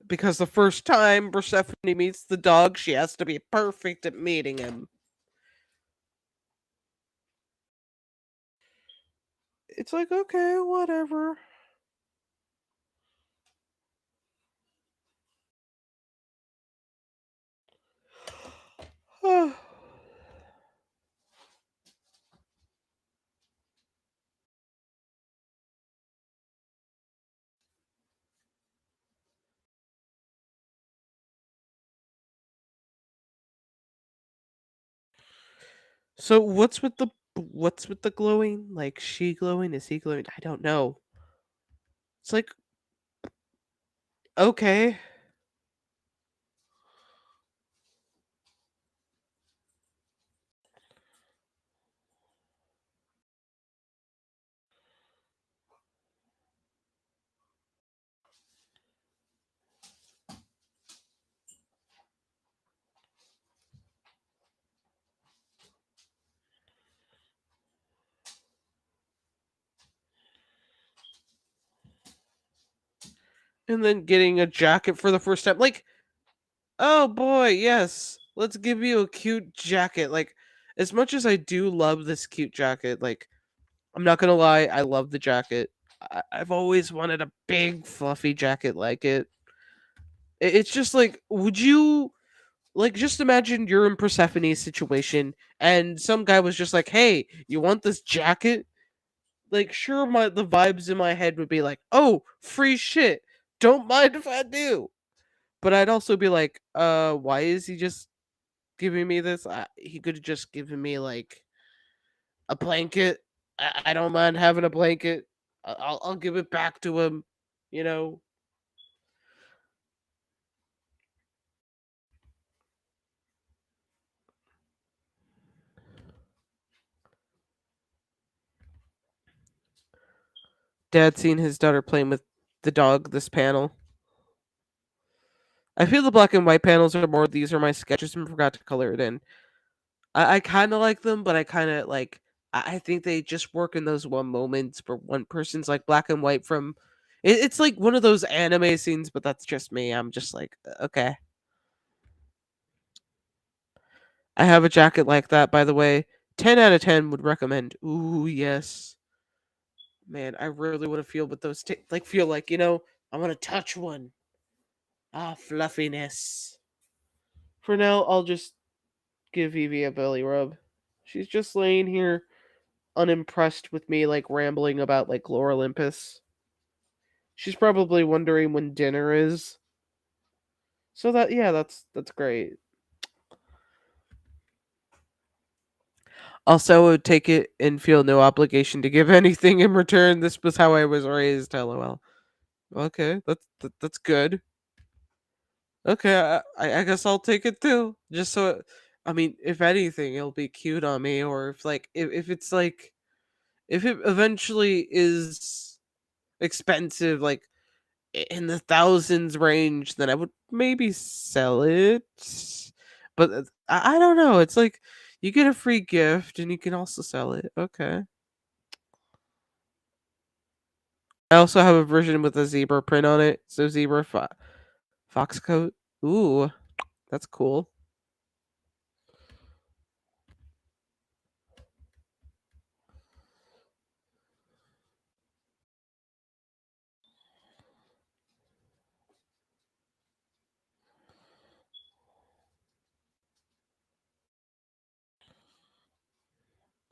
Because the first time Persephone meets the dog, she has to be perfect at meeting him. It's like, okay, whatever. So what's with the glowing? Like she glowing? Is he glowing? I don't know. It's like okay. And then getting a jacket for the first time. Like, oh boy, yes. Let's give you a cute jacket. Like, as much as I do love this cute jacket, like I'm not gonna lie, I love the jacket. I've always wanted a big fluffy jacket like it. It's just like, would you like just imagine you're in Persephone's situation and some guy was just like, "Hey, you want this jacket?" Like, sure, my the vibes in my head would be like, "Oh, free shit. Don't mind if I do." But I'd also be like, why is he just giving me this? He could have just given me like a blanket. I don't mind having a blanket. I'll give it back to him. You know, Dad seeing his daughter playing with the dog. This panel. I feel the black and white panels are more. These are my sketches and forgot to color it in. I kind of like them, but I kind of like. I think they just work in those one moments where one person's like black and white from. It's like one of those anime scenes, but that's just me. I'm just like, okay. I have a jacket like that, by the way. 10 out of 10 would recommend. Ooh, yes. Man, I really want to feel what those like feel like, I want to touch one. Ah, fluffiness. For now, I'll just give Evie a belly rub. She's just laying here unimpressed with me like rambling about like Lore Olympus. She's probably wondering when dinner is. So that yeah, that's great. Also, I would take it and feel no obligation to give anything in return. This was how I was raised. LOL. Okay, that's good. Okay, I guess I'll take it too. Just so, I mean, if anything, it'll be cute on me, or if like if it's like if it eventually is expensive, like in the thousands range, then I would maybe sell it. But I don't know. It's like you get a free gift and you can also sell it. Okay. I also have a version with a zebra print on it. So zebra fox coat. Ooh, that's cool.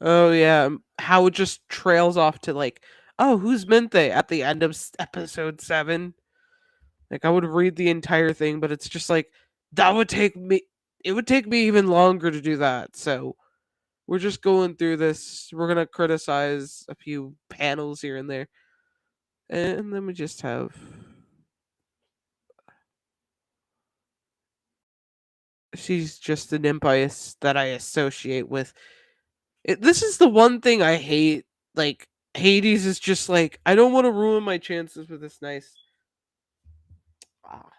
Oh yeah, how it just trails off to like, oh, who's Minthe at the end of episode 7? Like I would read the entire thing, but it's just like that would take me. It would take me even longer to do that. So we're just going through this. We're gonna criticize a few panels here and there, and then we just have. She's just an impious that I associate with. This is the one thing I hate. Like Hades is just like I don't want to ruin my chances with this nice. Ah,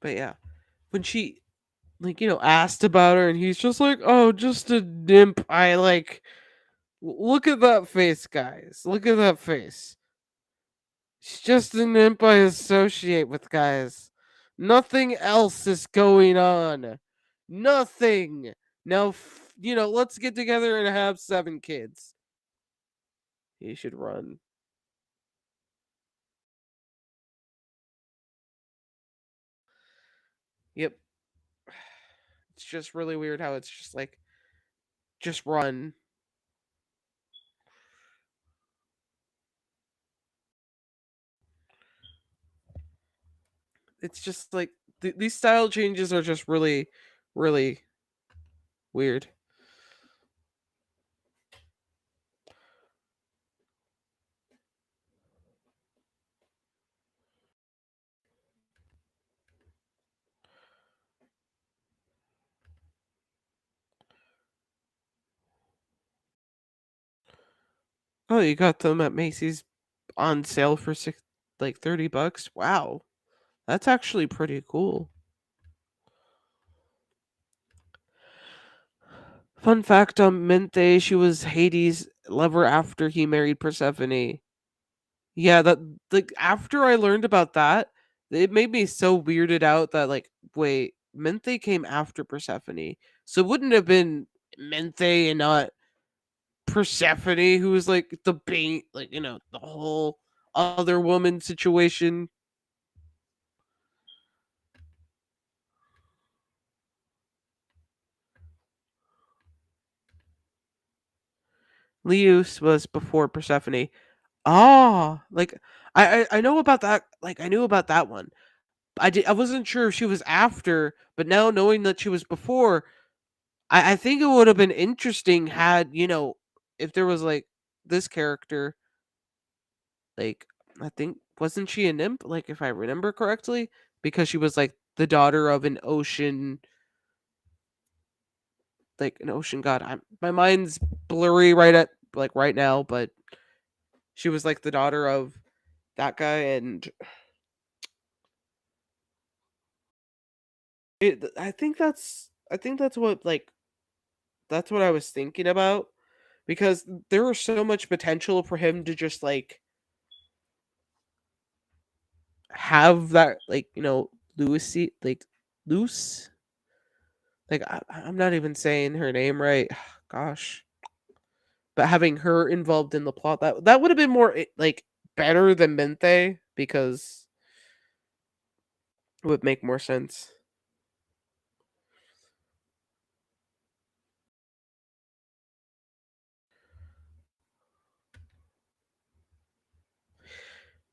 but yeah, when she like asked about her, and he's just like, "Oh, just a dimp." I like look at that face, guys. Look at that face. She's just an imp I associate with, guys. Nothing else is going on. Nothing. Now, let's get together and have 7 kids. He should run. Yep. It's just really weird how it's just like, just run. It's just like, these style changes are just really, really weird. Oh, you got them at Macy's on sale for like $30. Wow. That's actually pretty cool. Fun fact on Minthe, she was Hades' lover after he married Persephone. Yeah, that like after I learned about that, it made me so weirded out that like, wait, Minthe came after Persephone. So it wouldn't have been Minthe and not Persephone who was like the bait, like, the whole other woman situation. Leos was before Persephone. Ah, like I know about that. Like I knew about that one. I wasn't sure if she was after, but now knowing that she was before, I think it would have been interesting had if there was like this character, like I think wasn't she a nymph? Like if I remember correctly, because she was like the daughter of an ocean. like an ocean god. My mind's blurry right now, but she was like the daughter of that guy, and I think that's what I was thinking about because there was so much potential for him to just like have that Lucy loose I'm not even saying her name right. Gosh, but having her involved in the plot that would have been more like better than Mente because it would make more sense.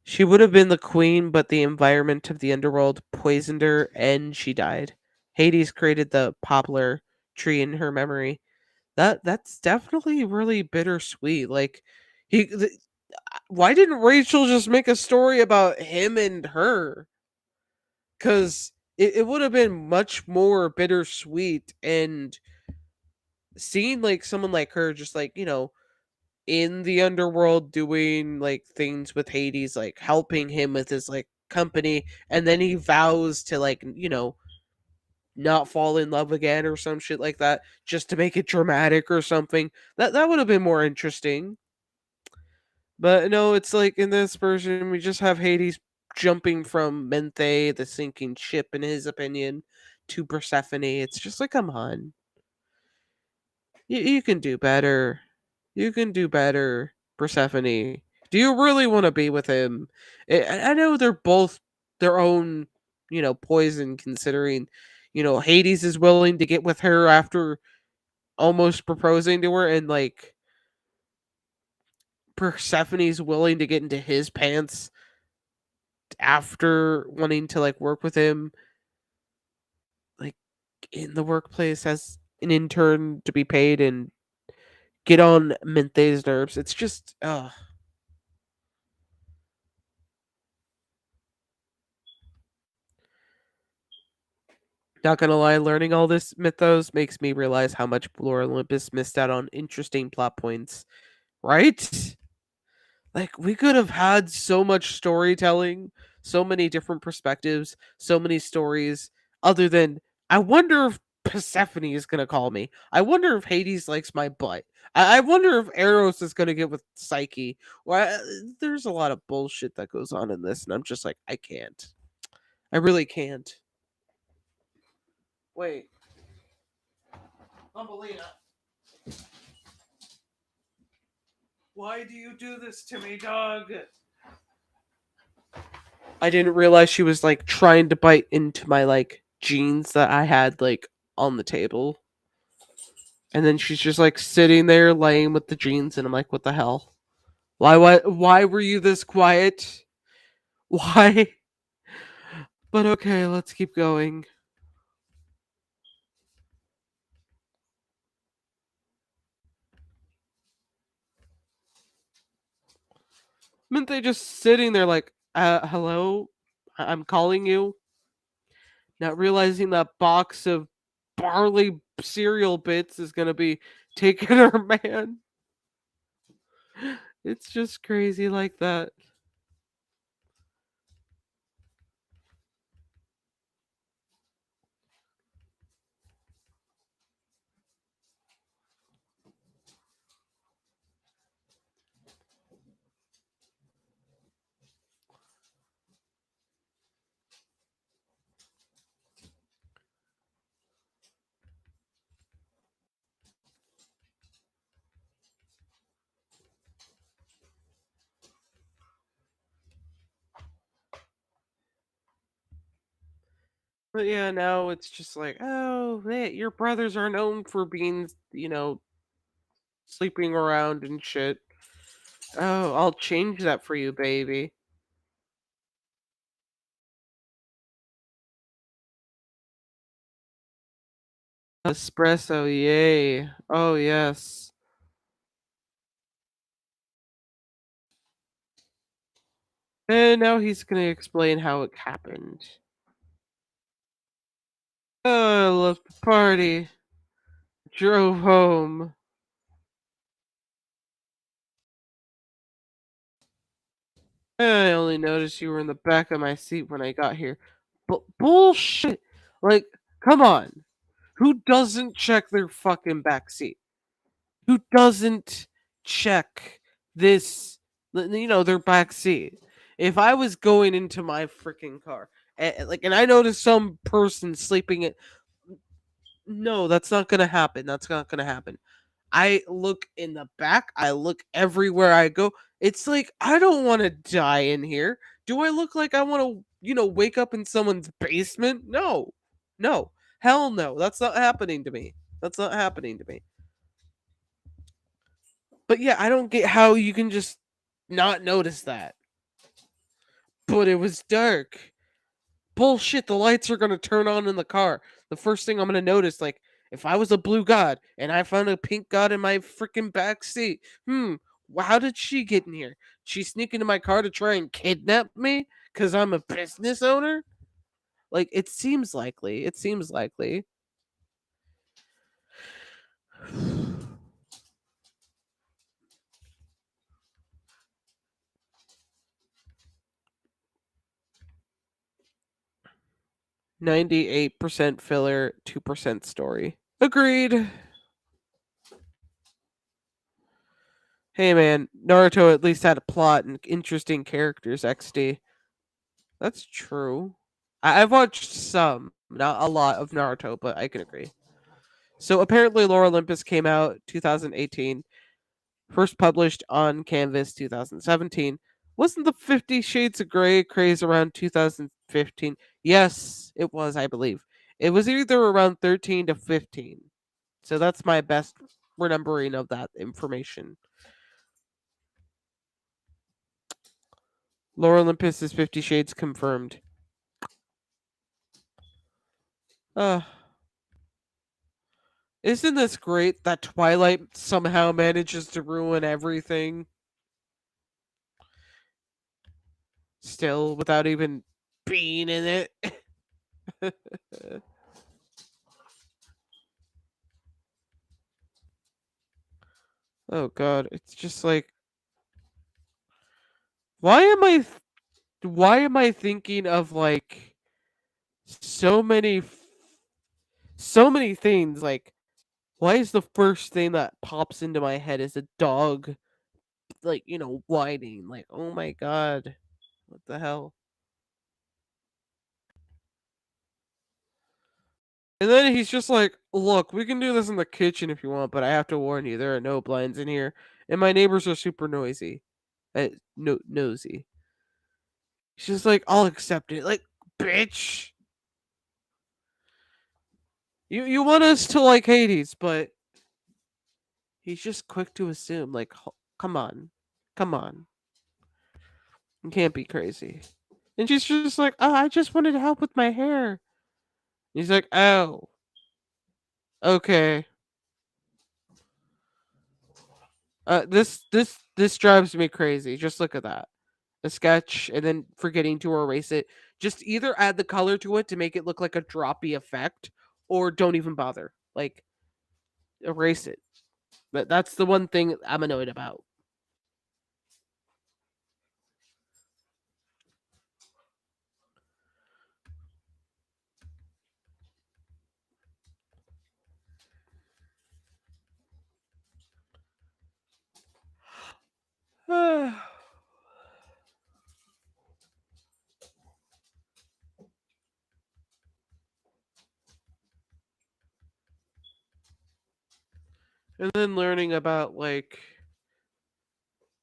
She would have been the queen, but the environment of the underworld poisoned her and she died. Hades created the poplar tree in her memory. That's definitely really bittersweet. Like he th- why didn't Rachel just make a story about him and her? Cuz it would have been much more bittersweet and seeing like someone like her just in the underworld doing like things with Hades, like helping him with his like company, and then he vows to not fall in love again or some shit like that, just to make it dramatic or something. That would have been more interesting. But no, it's like in this version we just have Hades jumping from Mente, the sinking ship in his opinion, to Persephone. It's just like come on. You can do better. You can do better, Persephone. Do you really want to be with him? I know they're both their own, poison. Considering, Hades is willing to get with her after almost proposing to her, and like Persephone's willing to get into his pants after wanting to like work with him, like in the workplace as an intern to be paid and get on Mente's nerves. It's just, not gonna lie, learning all this mythos makes me realize how much Lore Olympus missed out on interesting plot points. Right? Like we could have had so much storytelling, so many different perspectives, so many stories. Other than, I wonder if Persephone is gonna call me. I wonder if Hades likes my butt. I wonder if Eros is gonna get with Psyche. Well, there's a lot of bullshit that goes on in this, and I'm just like, I can't. I really can't. Wait, Thumbelina, why do you do this to me, dog? I didn't realize she was like trying to bite into my like jeans that I had like on the table. And then she's just like sitting there laying with the jeans and I'm like, what the hell? Why were you this quiet? Why? But okay, let's keep going. Meant they just sitting there like, hello? I'm calling you. Not realizing that box of barley cereal bits is gonna be taking her man. It's just crazy like that. But yeah, now it's just like, oh, hey, your brothers are known for being, sleeping around and shit. Oh, I'll change that for you, baby. Espresso, yay. Oh, yes. And now he's gonna explain how it happened. Oh, I love the party. drove home. I only noticed you were in the back of my seat when I got here. But bullshit! Like, come on. Who doesn't check their fucking back seat? Who doesn't check this, their back seat? If I was going into my freaking car, and I noticed some person sleeping in, no, that's not gonna happen. That's not gonna happen. I look in the back. I look everywhere I go. It's like I don't want to die in here. Do I look like I want to, wake up in someone's basement? No, no, hell no. That's not happening to me. That's not happening to me. But yeah, I don't get how you can just not notice that. But it was dark. Bullshit, the lights are gonna turn on in the car. The first thing I'm gonna notice, like, if I was a blue god and I found a pink god in my freaking back seat, how did she get in here? She sneak into my car to try and kidnap me because I'm a business owner? Like, it seems likely. It seems likely. 98% filler, 2% story. Agreed. Hey man, Naruto at least had a plot and interesting characters, XD. That's true. I've watched some, not a lot of Naruto, but I can agree. So apparently Lore Olympus came out 2018, first published on Canvas 2017. Wasn't the 50 Shades of Grey craze around 2015? Yes, it was, I believe. It was either around 13 to 15. So that's my best remembering of that information. Lore Olympus is 50 Shades confirmed. Uh, isn't this great that Twilight somehow manages to ruin everything still without even being in it? Oh god, it's just like why am I why am I thinking of like so many so many things like why is the first thing that pops into my head is a dog like, whining like, "Oh my god. What the hell?" And then he's just like, "Look, we can do this in the kitchen if you want, but I have to warn you, there are no blinds in here, and my neighbors are super noisy, no nosy." She's just like, "I'll accept it." Like, bitch, you want us to like Hades, but he's just quick to assume. Like, come on, come on, you can't be crazy. And she's just like, "Oh, I just wanted to help with my hair." He's like, "Oh, okay." This drives me crazy. Just look at that. A sketch and then forgetting to erase it. Just either add the color to it to make it look like a droppy effect, or don't even bother. Like erase it. But that's the one thing I'm annoyed about. And then learning about like,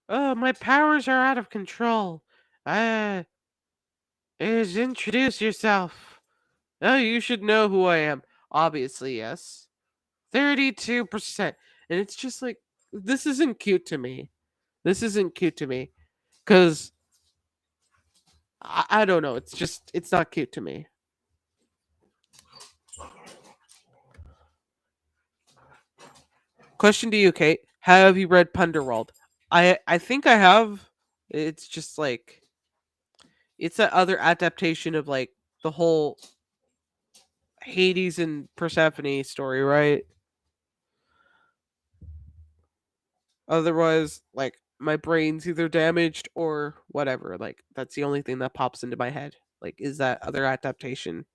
oh, my powers are out of control. Uh, is introduce yourself. Oh, you should know who I am. Obviously, yes. 32%. And it's just like, this isn't cute to me. This isn't cute to me. Because I don't know. It's not cute to me. Question to you, Kate. Have you read Punderworld? I think I have. It's just like, it's that other adaptation of like the whole Hades and Persephone story, right? Otherwise, like my brain's either damaged or whatever. Like that's the only thing that pops into my head. Like is that other adaptation.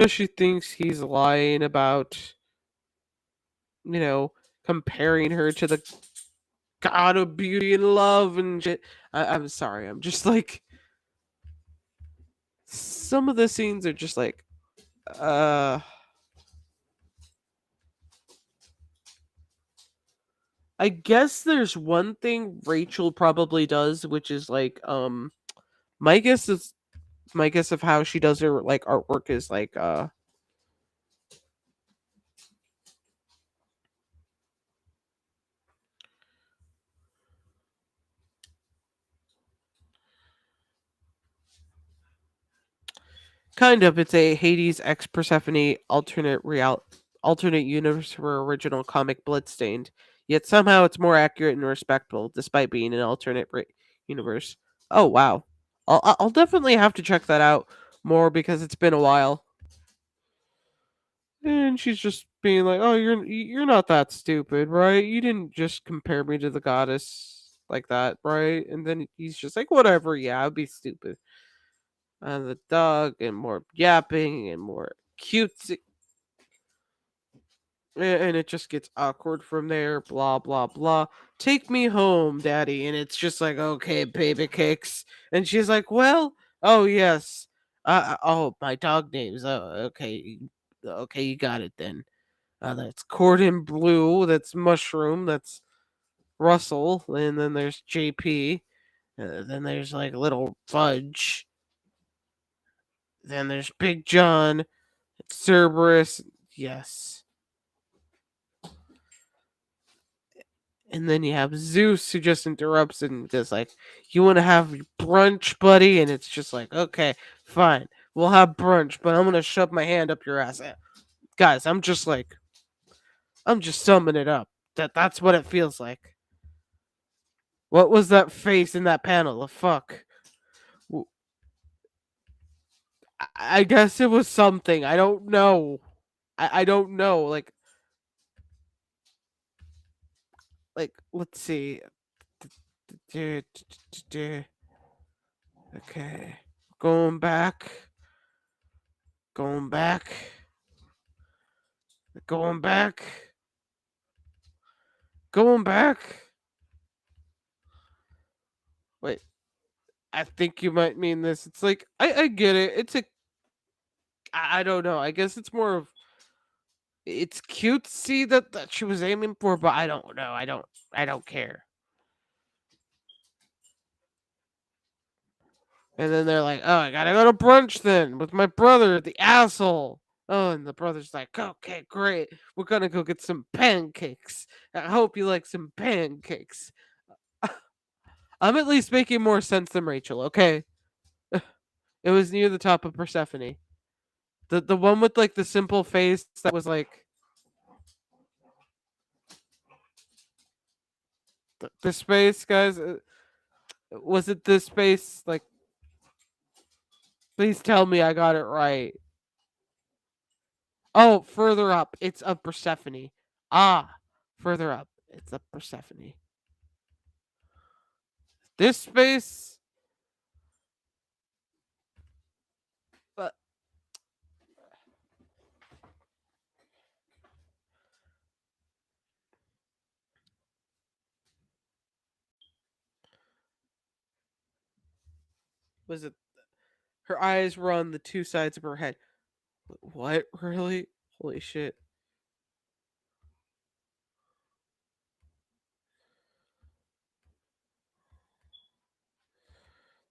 She thinks he's lying about, you know, comparing her to the god of beauty and love and shit. I'm sorry. I'm just like some of the scenes are just like, uh, I guess there's one thing Rachel probably does, which is like, my guess is my guess of how she does her like artwork is like, kind of. It's a Hades X Persephone alternate universe for her original comic Bloodstained. Yet somehow it's more accurate and respectful, despite being an universe. Oh wow, I'll definitely have to check that out more because it's been a while. And she's just being like, "Oh, you're not that stupid, right? You didn't just compare me to the goddess like that, right?" And then he's just like, "Whatever, yeah, I'd be stupid." And the dog and more yapping and more cutesy, and it just gets awkward from there. Blah blah blah. Take me home, daddy. And it's just like, okay, baby cakes. And she's like, well, oh yes, oh my dog names. Oh, okay, okay, you got it then. That's Cordon Blue. That's Mushroom. That's Russell. And then there's JP. Then there's like Little Fudge. Then there's Big John. Cerberus. Yes. And then you have Zeus who just interrupts and just like, you want to have brunch, buddy? And it's just like, okay, fine. We'll have brunch, but I'm going to shove my hand up your ass. Guys, I'm just summing it up. That's what it feels like. What was that face in that panel? The fuck? I guess it was something. I don't know. I don't know. Like let's see. Okay. Going back. Going back. Going back. Going back. Wait. I think you might mean this. It's like I get it. I don't know. I guess it's more of it's cutesy that she was aiming for, but I don't know. I don't care. And then they're like, "Oh, I gotta go to brunch then with my brother, the asshole." Oh, and the brother's like, "Okay, great. We're gonna go get some pancakes. I hope you like some pancakes." I'm at least making more sense than Rachel. Okay, it was near the top of Persephone. The one with like the simple face that was like the space, guys. Was it this space? Like, please tell me I got it right. Oh, further up, it's of Persephone. Ah, further up, it's of Persephone. This space, but was it? Her eyes were on the two sides of her head. What? Really? Holy shit!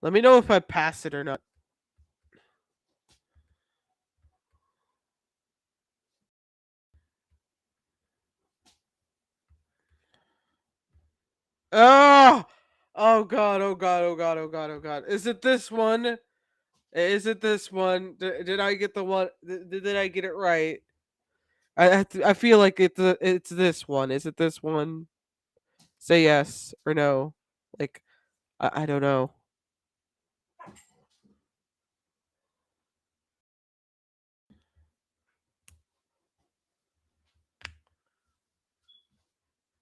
Let me know if I pass it or not. Oh, oh god! Oh god! Oh god! Oh god! Oh god! Is it this one? Is it this one? Did I get the one? Did I get it right? I feel like it's this one. Is it this one? Say yes or no. Like I don't know.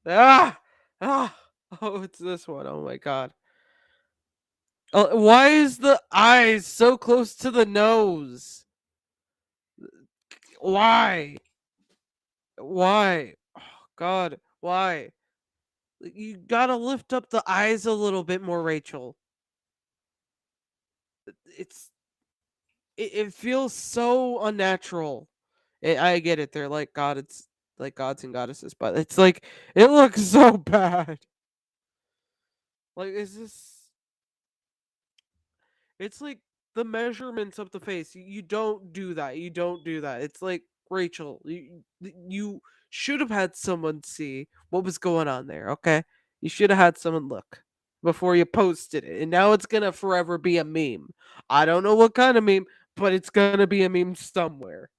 Ah ah. Oh, it's this one. Oh my god. Oh, why is the eyes so close to the nose? Why? Why? Oh, God, why? You gotta lift up the eyes a little bit more, Rachel. It's it feels so unnatural. I get it. They're like God. It's like gods and goddesses, but it's like it looks so bad. Like, is this? It's like the measurements of the face. You don't do that. You don't do that. It's like Rachel. You should have had someone see what was going on there. Okay, you should have had someone look before you posted it, and now it's gonna forever be a meme. I don't know what kind of meme, but it's gonna be a meme somewhere.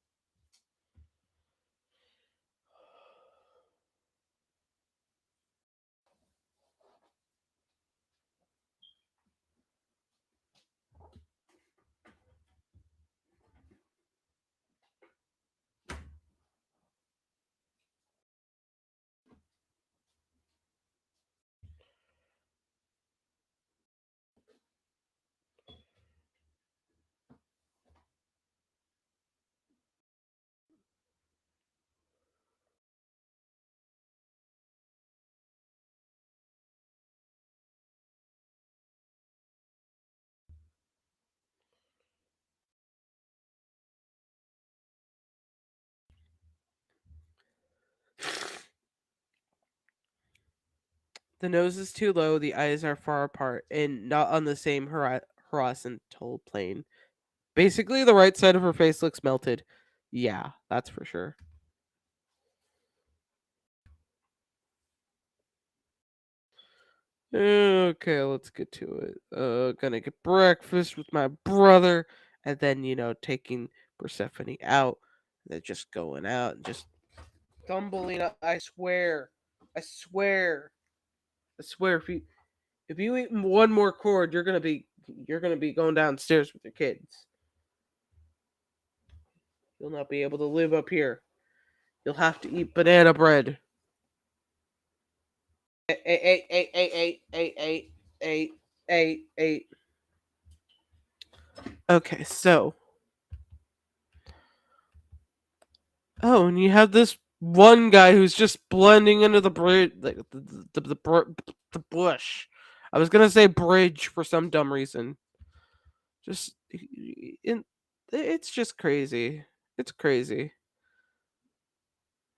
The nose is too low, the eyes are far apart, and not on the same horizontal plane. Basically, the right side of her face looks melted. Yeah, that's for sure. Okay, let's get to it. Gonna get breakfast with my brother, and then taking Persephone out. They're just going out and just tumbling up. I swear, I swear, I swear. If you eat one more cord, you're gonna be going downstairs with your kids. You'll not be able to live up here. You'll have to eat banana bread. Eight. Okay, so and you have this one guy who's just blending into the bridge, like the bush. I was gonna say bridge for some dumb reason. Just it's just crazy. It's crazy.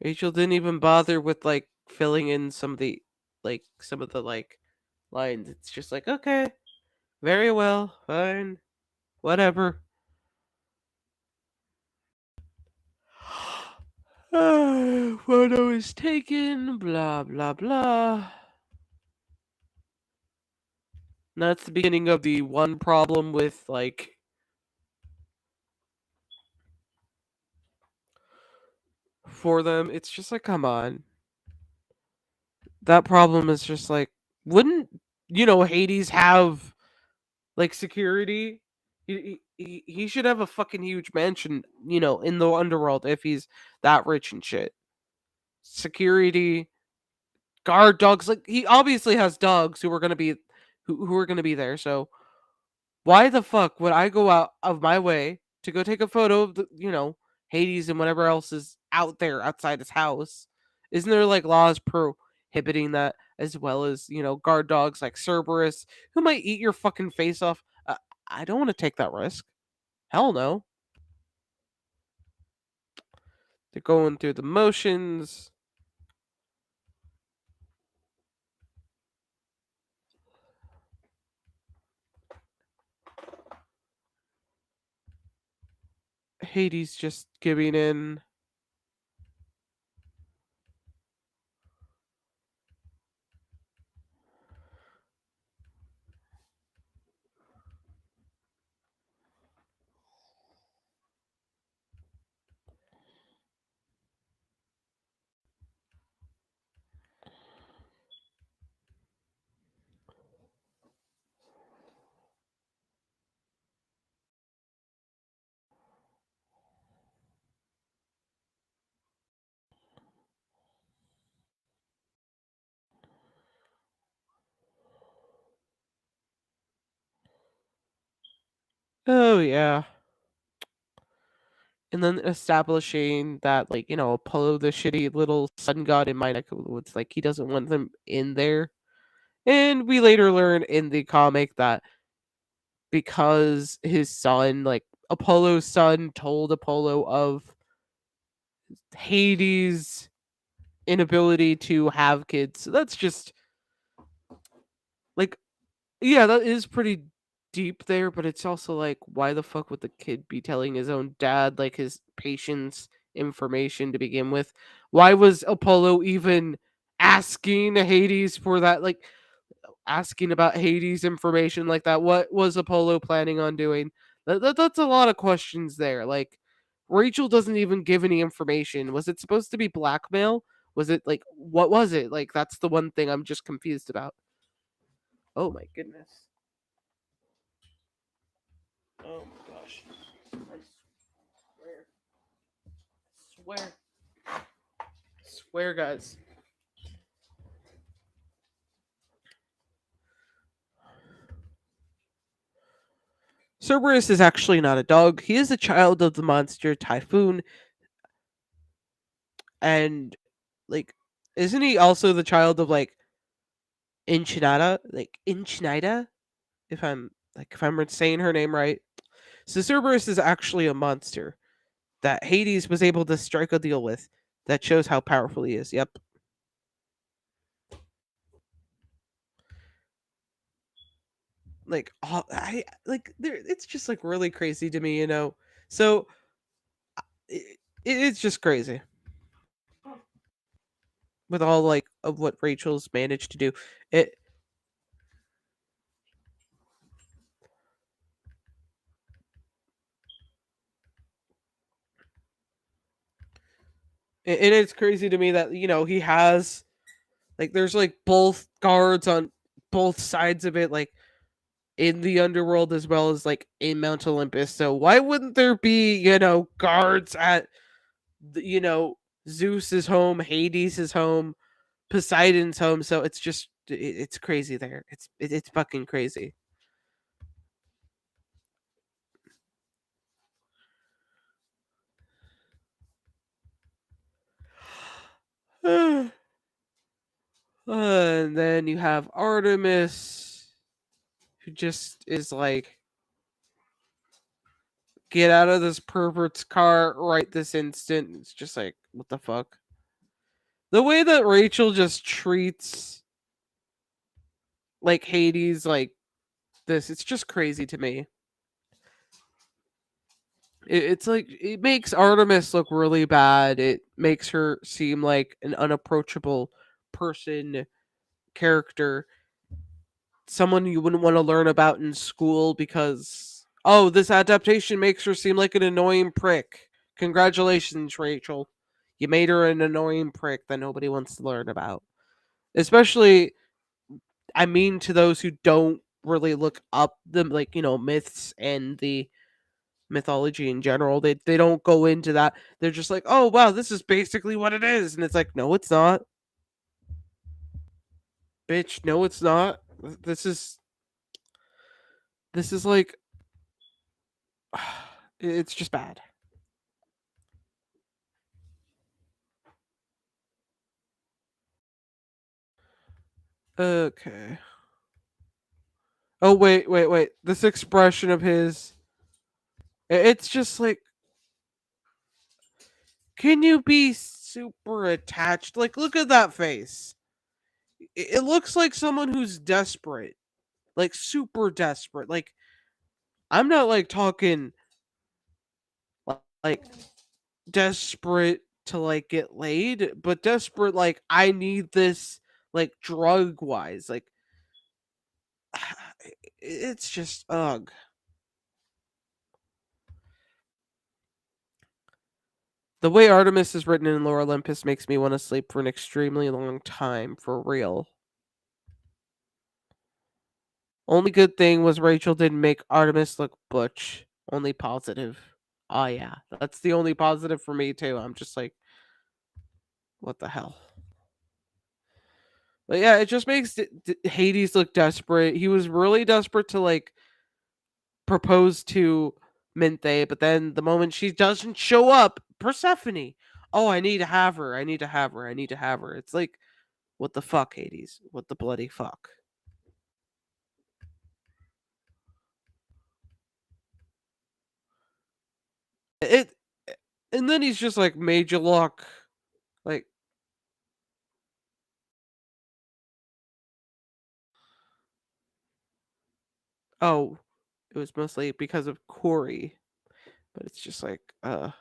Rachel didn't even bother with like filling in some of the like lines. It's just like okay, very well, fine, whatever. Photo is taken. Blah blah blah. That's the beginning of the one problem with like for them. It's just like come on. That problem is just like wouldn't Hades have like security? He should have a fucking huge mansion, in the underworld if he's that rich and shit. Security, guard dogs, like he obviously has dogs who are gonna be there. So why the fuck would I go out of my way to go take a photo of Hades and whatever else is out there outside his house? Isn't there like laws prohibiting that as well as, guard dogs like Cerberus who might eat your fucking face off? I don't want to take that risk. Hell no. They're going through the motions. Hades just giving in. Oh yeah. And then establishing that, like, Apollo, the shitty little sun god in my neck of the woods, like he doesn't want them in there. And we later learn in the comic that because his son, like Apollo's son, told Apollo of Hades' inability to have kids. So that's just like, yeah, that is pretty deep there, but it's also like, why the fuck would the kid be telling his own dad, like, his patient's information to begin with? Why was Apollo even asking Hades for that? Like, asking about Hades information like that? What was Apollo planning on doing? That's a lot of questions there. Like, Rachel doesn't even give any information. Was it supposed to be blackmail? Was it like, what was it? Like, that's the one thing I'm just confused about. Oh my goodness. Oh my gosh. I swear. Swear. Swear, guys. Cerberus is actually not a dog. He is a child of the monster Typhoon. And, like, isn't he also the child of, like, Inchinata? Like, Inchinita? If I'm saying her name right. So Cerberus is actually a monster that Hades was able to strike a deal with. That shows how powerful he is. Yep. Like, I like there. It's just like really crazy to me. So it's just crazy with all like of what Rachel's managed to do. It and it's crazy to me that he has like there's like both guards on both sides of it, like in the underworld as well as like in Mount Olympus. So why wouldn't there be guards at Zeus's home, Hades' home, Poseidon's home? So it's just it's crazy there. It's fucking crazy. And then you have Artemis, who just is like, get out of this pervert's car right this instant. It's just like, what the fuck? The way that Rachel just treats like Hades like this, it's just crazy to me. It's like it makes Artemis look really bad. It makes her seem like an unapproachable person, character, someone you wouldn't want to learn about in school because, oh, this adaptation makes her seem like an annoying prick. Congratulations, Rachel. You made her an annoying prick that nobody wants to learn about. Especially, I mean, to those who don't really look up the like myths and the mythology in general. They don't go into that. They're just like, oh wow, this is basically what it is, and it's like, no, it's not, bitch. No, it's not. This is like it's just bad. Okay. Oh wait. This expression of his, it's just like, can you be super attached? Like, look at that face. It looks like someone who's desperate, like super desperate. Like, I'm not like talking like desperate to like get laid, but desperate like I need this like drug wise. Like, it's just ugh. The way Artemis is written in Lore Olympus makes me want to sleep for an extremely long time, for real. Only good thing was Rachel didn't make Artemis look butch. Only positive. Oh yeah, that's the only positive for me too. I'm just like, what the hell? But yeah, it just makes Hades look desperate. He was really desperate to like propose to Minthe, but then the moment she doesn't show up, Persephone. Oh, I need to have her. I need to have her. I need to have her. It's like, what the fuck, Hades? What the bloody fuck? It and then he's just like major luck. Like, oh, it was mostly because of Corey. But it's just like, I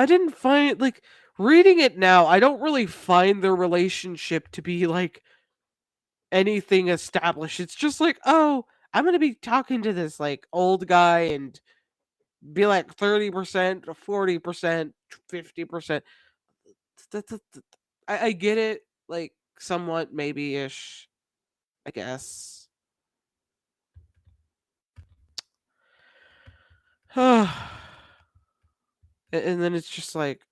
didn't find like reading it now, I don't really find their relationship to be like anything established. It's just like, oh, I'm gonna be talking to this like old guy and be like 30%, 40%, 50%. I get it, like somewhat maybe ish, I guess. And then it's just like,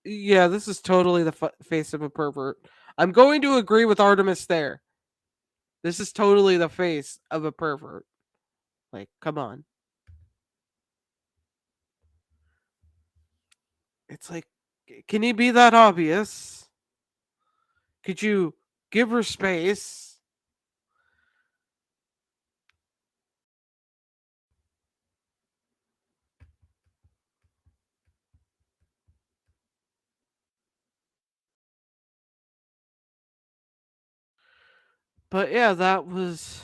yeah, this is totally the face of a pervert. I'm going to agree with Artemis there. This is totally the face of a pervert. Like, come on. It's like, can you be that obvious? Could you give her space? But yeah, that was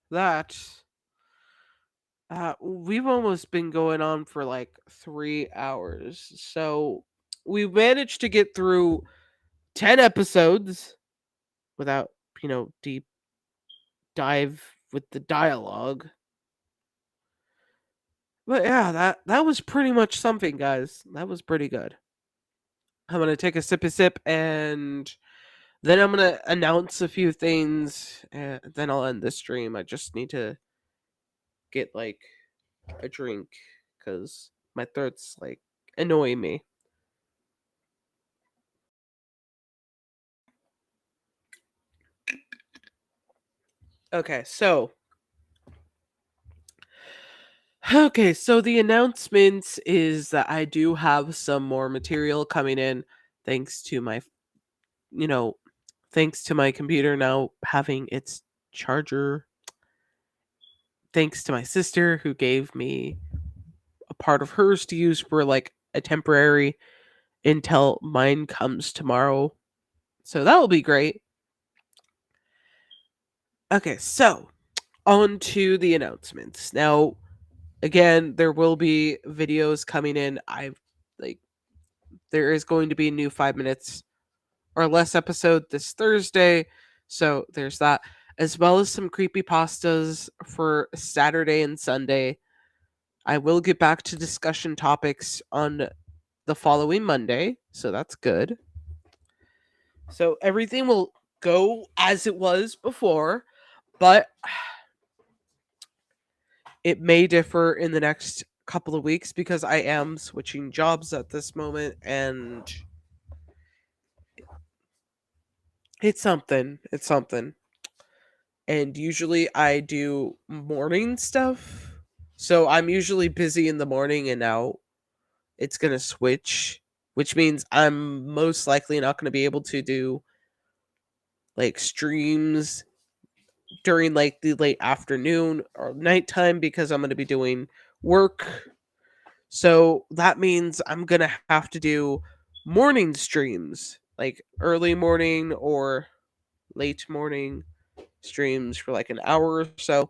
that. We've almost been going on for like 3 hours. So we managed to get through 10 episodes without, deep dive with the dialogue. But yeah, that was pretty much something, guys. That was pretty good. I'm gonna take a sippy sip, and then I'm gonna announce a few things, and then I'll end the stream. I just need to get like a drink because my throat's like annoying me. Okay, so the announcement is that I do have some more material coming in, thanks to my, you know, thanks to my computer now having its charger. Thanks to my sister who gave me a part of hers to use for like a temporary until mine comes tomorrow. So that will be great. Okay, so on to the announcements. Now, again, there will be videos coming in. Like there is going to be a new 5 minutes or less episode this Thursday. So there's that. As well as some creepy pastas for Saturday and Sunday. I will get back to discussion topics on the following Monday, so that's good. So everything will go as it was before, but it may differ in the next couple of weeks because I am switching jobs at this moment, and it's something. It's something. And usually I do morning stuff. So I'm usually busy in the morning, and now it's going to switch, which means I'm most likely not going to be able to do like streams during like the late afternoon or nighttime because I'm going to be doing work. So that means I'm going to have to do morning streams, like early morning or late morning streams for like an hour or so,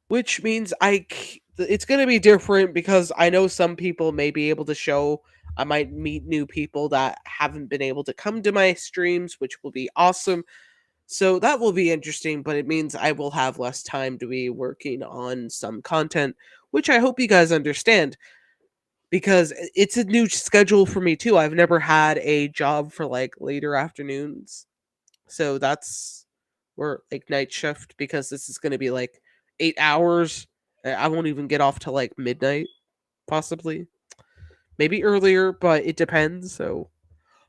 which means it's going to be different because I know some people may be able to show. I might meet new people that haven't been able to come to my streams, which will be awesome. So that will be interesting, but it means I will have less time to be working on some content, which I hope you guys understand because it's a new schedule for me too. I've never had a job for like later afternoons. So that's where like night shift because this is going to be like 8 hours. I won't even get off till like midnight possibly. Maybe earlier, but it depends. So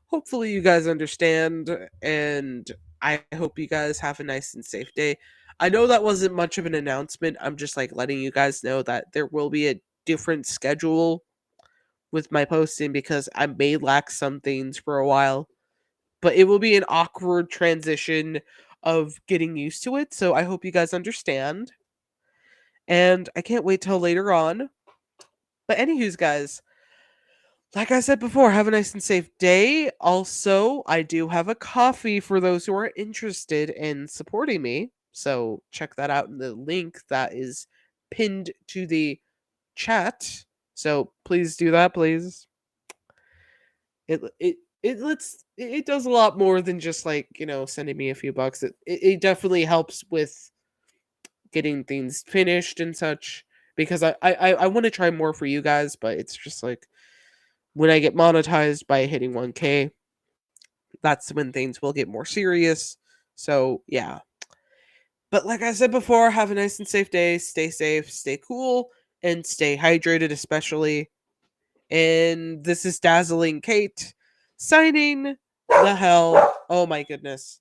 hopefully you guys understand, and I hope you guys have a nice and safe day. I know that wasn't much of an announcement. I'm just like letting you guys know that there will be a different schedule with my posting because I may lack some things for a while, but it will be an awkward transition of getting used to it. So I hope you guys understand. And I can't wait till later on. But anywho's guys, like I said before, have a nice and safe day. Also, I do have a coffee for those who are interested in supporting me. So check that out in the link that is pinned to the chat. So please do that, please. It does a lot more than just like, sending me a few bucks. It definitely helps with getting things finished and such because I want to try more for you guys, but it's just like when I get monetized by hitting 1K, that's when things will get more serious. So, yeah. But like I said before, have a nice and safe day. Stay safe, stay cool, and stay hydrated, especially. And this is Dazzling Kate signing the hell. Oh my goodness.